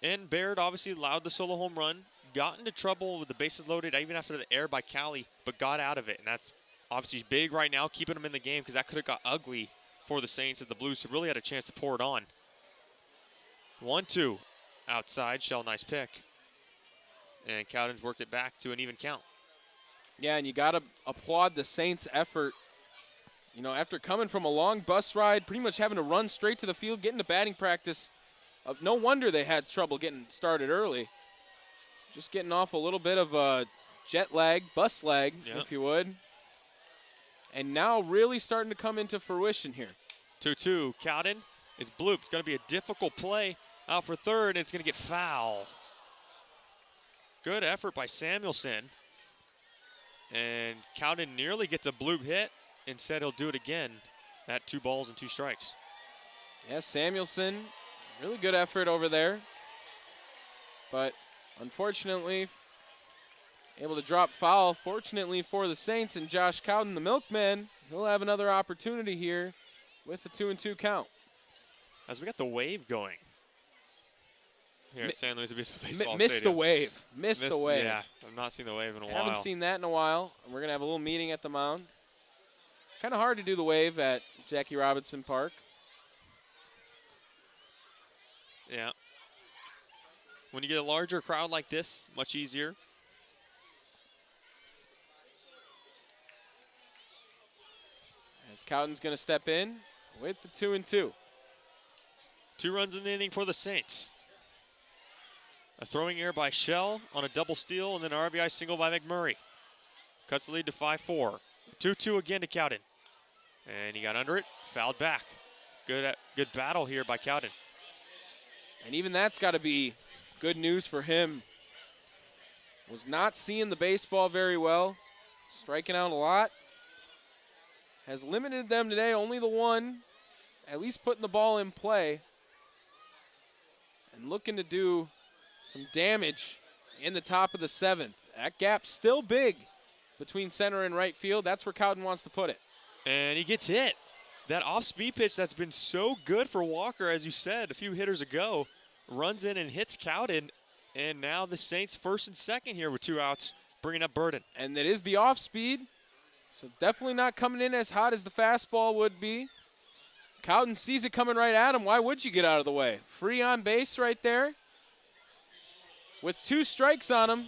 And Baird obviously allowed the solo home run. Got into trouble with the bases loaded even after the error by Cali, but got out of it. And that's obviously big right now, keeping them in the game, because that could have got ugly for the Saints if the Blues really had a chance to pour it on. 1-2 outside. Shell, nice pick. And Cowden's worked it back to an even count. Yeah, and you got to applaud the Saints' effort. You know, after coming from a long bus ride, pretty much having to run straight to the field, getting to batting practice, no wonder they had trouble getting started early. Just getting off a little bit of a jet lag, bus lag, if you would. And now really starting to come into fruition here. 2-2. Cowden is blooped. It's going to be a difficult play out for third, and it's going to get foul. Good effort by Samuelson. And Cowden nearly gets a bloop hit. Instead, he'll do it again at 2 balls and 2 strikes. Yeah, Samuelson, really good effort over there. But unfortunately, able to drop foul. Fortunately for the Saints and Josh Cowden, the milkman, he'll have another opportunity here with a 2-2 count. As we got the wave going here at San Luis Obispo Baseball Missed Stadium. the wave. Missed the wave. Yeah, I've not seen the wave in a while. Haven't seen that in a while. We're going to have a little meeting at the mound. Kind of hard to do the wave at Jackie Robinson Park. Yeah. When you get a larger crowd like this, much easier. As Cowden's going to step in with the 2-2. 2 runs in the inning for the Saints. A throwing error by Shell on a double steal, and then an RBI single by McMurray. Cuts the lead to 5-4. 2-2 again to Cowden. And he got under it, fouled back. Good battle here by Cowden. And even that's got to be good news for him. Was not seeing the baseball very well, striking out a lot. Has limited them today, only the one, at least putting the ball in play. And looking to do some damage in the top of the 7th. That gap's still big between center and right field. That's where Cowden wants to put it. And he gets hit. That off-speed pitch that's been so good for Walker, as you said a few hitters ago, runs in and hits Cowden. And now the Saints first and second here with 2 outs, bringing up Burden. And that is the off-speed, so definitely not coming in as hot as the fastball would be. Cowden sees it coming right at him. Why would you get out of the way? Free on base right there. With 2 strikes on him,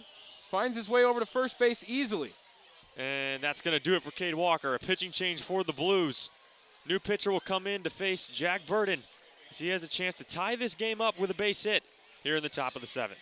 finds his way over to first base easily. And that's going to do it for Cade Walker. A pitching change for the Blues. New pitcher will come in to face Jack Burden as he has a chance to tie this game up with a base hit here in the top of the 7th.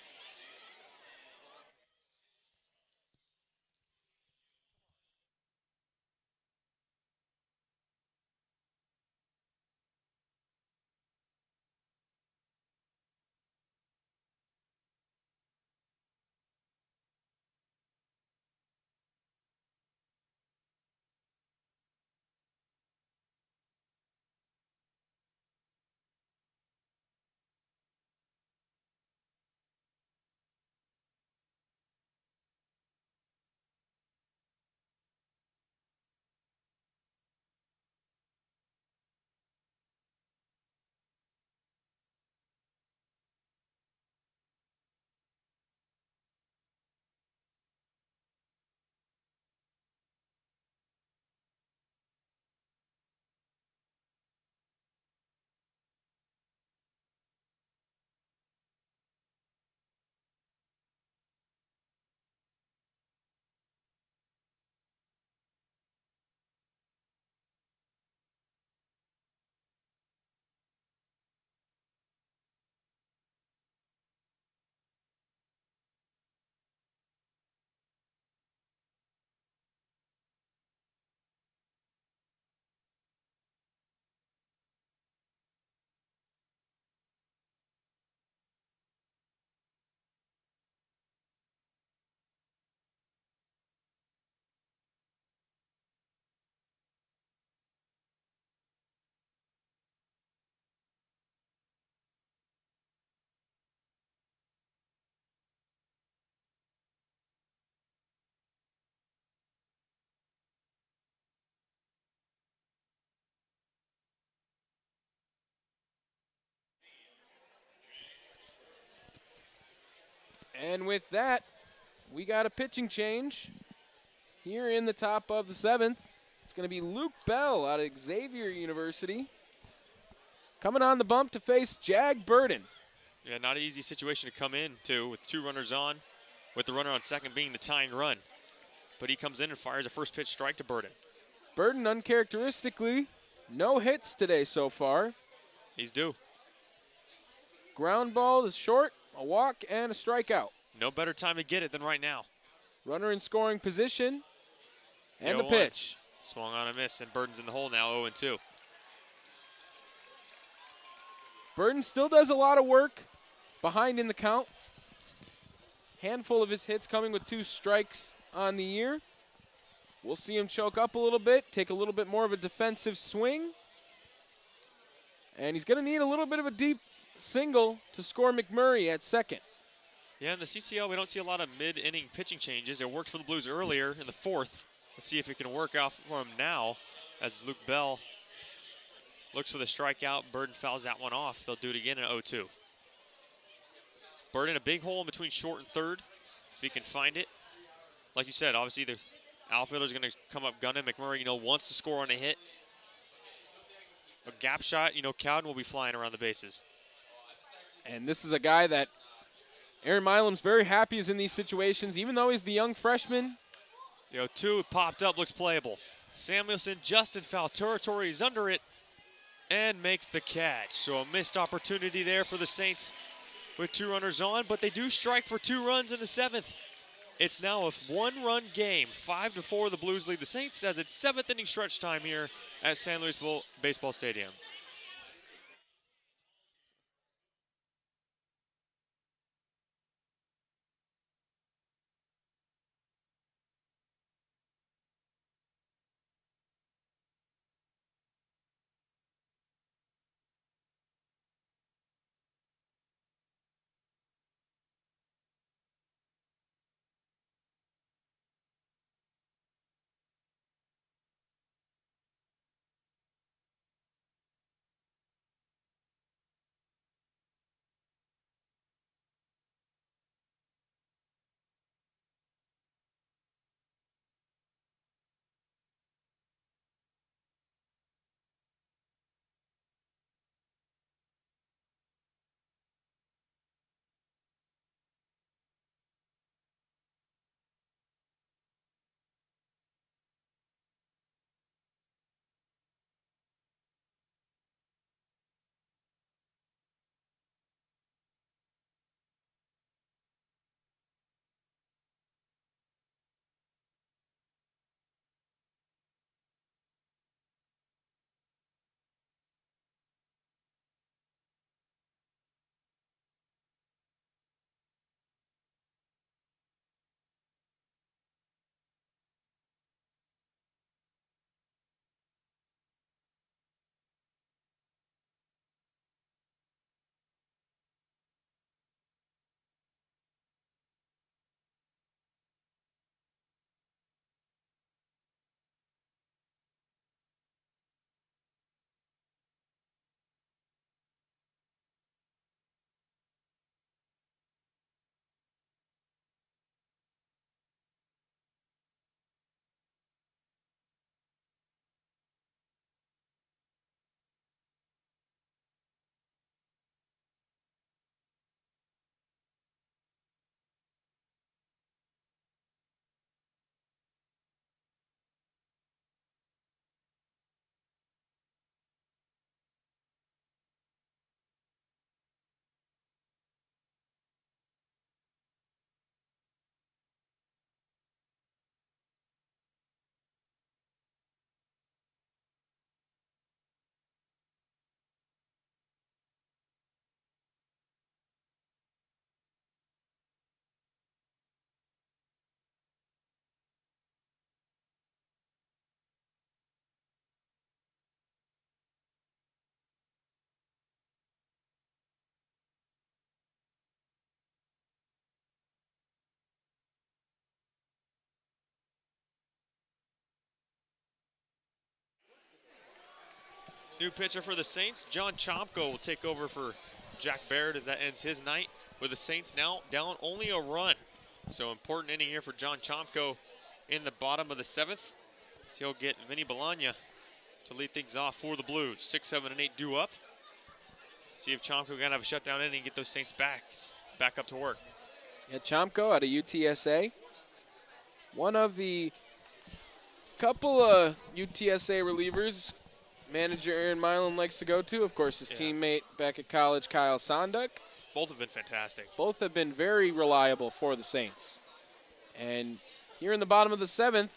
And with that, we got a pitching change here in the top of the 7th. It's going to be Luke Bell out of Xavier University coming on the bump to face Jag Burden. Yeah, not an easy situation to come in to with 2 runners on, with the runner on second being the tying run. But he comes in and fires a first pitch strike to Burden. Burden, uncharacteristically, no hits today so far. He's due. Ground ball is short, a walk, and a strikeout. No better time to get it than right now. Runner in scoring position, and the 0-1. pitch. Swung on a miss, and Burden's in the hole now, 0-2. Burden still does a lot of work behind in the count. Handful of his hits coming with 2 strikes on the year. We'll see him choke up a little bit, take a little bit more of a defensive swing. And he's going to need a little bit of a deep single to score McMurray at second. Yeah, in the CCL, we don't see a lot of mid-inning pitching changes. It worked for the Blues earlier in the 4th. Let's see if it can work out for him now as Luke Bell looks for the strikeout. Burden fouls that one off. They'll do it again in 0-2. Burden a big hole in between short and third, if he can find it. Like you said, obviously the outfielder's going to come up gunning. McMurray, wants to score on a hit. A gap shot, Cowden will be flying around the bases. And this is a guy that Aaron Milam's very happy is in these situations, even though he's the young freshman. 2 popped up, looks playable. Samuelson just in foul territory. He's under it and makes the catch. So a missed opportunity there for the Saints with 2 runners on, but they do strike for 2 runs in the 7th. It's now a one-run game. 5-4, the Blues lead the Saints as it's 7th inning stretch time here at San Luis Baseball Stadium. New pitcher for the Saints, John Chomko will take over for Jack Baird as that ends his night, with the Saints now down only a run. So important inning here for John Chomko in the bottom of the 7th. So he'll get Vinny Bologna to lead things off for the Blues. 6, 7, and 8 due up. See if Chomko can have a shutdown inning and get those Saints back up to work. Yeah, Chomko out of UTSA. One of the couple of UTSA relievers manager Aaron Milan likes to go to. Of course, his teammate back at college, Kyle Sonduk. Both have been fantastic. Both have been very reliable for the Saints. And here in the bottom of the 7th,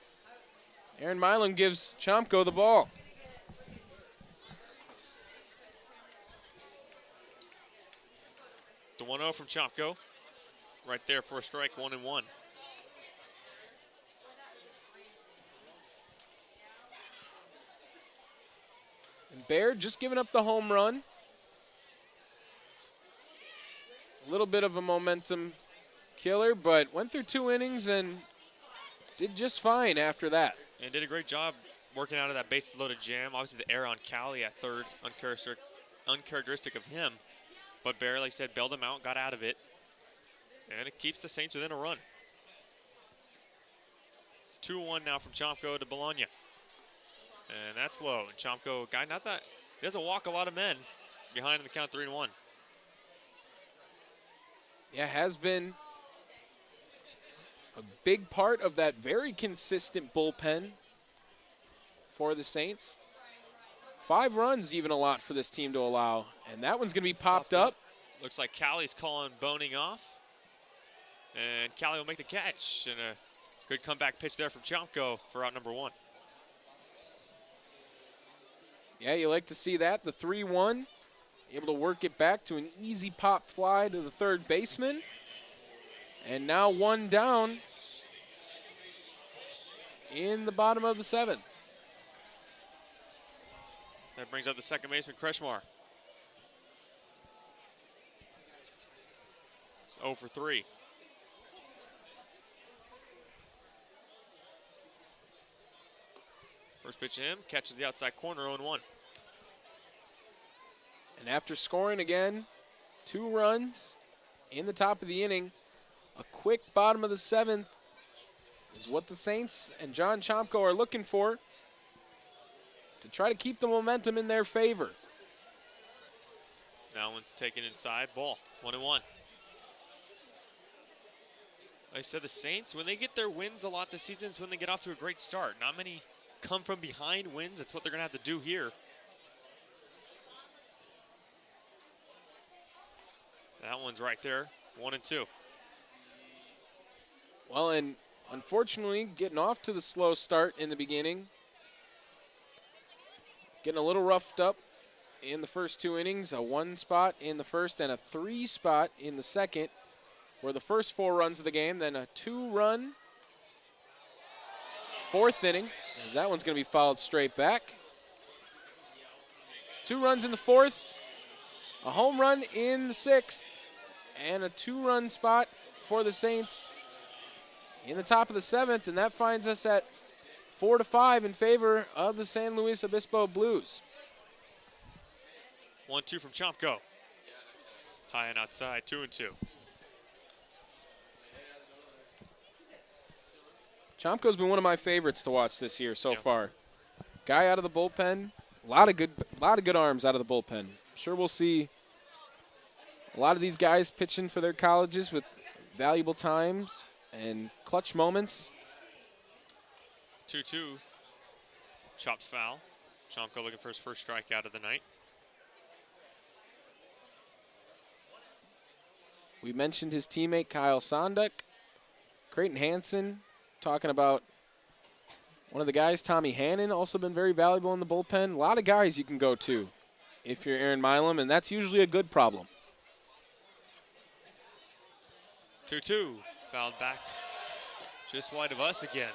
Aaron Milan gives Chomko the ball. The 1-0 from Chomko. Right there for a strike, 1-1. And Baird just giving up the home run. A little bit of a momentum killer, but went through 2 innings and did just fine after that. And did a great job working out of that bases-loaded jam. Obviously, the error on Cali at third, uncharacteristic of him. But Baird, like I said, bailed him out, got out of it. And it keeps the Saints within a run. It's 2-1 now from Chomko to Bologna. And that's low. And Chomko, guy, not that, he doesn't walk a lot of men behind in the count 3-1. Yeah, has been a big part of that very consistent bullpen for the Saints. 5 runs, even a lot for this team to allow. And that one's going to be popped up. Looks like Cali's calling boning off. And Callie will make the catch. And a good comeback pitch there from Chomko for out number 1. Yeah, you like to see that. The 3-1, able to work it back to an easy pop fly to the third baseman. And now 1 down in the bottom of the 7th. That brings up the second baseman, Kretschmar. It's 0 for 3. First pitch to him, catches the outside corner, 0-1. And after scoring again, 2 runs in the top of the inning, a quick bottom of the 7th is what the Saints and John Chomko are looking for to try to keep the momentum in their favor. That one's taken inside, ball, 1-1. Like I said, the Saints, when they get their wins a lot this season, it's when they get off to a great start. Not many come from behind wins. That's what they're going to have to do here. That one's right there, 1-2. Well, and unfortunately, getting off to the slow start in the beginning, getting a little roughed up in the first 2 innings, a 1 spot in the first and a 3 spot in the second, were the first 4 runs of the game, then a 2-run 4th inning, as that one's going to be fouled straight back. 2 runs in the 4th, a home run in the 6th, and a 2-run spot for the Saints in the top of the 7th, and that finds us at 4-5 in favor of the San Luis Obispo Blues. 1-2 from Chomko. High and outside, 2-2. Chomko's been one of my favorites to watch this year so far. Guy out of the bullpen, a lot of good arms out of the bullpen. I'm sure we'll see a lot of these guys pitching for their colleges with valuable times and clutch moments. 2-2. Chopped foul. Chomko looking for his first strikeout of the night. We mentioned his teammate Kyle Sondak. Creighton Hansen talking about one of the guys, Tommy Hannon, also been very valuable in the bullpen. A lot of guys you can go to if you're Aaron Milam, and that's usually a good problem. 2-2. Fouled back just wide of us again.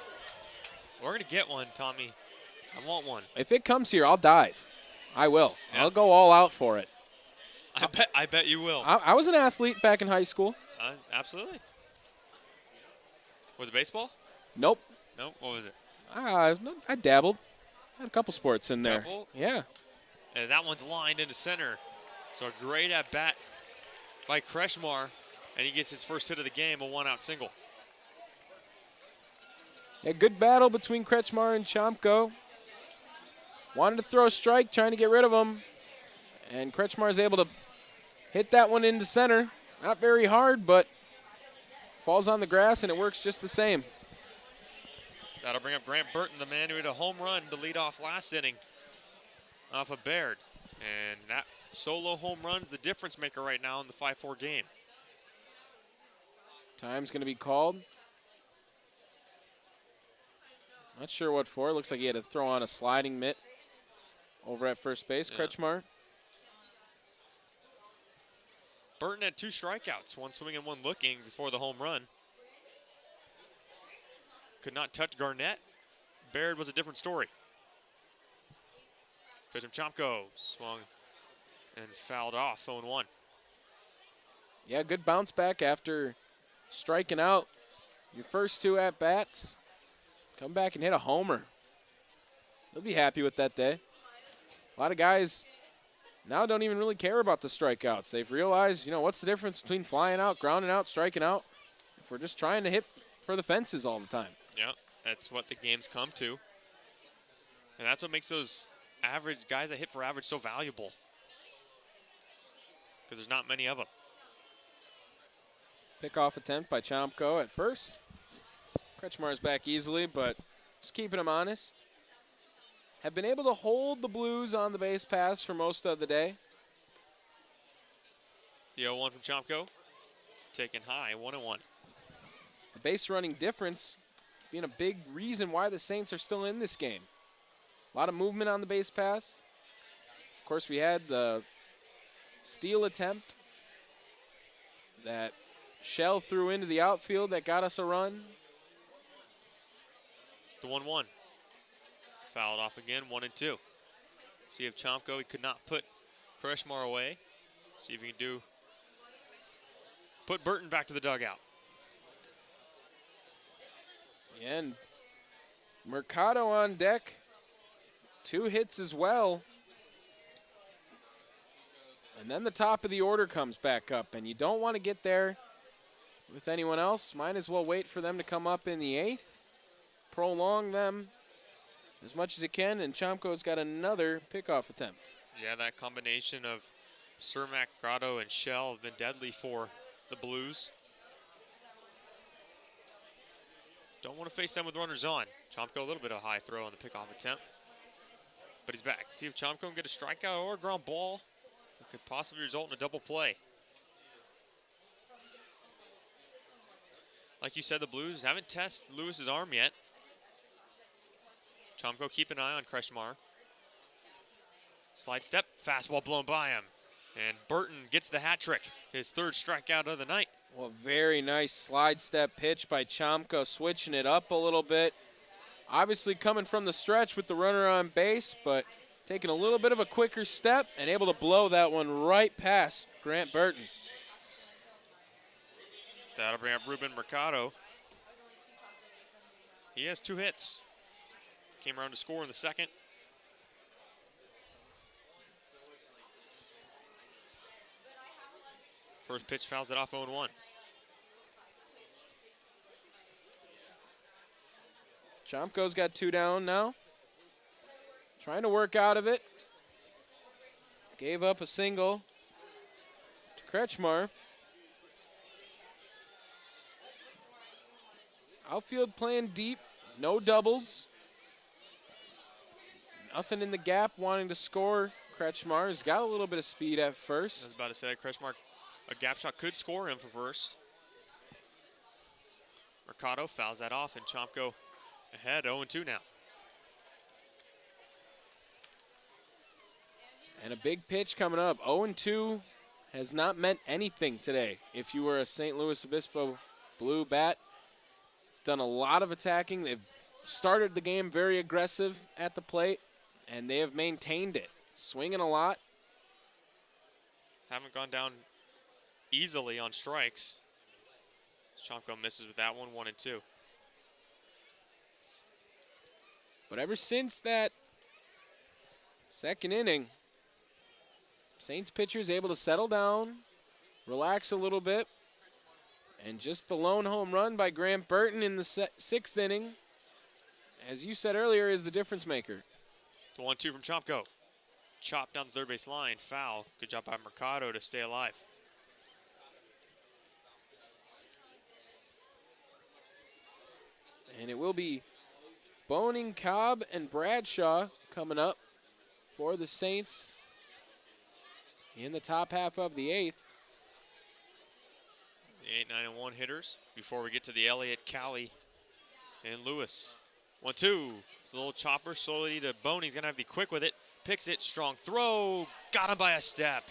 We're going to get one, Tommy. I want one. If it comes here, I'll dive. I will. Yeah. I'll go all out for it. I bet you will. I was an athlete back in high school. Absolutely. Was it baseball? Nope. Nope. What was it? I dabbled. Had a couple sports in there. Dabbled? Yeah. And that one's lined into center. So a great at bat by Kretschmar, and he gets his first hit of the game, a 1-out single. A good battle between Kretschmar and Chomko. Wanted to throw a strike, trying to get rid of him. And Kretschmar is able to hit that one into center. Not very hard, but falls on the grass, and it works just the same. That'll bring up Grant Burton, the man who hit a home run to lead off last inning off of Baird. And that solo home run's the difference maker right now in the 5-4 game. Time's going to be called. Not sure what for. Looks like he had to throw on a sliding mitt over at first base, Yeah. Kretschmar. Burton had 2 strikeouts, 1 swing and 1 looking before the home run. Could not touch Garnett. Baird was a different story. Pitch from Chomko, swung and fouled off, 0-1. Yeah, good bounce back after striking out your first 2 at-bats. Come back and hit a homer. They'll be happy with that day. A lot of guys now don't even really care about the strikeouts. They've realized, what's the difference between flying out, grounding out, striking out, if we're just trying to hit for the fences all the time. Yeah, that's what the game's come to. And that's what makes those average guys that hit for average so valuable. Because there's not many of them. Pickoff attempt by Chomko at first. Kretschmar's back easily, but just keeping him honest. Have been able to hold the Blues on the base pass for most of the day. The 0-1 from Chomko. Taken high, 1-1. base running difference being a big reason why the Saints are still in this game. A lot of movement on the base pass. Of course, we had the steal attempt that Shell threw into the outfield that got us a run. The 1-1. Fouled off again, 1-2. See if Chomko, he could not put Kreshmar away. See if he can put Burton back to the dugout. And Mercado on deck. 2 hits as well. And then the top of the order comes back up, and you don't want to get there with anyone else. Might as well wait for them to come up in the 8th. Prolong them as much as it can, and Chomko's got another pickoff attempt. Yeah, that combination of Cermak, Grotto, and Shell have been deadly for the Blues. Don't want to face them with runners on. Chomko, a little bit of high throw on the pickoff attempt. But he's back. See if Chomko can get a strikeout or a ground ball that could possibly result in a double play. Like you said, the Blues haven't tested Lewis's arm yet. Chomko, keep an eye on Kreshmar. Slide step, fastball blown by him. And Burton gets the hat trick, his 3rd strikeout of the night. Well, very nice slide step pitch by Chomko, switching it up a little bit. Obviously coming from the stretch with the runner on base, but taking a little bit of a quicker step and able to blow that one right past Grant Burton. That'll bring up Ruben Mercado. He has 2 hits. Came around to score in the 2nd. First pitch fouls it off 0-1. Chomko's got 2 down now. Trying to work out of it. Gave up a single to Kreshmar. Outfield playing deep, no doubles. Nothing in the gap, wanting to score. Kreshmar has got a little bit of speed at I was first. about to say that Kreshmar, a gap shot could score him for first. Mercado fouls that off, and Chomko ahead, 0-2 now. And a big pitch coming up. 0-2 has not meant anything today. If you were a St. Louis Obispo Blue bat, done a lot of attacking. They've started the game very aggressive at the plate, and they have maintained it. Swinging a lot. Haven't gone down easily on strikes. Chomko misses with that one, 1-2. But ever since that 2nd inning, Saints pitchers able to settle down, relax a little bit, and just the lone home run by Grant Burton in the 6th inning, as you said earlier, is the difference maker. 1-2 from Chomko. Chopped down the 3rd base line, foul. Good job by Mercado to stay alive. And it will be Boning, Cobb, and Bradshaw coming up for the Saints in the top half of the 8th. The 8, 9, and 1 hitters before we get to the Elliott, Cali, and Lewis. 1-2. It's a little chopper slowly to Boney. He's going to have to be quick with it. Picks it. Strong throw. Got him by a step.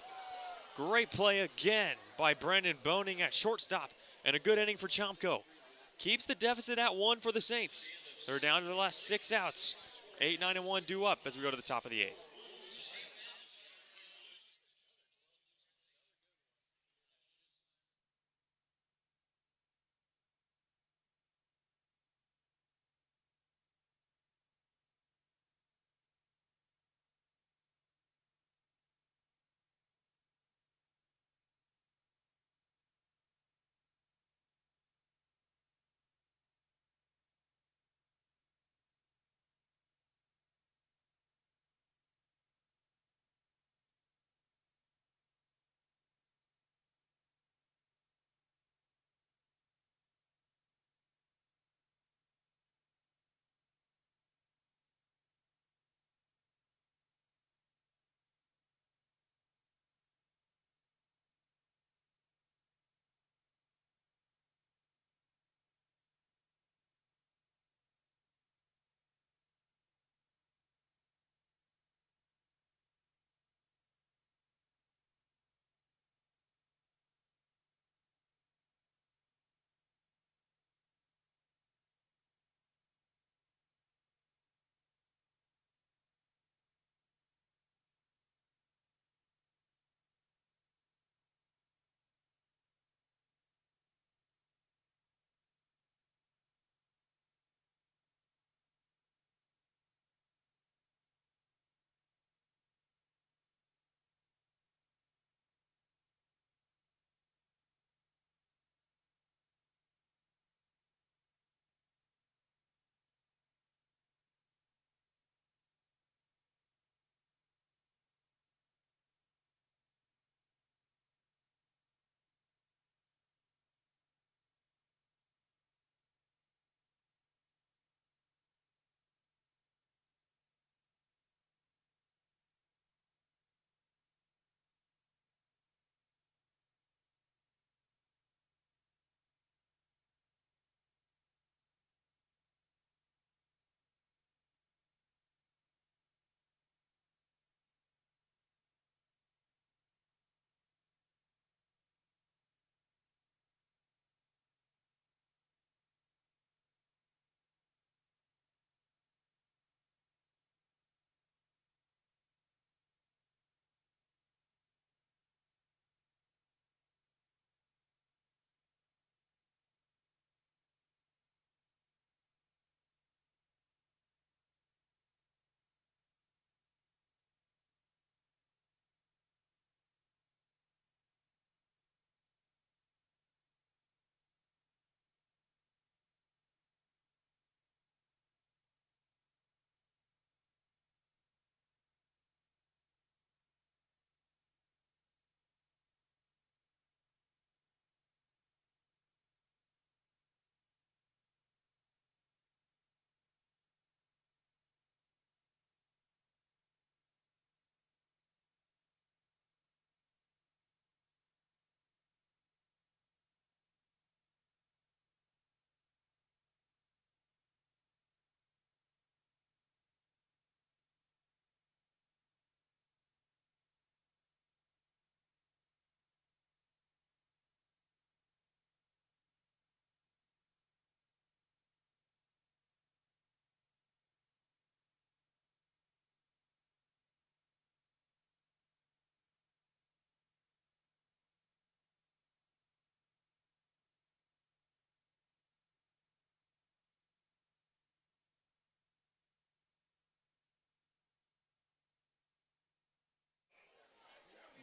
Great play again by Brendan Boning at shortstop. And a good inning for Chomko. Keeps the deficit at 1 for the Saints. They're down to the last 6 outs. 8, 9, and 1 due up as we go to the top of the 8th.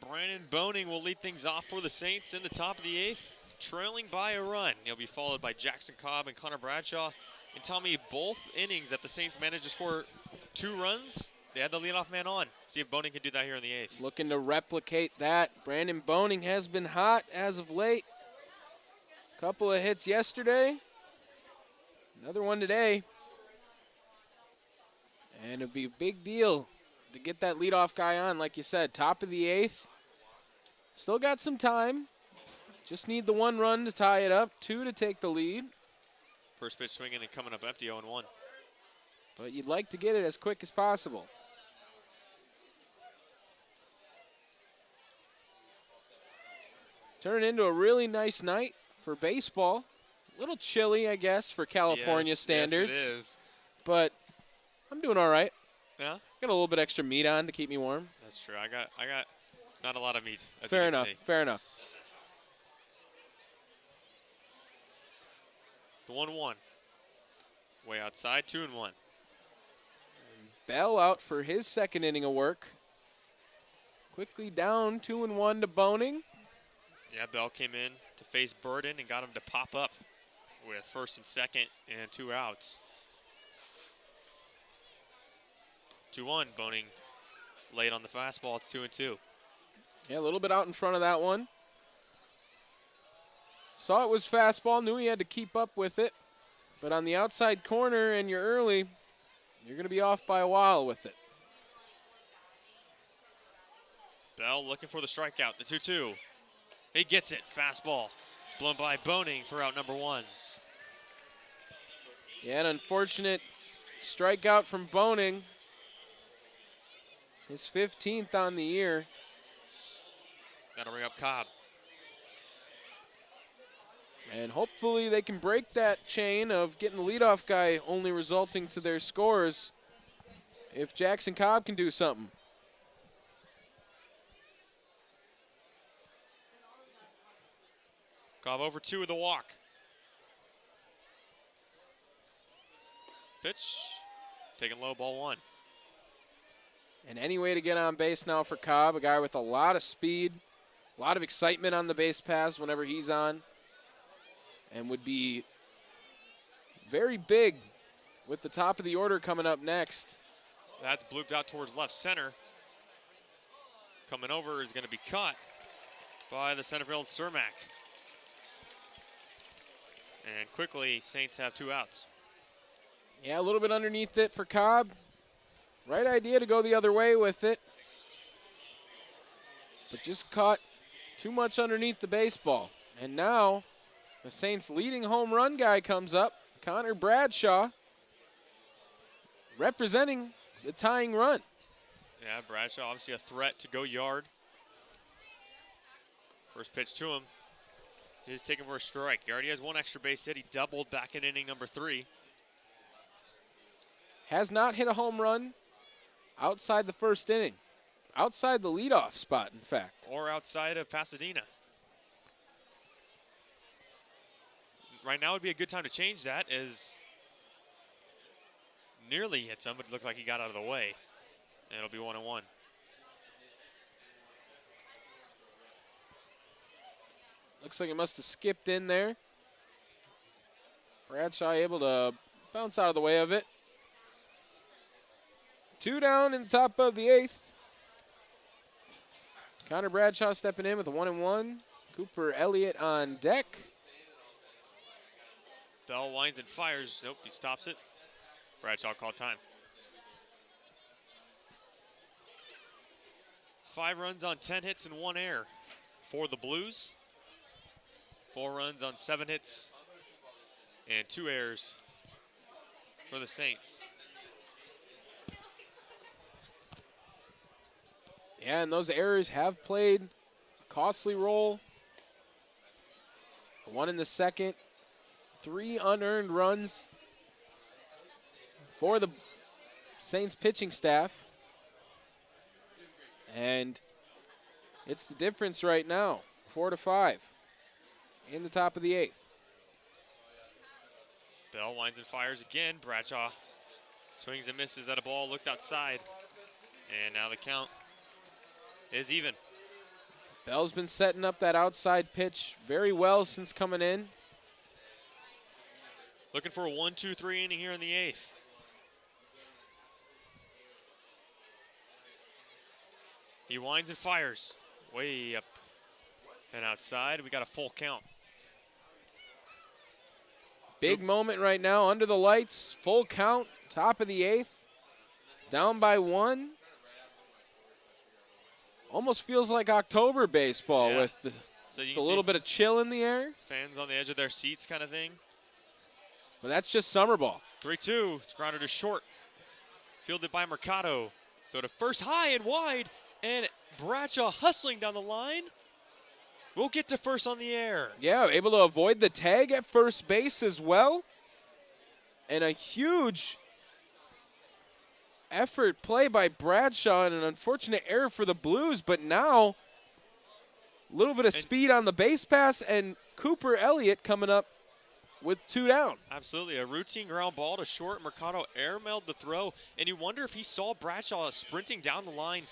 Brandon Boning will lead things off for the Saints in the top of the 8th, trailing by a run. He'll be followed by Jackson Cobb and Connor Bradshaw. And Tommy, both innings that the Saints managed to score 2 runs, they had the leadoff man on. See if Boning can do that here in the 8th. Looking to replicate that. Brandon Boning has been hot as of late. Couple of hits yesterday. Another one today. And it'd be a big deal to get that leadoff guy on, like you said, top of the 8th. Still got some time. Just need the 1 run to tie it up, 2 to take the lead. First pitch swinging and coming up empty 0-1. But you'd like to get it as quick as possible. Turning into a really nice night for baseball. A little chilly, I guess, for California standards. Yes, it is. But I'm doing all right. Yeah? Got a little bit extra meat on to keep me warm. That's true. I got not a lot of meat. As Fair you can enough. see. Fair enough. The 1-1. Way outside, 2-1. Bell out for his second inning of work. Quickly down 2-1 to Boning. Yeah, Bell came in to face Burden and got him to pop up with first and second and 2 outs. 2-1, Boning late on the fastball. It's 2-2. Yeah, a little bit out in front of that one. Saw it was fastball, knew he had to keep up with it. But on the outside corner and you're early, you're going to be off by a while with it. Bell looking for the strikeout, the 2-2. He gets it, fastball. Blown by Boning for out number 1. Yeah, an unfortunate strikeout from Boning. His 15th on the year. That'll bring up Cobb. And hopefully they can break that chain of getting the leadoff guy only resulting to their scores if Jackson Cobb can do something. Cobb over 2 with a walk. Pitch, taking low, ball 1. And any way to get on base now for Cobb, a guy with a lot of speed, a lot of excitement on the base paths whenever he's on, and would be very big with the top of the order coming up next. That's blooped out towards left center. Coming over is going to be caught by the center field, Cermak. And quickly, Saints have 2 outs. Yeah, a little bit underneath it for Cobb. Right idea to go the other way with it. But just caught too much underneath the baseball. And now the Saints' leading home run guy comes up, Connor Bradshaw, representing the tying run. Yeah, Bradshaw obviously a threat to go yard. First pitch to him. He's taking for a strike. He already has 1 extra base hit. He doubled back in inning number 3. Has not hit a home run outside the first inning. Outside the leadoff spot, in fact. Or outside of Pasadena. Right now would be a good time to change that, as nearly hit somebody. Looked like he got out of the way. And it'll be 1-1. Looks like it must have skipped in there. Bradshaw able to bounce out of the way of it. 2 down in the top of the 8th. Connor Bradshaw stepping in with a 1-1. Cooper Elliott on deck. Bell winds and fires. Nope, he stops it. Bradshaw called time. 5 runs on 10 hits and 1 error for the Blues. 4 runs on 7 hits and 2 errors for the Saints. Yeah, and those errors have played a costly role. 1 in the second. 3 unearned runs for the Saints pitching staff. And it's the difference right now, 4-5 in the top of the 8th. Bell winds and fires again. Bradshaw swings and misses at a ball, looked outside. And now the count is even. Bell's been setting up that outside pitch very well since coming in. Looking for a 1-2-3 inning here in the 8th. He winds and fires. Way up and outside. We got a full count. Big moment right now under the lights. Full count, top of the 8th. Down by 1. Almost feels like October baseball with the little bit of chill in the air. Fans on the edge of their seats kind of thing. But that's just summer ball. 3-2. It's grounded to short. Fielded by Mercado. Throw to first, high and wide. And Bradshaw hustling down the line. We'll get to first on the air. Yeah, able to avoid the tag at first base as well. And a huge effort play by Bradshaw and an unfortunate error for the Blues. But now, a little bit of speed on the base pass, and Cooper Elliott coming up with 2 down. Absolutely. A routine ground ball to short. Mercado airmailed the throw. And you wonder if he saw Bradshaw sprinting down the line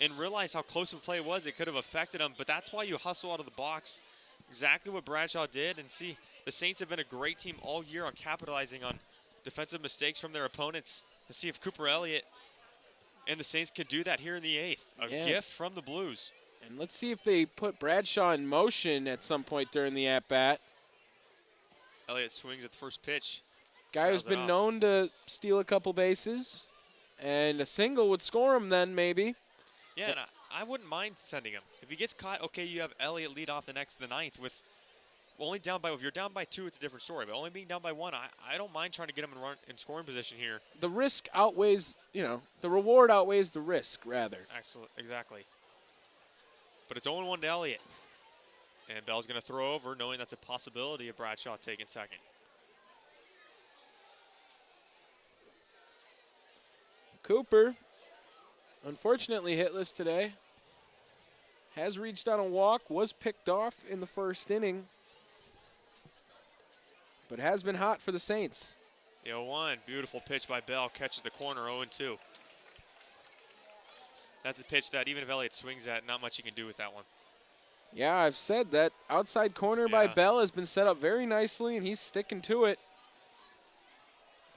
and realized how close of a play it was. It could have affected him. But that's why you hustle out of the box. Exactly what Bradshaw did. And see, the Saints have been a great team all year on capitalizing on defensive mistakes from their opponents. To see if Cooper Elliott and the Saints could do that here in the 8th. A gift from the Blues. And let's see if they put Bradshaw in motion at some point during the at-bat. Elliott swings at the first pitch. Guy who's been known to steal a couple bases. And a single would score him then, maybe. Yeah, and I wouldn't mind sending him. If he gets caught, okay, you have Elliott lead off the 9th with only down by, if you're down by 2, it's a different story. But only being down by 1, I don't mind trying to get him in scoring position here. The risk outweighs, the reward outweighs the risk, rather. Excellent, exactly. But it's 0-1 to Elliott. And Bell's going to throw over, knowing that's a possibility of Bradshaw taking second. Cooper, unfortunately hitless today. Has reached on a walk, was picked off in the first inning, but has been hot for the Saints. The 0-1, beautiful pitch by Bell, catches the corner, 0-2. That's a pitch that even if Elliott swings at, not much he can do with that one. Yeah, I've said that outside corner by Bell has been set up very nicely, and he's sticking to it.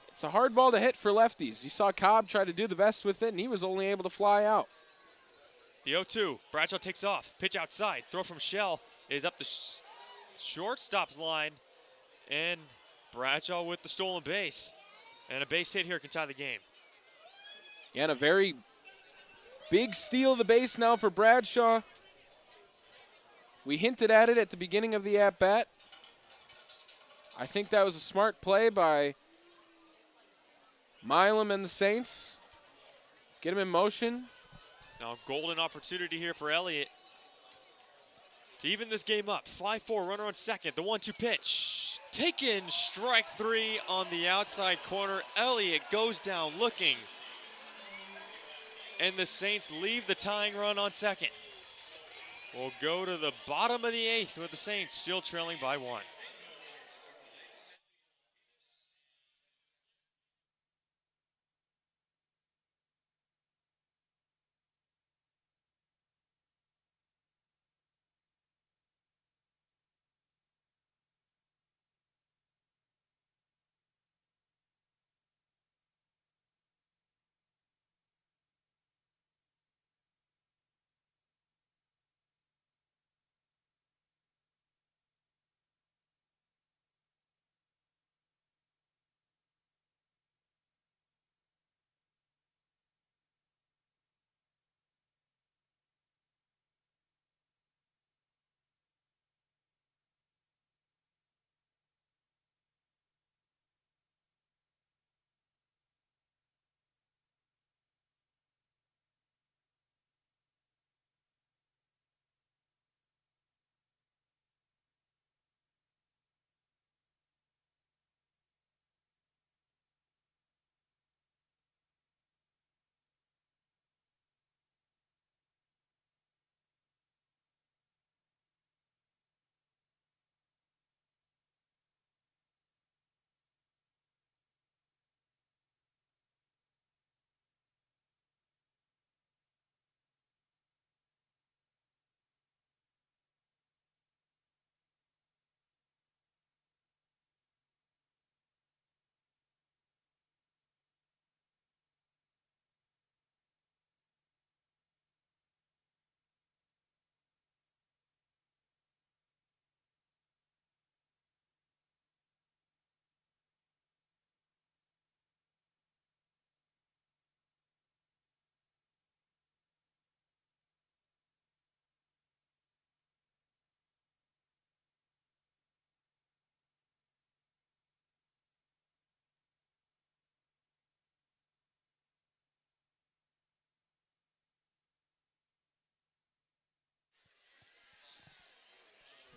It's a hard ball to hit for lefties. You saw Cobb try to do the best with it, and he was only able to fly out. The 0-2, Bradshaw takes off. Pitch outside. Throw from Shell is up the shortstop's line. And Bradshaw with the stolen base. And a base hit here can tie the game. Yeah, and a very big steal of the base now for Bradshaw. We hinted at it at the beginning of the at-bat. I think that was a smart play by Milam and the Saints. Get him in motion. Now golden opportunity here for Elliott to even this game up. Fly 4, runner on second. The 1-2 pitch. Taken, strike 3 on the outside corner. Elliott goes down looking. And the Saints leave the tying run on second. We'll go to the bottom of the 8th with the Saints still trailing by 1.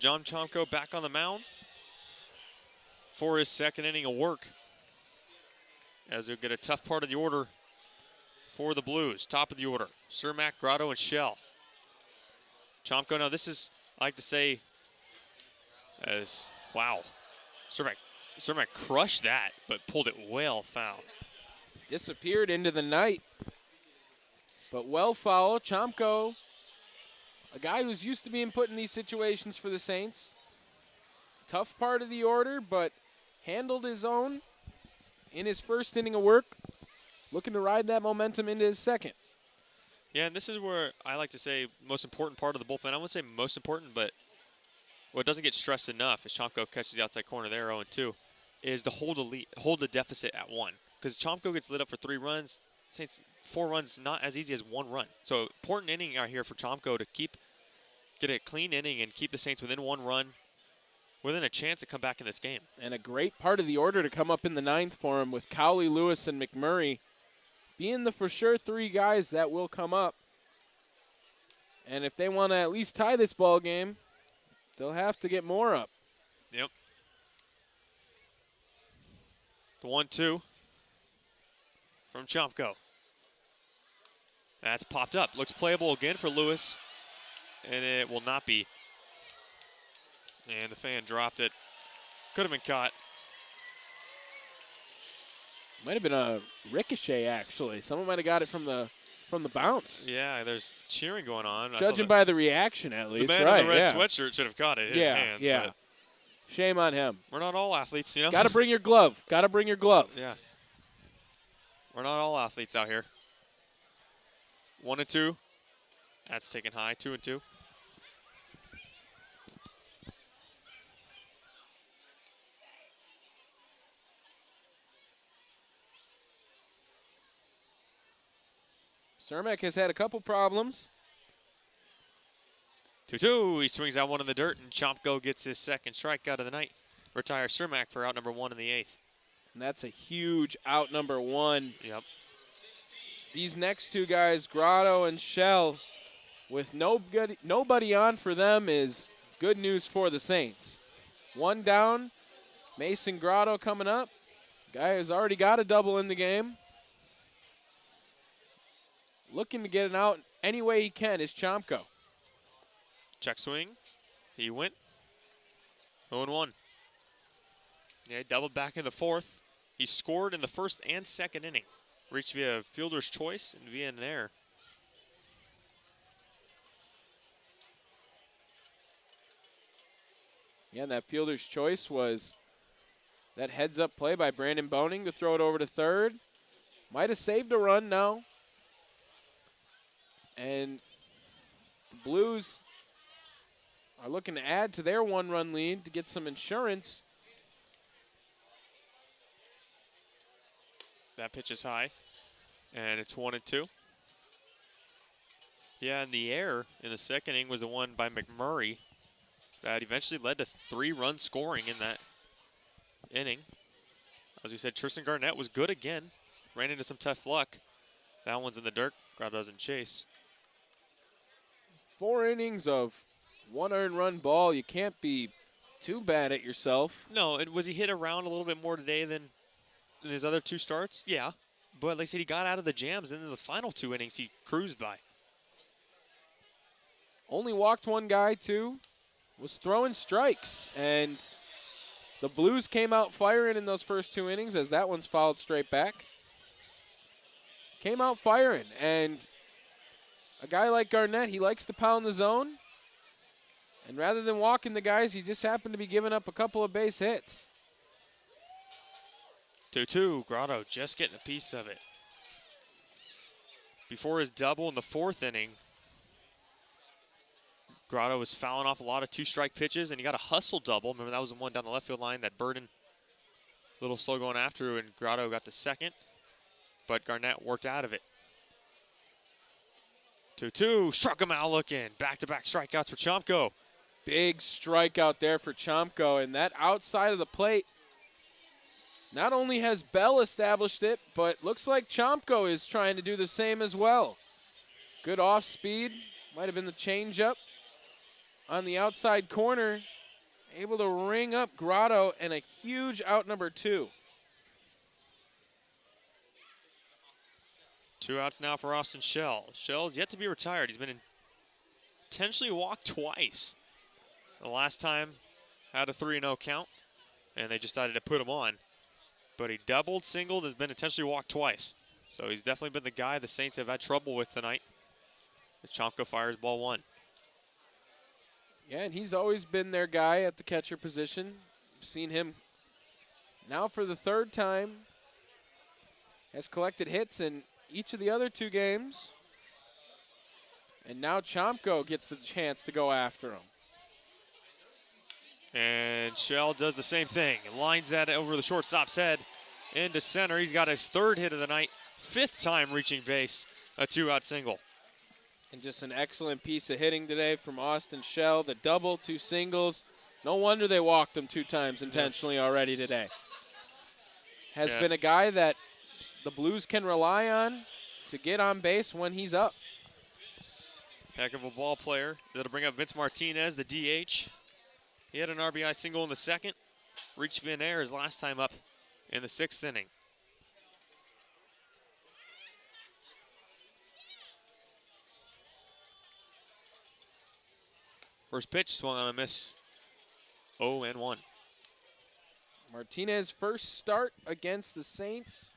John Chomko back on the mound for his second inning of work, as he'll get a tough part of the order for the Blues. Top of the order, Cermak, Grotto, and Shell. Chomko, now this is, I like to say, as, wow. Cermak crushed that, but pulled it well foul. Disappeared into the night. But well foul. Chomko, a guy who's used to being put in these situations for the Saints. Tough part of the order, but handled his own in his first inning of work. Looking to ride that momentum into his second. Yeah, and this is where I like to say most important part of the bullpen. I wouldn't say most important, but what doesn't get stressed enough as Chomko catches the outside corner there 0-2 is to hold the deficit at 1. Because Chomko gets lit up for 3 runs. Saints 4 runs, not as easy as 1 run. So important inning out here for Chomko to get a clean inning and keep the Saints within 1 run, within a chance to come back in this game. And a great part of the order to come up in the 9th for him with Cowley, Lewis, and McMurray being the for sure 3 guys that will come up. And if they want to at least tie this ball game, they'll have to get more up. Yep. The 1-2 from Chomko. That's popped up. Looks playable again for Lewis, and it will not be. And the fan dropped it. Could have been caught. Might have been a ricochet, actually. Someone might have got it from the bounce. Yeah, there's cheering going on. Judging by the reaction, at least. The man in the red sweatshirt should have caught it in his hands. Yeah. Shame on him. We're not all athletes, you know? Got to bring your glove. Got to bring your glove. Yeah. We're not all athletes out here. 1-2. That's taken high. 2-2. Cermak has had a couple problems. 2-2. He swings out one in the dirt, and Chomko gets his second strikeout of the night. Retires Cermak for out number 1 in the 8th. And that's a huge out number 1. Yep. These next 2 guys, Grotto and Shell, with nobody on for them is good news for the Saints. 1 down. Mason Grotto coming up. Guy who's already got a double in the game. Looking to get it out any way he can is Chomko. Check swing. He went. 0-1. Yeah, he doubled back in the 4th. He scored in the 1st and 2nd inning. Reached via fielder's choice and via an error. Yeah, and that fielder's choice was that heads-up play by Brandon Boning to throw it over to 3rd. Might have saved a run now. And the Blues are looking to add to their 1-run lead to get some insurance. That pitch is high, and it's 1-2. Yeah, and the error in the 2nd inning was the one by McMurray that eventually led to 3-run scoring in that inning. As we said, Tristan Garnett was good again. Ran into some tough luck. That one's in the dirt. Grotto doesn't chase. 4 innings of 1 earned run ball. You can't be too bad at yourself. No, and was he hit around a little bit more today than in his other 2 starts? Yeah. But like I said, he got out of the jams, and in the final 2 innings, he cruised by. Only walked 1 guy, too. Was throwing strikes. And the Blues came out firing in those first 2 innings as that one's fouled straight back. Came out firing. And a guy like Garnett, he likes to pound the zone. And rather than walking the guys, he just happened to be giving up a couple of base hits. 2-2. Grotto just getting a piece of it. Before his double in the 4th inning, Grotto was fouling off a lot of 2-strike pitches, and he got a hustle double. Remember, that was the one down the left field line that Burden a little slow going after, and Grotto got to 2nd. But Garnett worked out of it. 2-2. Struck him out looking. Back-to-back strikeouts for Chomko. Big strikeout there for Chomko, and that outside of the plate, not only has Bell established it, but looks like Chomko is trying to do the same as well. Good off speed. Might have been the changeup on the outside corner, able to ring up Grotto, and a huge out number 2. 2 outs now for Austin Shell. Shell's yet to be retired. He's been intentionally walked twice. The last time had a 3-0 count, and they just decided to put him on. But he doubled, singled, has been intentionally walked twice. So he's definitely been the guy the Saints have had trouble with tonight. As Chomko fires ball 1. Yeah, and he's always been their guy at the catcher position. We've seen him now for the 3rd time. Has collected hits in each of the other 2 games. And now Chomko gets the chance to go after him. And Shell does the same thing. Lines that over the shortstop's head into center. He's got his 3rd hit of the night. 5th time reaching base. A 2-out single. And just an excellent piece of hitting today from Austin Shell. The double, 2 singles. No wonder they walked him 2 times intentionally already today. Has been a guy that the Blues can rely on to get on base when he's up. Heck of a ball player. That'll bring up Vince Martinez, the DH. He had an RBI single in the 2nd. Reached Vin Air his last time up in the 6th inning. First pitch swung on a miss. 0-1. Martinez first start against the Saints.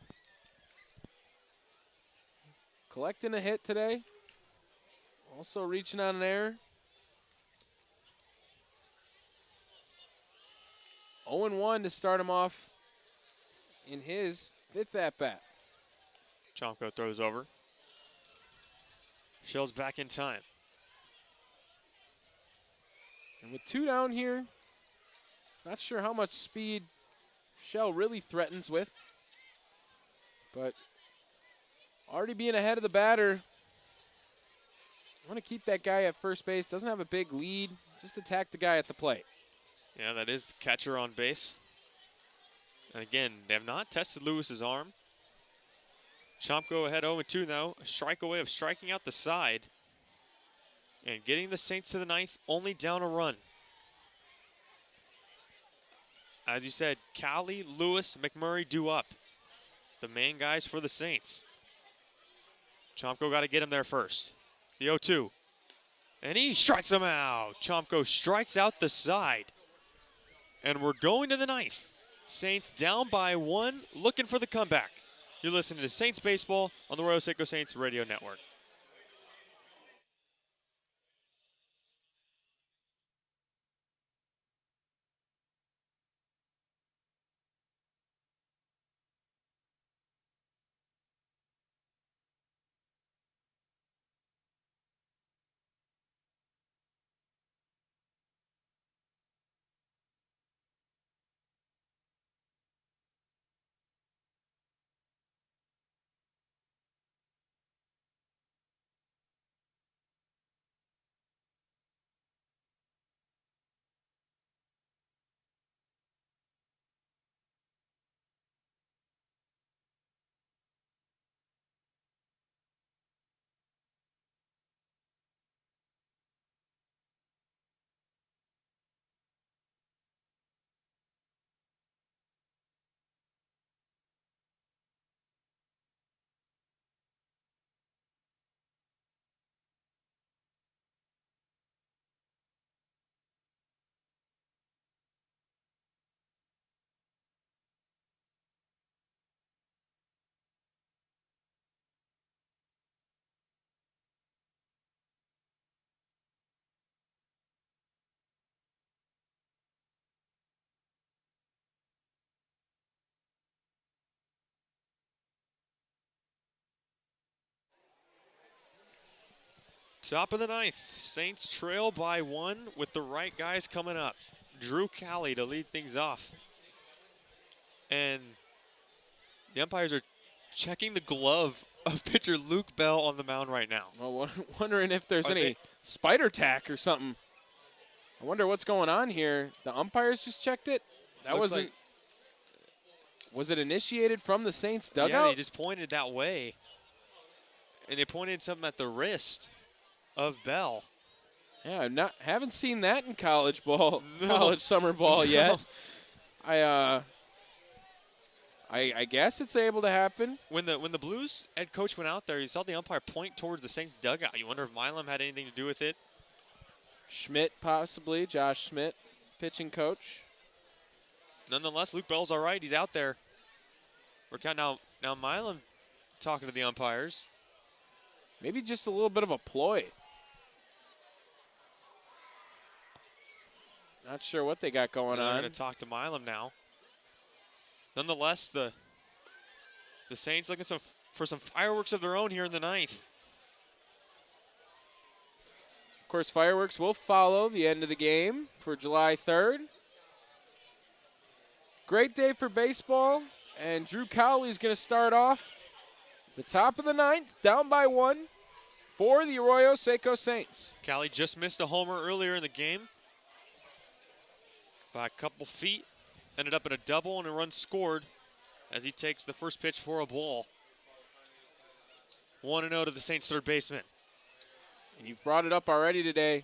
Collecting a hit today. Also reaching on an error. 0-1 to start him off in his 5th at-bat. Chomko throws over. Shell's back in time. And with 2 down here, not sure how much speed Shell really threatens with. But already being ahead of the batter, I want to keep that guy at first base. Doesn't have a big lead. Just attack the guy at the plate. Yeah, that is the catcher on base. And again, they have not tested Lewis's arm. Chomko ahead 0-2 now. A strike away of striking out the side. And getting the Saints to the 9th, only down a run. As you said, Cali, Lewis, McMurray due up. The main guys for the Saints. Chomko got to get him there first. The 0-2. And he strikes him out. Chomko strikes out the side. And we're going to the 9th. Saints down by 1, looking for the comeback. You're listening to Saints Baseball on the Arroyo Seco Saints Radio Network. Top of the 9th, Saints trail by 1 with the right guys coming up. Drew Cali to lead things off. And the umpires are checking the glove of pitcher Luke Bell on the mound right now. Well, wondering if there's any spider tack or something. I wonder what's going on here. The umpires just checked it? That wasn't. Was it initiated from the Saints dugout? Yeah, they just pointed that way. And they pointed something at the wrist of Bell. Yeah, haven't seen that in college ball, No. college summer ball yet. No. I guess it's able to happen. When the Blues head coach went out there, you saw the umpire point towards the Saints dugout. You wonder if Milam had anything to do with it. Schmidt possibly, Josh Schmidt, pitching coach. Nonetheless, Luke Bell's all right. He's out there. We're counting now Milam talking to the umpires. Maybe just a little bit of a ploy. Not sure what they got going They're on. going to talk to Milam now. Nonetheless, the Saints looking for some fireworks of their own here in the ninth. Of course, fireworks will follow the end of the game for July 3rd. Great day for baseball, and Drew Cowley's going to start off the top of the ninth, down by 1 for the Arroyo Seco Saints. Callie just missed a homer earlier in the game by a couple feet. Ended up in a double and a run scored as he takes the first pitch for a ball. 1-0 to the Saints third baseman. And you've brought it up already today.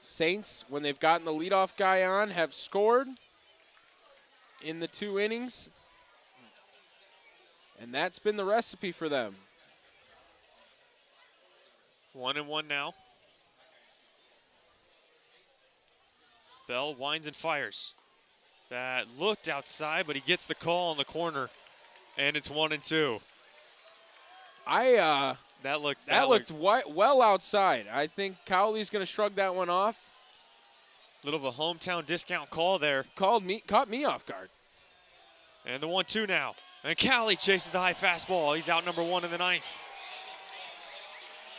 Saints, when they've gotten the leadoff guy on, have scored in the 2 innings. And that's been the recipe for them. 1-1 now. Bell winds and fires. That looked outside, but he gets the call in the corner, and it's 1-2. That looked well outside. I think Cowley's going to shrug that one off. Little of a hometown discount call there. Caught me off guard. And the 1-2 now. And Callie chases the high fastball. He's out number 1 in the ninth.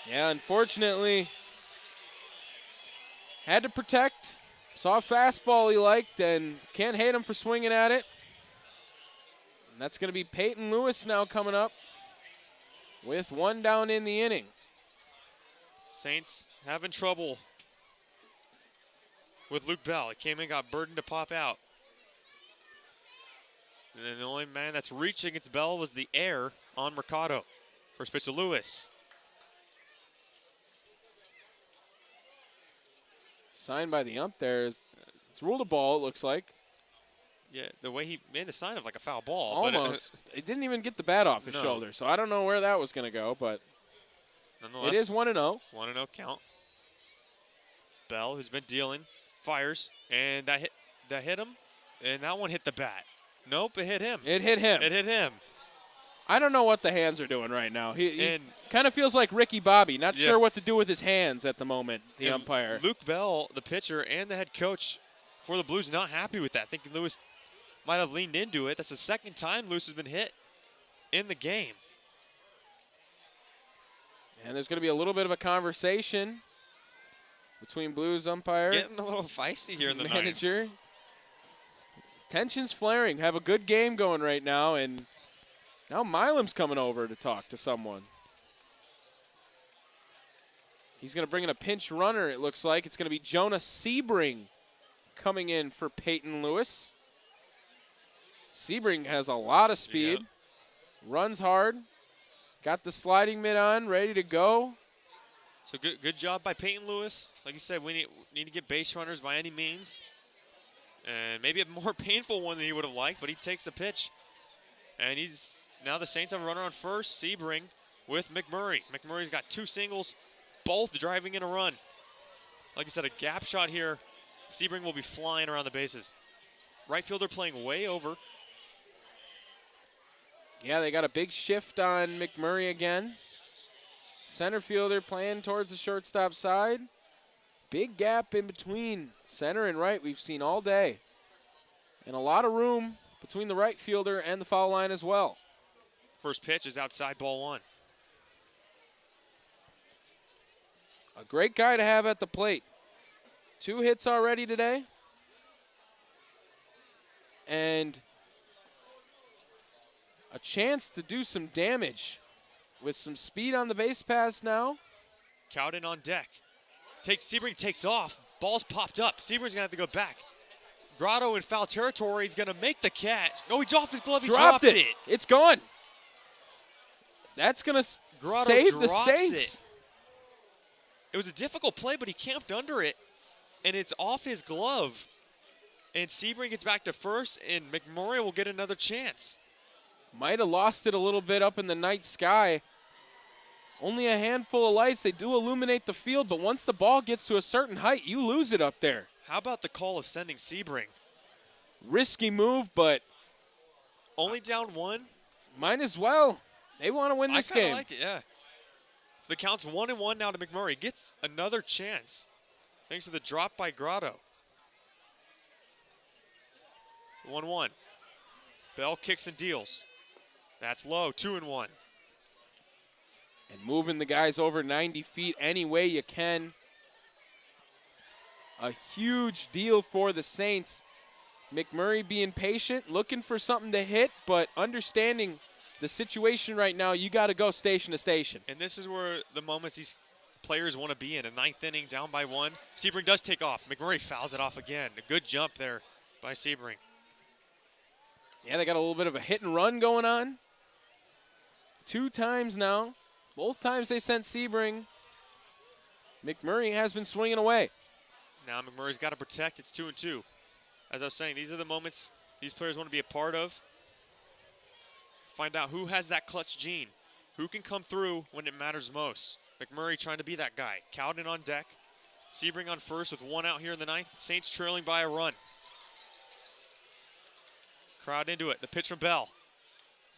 Yeah, unfortunately, had to protect. Saw a fastball he liked and can't hate him for swinging at it. And that's going to be Peyton Lewis now coming up with 1 down in the inning. Saints having trouble with Luke Bell. He came in, got burdened to pop out. And then the only man that's reaching its Bell was the air on Mercado. First pitch to Lewis. Signed by the ump there is, it's ruled a ball, it looks like. Yeah, the way he made the sign of like a foul ball. Almost. It didn't even get the bat off his No. shoulder, so I don't know where that was going to go, but Nonetheless, it is 1-0. 1-0 count. Bell, who's been dealing, fires, and that hit him, and that one hit the bat. Nope, it hit him. It hit him. It hit him. I don't know what the hands are doing right now. He And- kind of feels like Ricky Bobby, not Yeah. sure what to do with his hands at the moment, the And umpire. Luke Bell, the pitcher, and the head coach for the Blues not happy with that, thinking Lewis might have leaned into it. That's the second time Lewis has been hit in the game. And there's going to be a little bit of a conversation between Blues umpire Getting a little feisty here in the ninth. manager. Tensions flaring. Have a good game going right now, and now Milam's coming over to talk to someone. He's going to bring in a pinch runner, it looks like. It's going to be Jonah Sebring coming in for Peyton Lewis. Sebring has a lot of speed, Yep. runs hard, got the sliding mitt on, ready to go. So good job by Peyton Lewis. Like you said, we need to get base runners by any means. And maybe a more painful one than he would have liked, but he takes a pitch. And now the Saints have a runner on first, Sebring with McMurray. McMurray's got 2 singles, both driving in a run. Like I said, a gap shot here. Sebring will be flying around the bases. Right fielder playing way over. Yeah, they got a big shift on McMurray again. Center fielder playing towards the shortstop side. Big gap in between center and right we've seen all day. And a lot of room between the right fielder and the foul line as well. First pitch is outside, ball 1. A great guy to have at the plate. 2 hits already today. And a chance to do some damage with some speed on the base pass now. Cowden on deck. Sebring takes off. Ball's popped up. Sebring's going to have to go back. Grotto in foul territory. He's going to make the catch. No, he's off his glove. He dropped it. It's gone. That's going to Grotto save the drops Saints. It was a difficult play, but he camped under it, and it's off his glove. And Sebring gets back to first, and McMurray will get another chance. Might have lost it a little bit up in the night sky. Only a handful of lights. They do illuminate the field, but once the ball gets to a certain height, you lose it up there. How about the call of sending Sebring? Risky move, but only down one. Might as well. They want to win this game. I like it, yeah. So the count's 1-1 now to McMurray. Gets another chance thanks to the drop by Grotto. 1-1. Bell kicks and deals. That's low, 2-1. And moving the guys over 90 feet any way you can. A huge deal for the Saints. McMurray being patient, looking for something to hit, but understanding the situation right now, you got to go station to station. And this is where the moments these players want to be in. A ninth inning, down by one. Sebring does take off. McMurray fouls it off again. A good jump there by Sebring. Yeah, they got a little bit of a hit and run going on. 2 times now. Both times they sent Sebring. McMurray has been swinging away. Now McMurray's got to protect. It's 2-2. As I was saying, these are the moments these players want to be a part of. Find out who has that clutch gene. Who can come through when it matters most. McMurray trying to be that guy. Cowden on deck. Sebring on first with 1 out here in the 9th. Saints trailing by a run. Crowd into it. The pitch from Bell.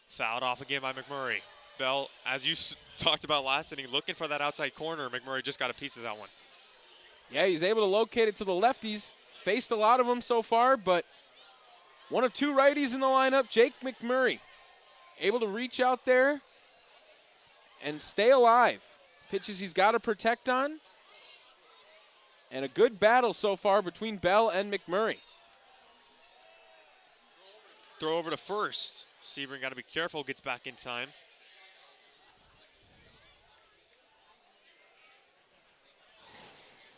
Fouled off again by McMurray. Bell, as you talked about last inning, looking for that outside corner. McMurray just got a piece of that one. Yeah, he's able to locate it to the lefties. Faced a lot of them so far, but one of 2 righties in the lineup, Jake McMurray. Able to reach out there and stay alive. Pitches he's got to protect on. And a good battle so far between Bell and McMurray. Throw over to first. Sebring got to be careful, gets back in time.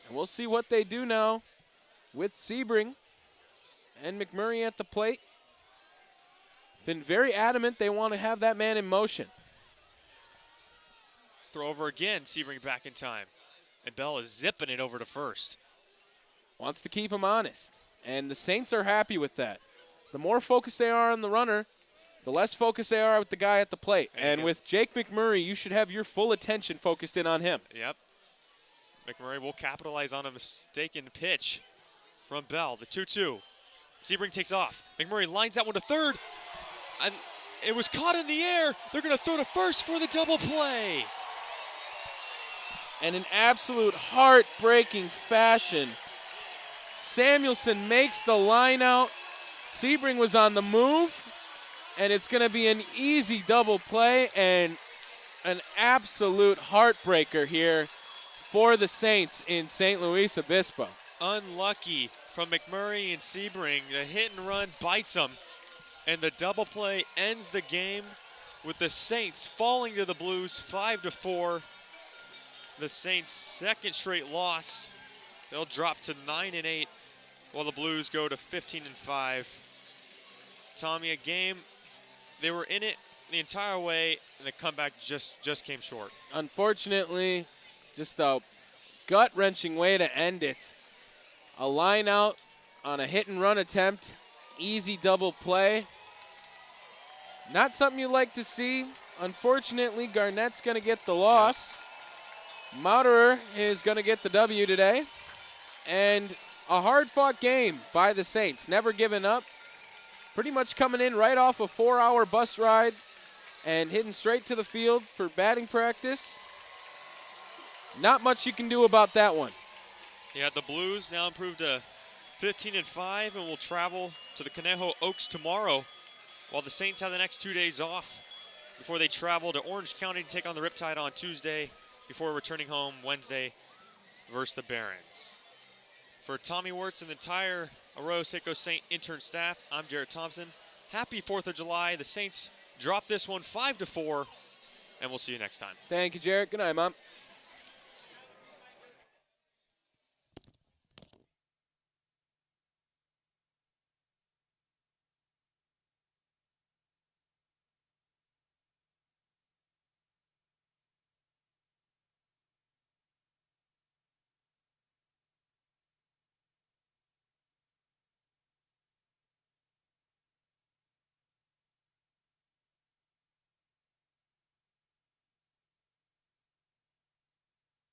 And we'll see what they do now with Sebring and McMurray at the plate. Been very adamant they want to have that man in motion. Throw over again, Sebring back in time. And Bell is zipping it over to first. Wants to keep him honest. And the Saints are happy with that. The more focused they are on the runner, the less focused they are with the guy at the plate. And with Jake McMurray, you should have your full attention focused in on him. Yep. McMurray will capitalize on a mistaken pitch from Bell. The 2-2. Sebring takes off. McMurray lines that one to third. And it was caught in the air. They're going to throw to first for the double play. And in absolute heartbreaking fashion, Samuelson makes the line out. Sebring was on the move, and it's going to be an easy double play and an absolute heartbreaker here for the Saints in St. Luis Obispo. Unlucky from McMurray and Sebring. The hit and run bites them, and the double play ends the game with the Saints falling to the Blues 5-4. The Saints' second straight loss. They'll drop to 9-8, while the Blues go to 15-5. Tommy, a game, they were in it the entire way, and the comeback just came short. Unfortunately, just a gut-wrenching way to end it. A line out on a hit-and-run attempt. Easy double play. Not something you like to see. Unfortunately, Garnett's going to get the loss. Mauderer is going to get the W today. And a hard-fought game by the Saints. Never giving up. Pretty much coming in right off a 4-hour bus ride and hitting straight to the field for batting practice. Not much you can do about that one. Yeah, the Blues now improved to 15-5 and will travel to the Conejo Oaks tomorrow, while the Saints have the next 2 days off before they travel to Orange County to take on the Riptide on Tuesday before returning home Wednesday versus the Barons. For Tommy Wirtz and the entire Arroyo Seco Saint intern staff, I'm Jarrett Thompson. Happy 4th of July. The Saints drop this one 5-4, and we'll see you next time. Thank you, Jarrett. Good night, Mom.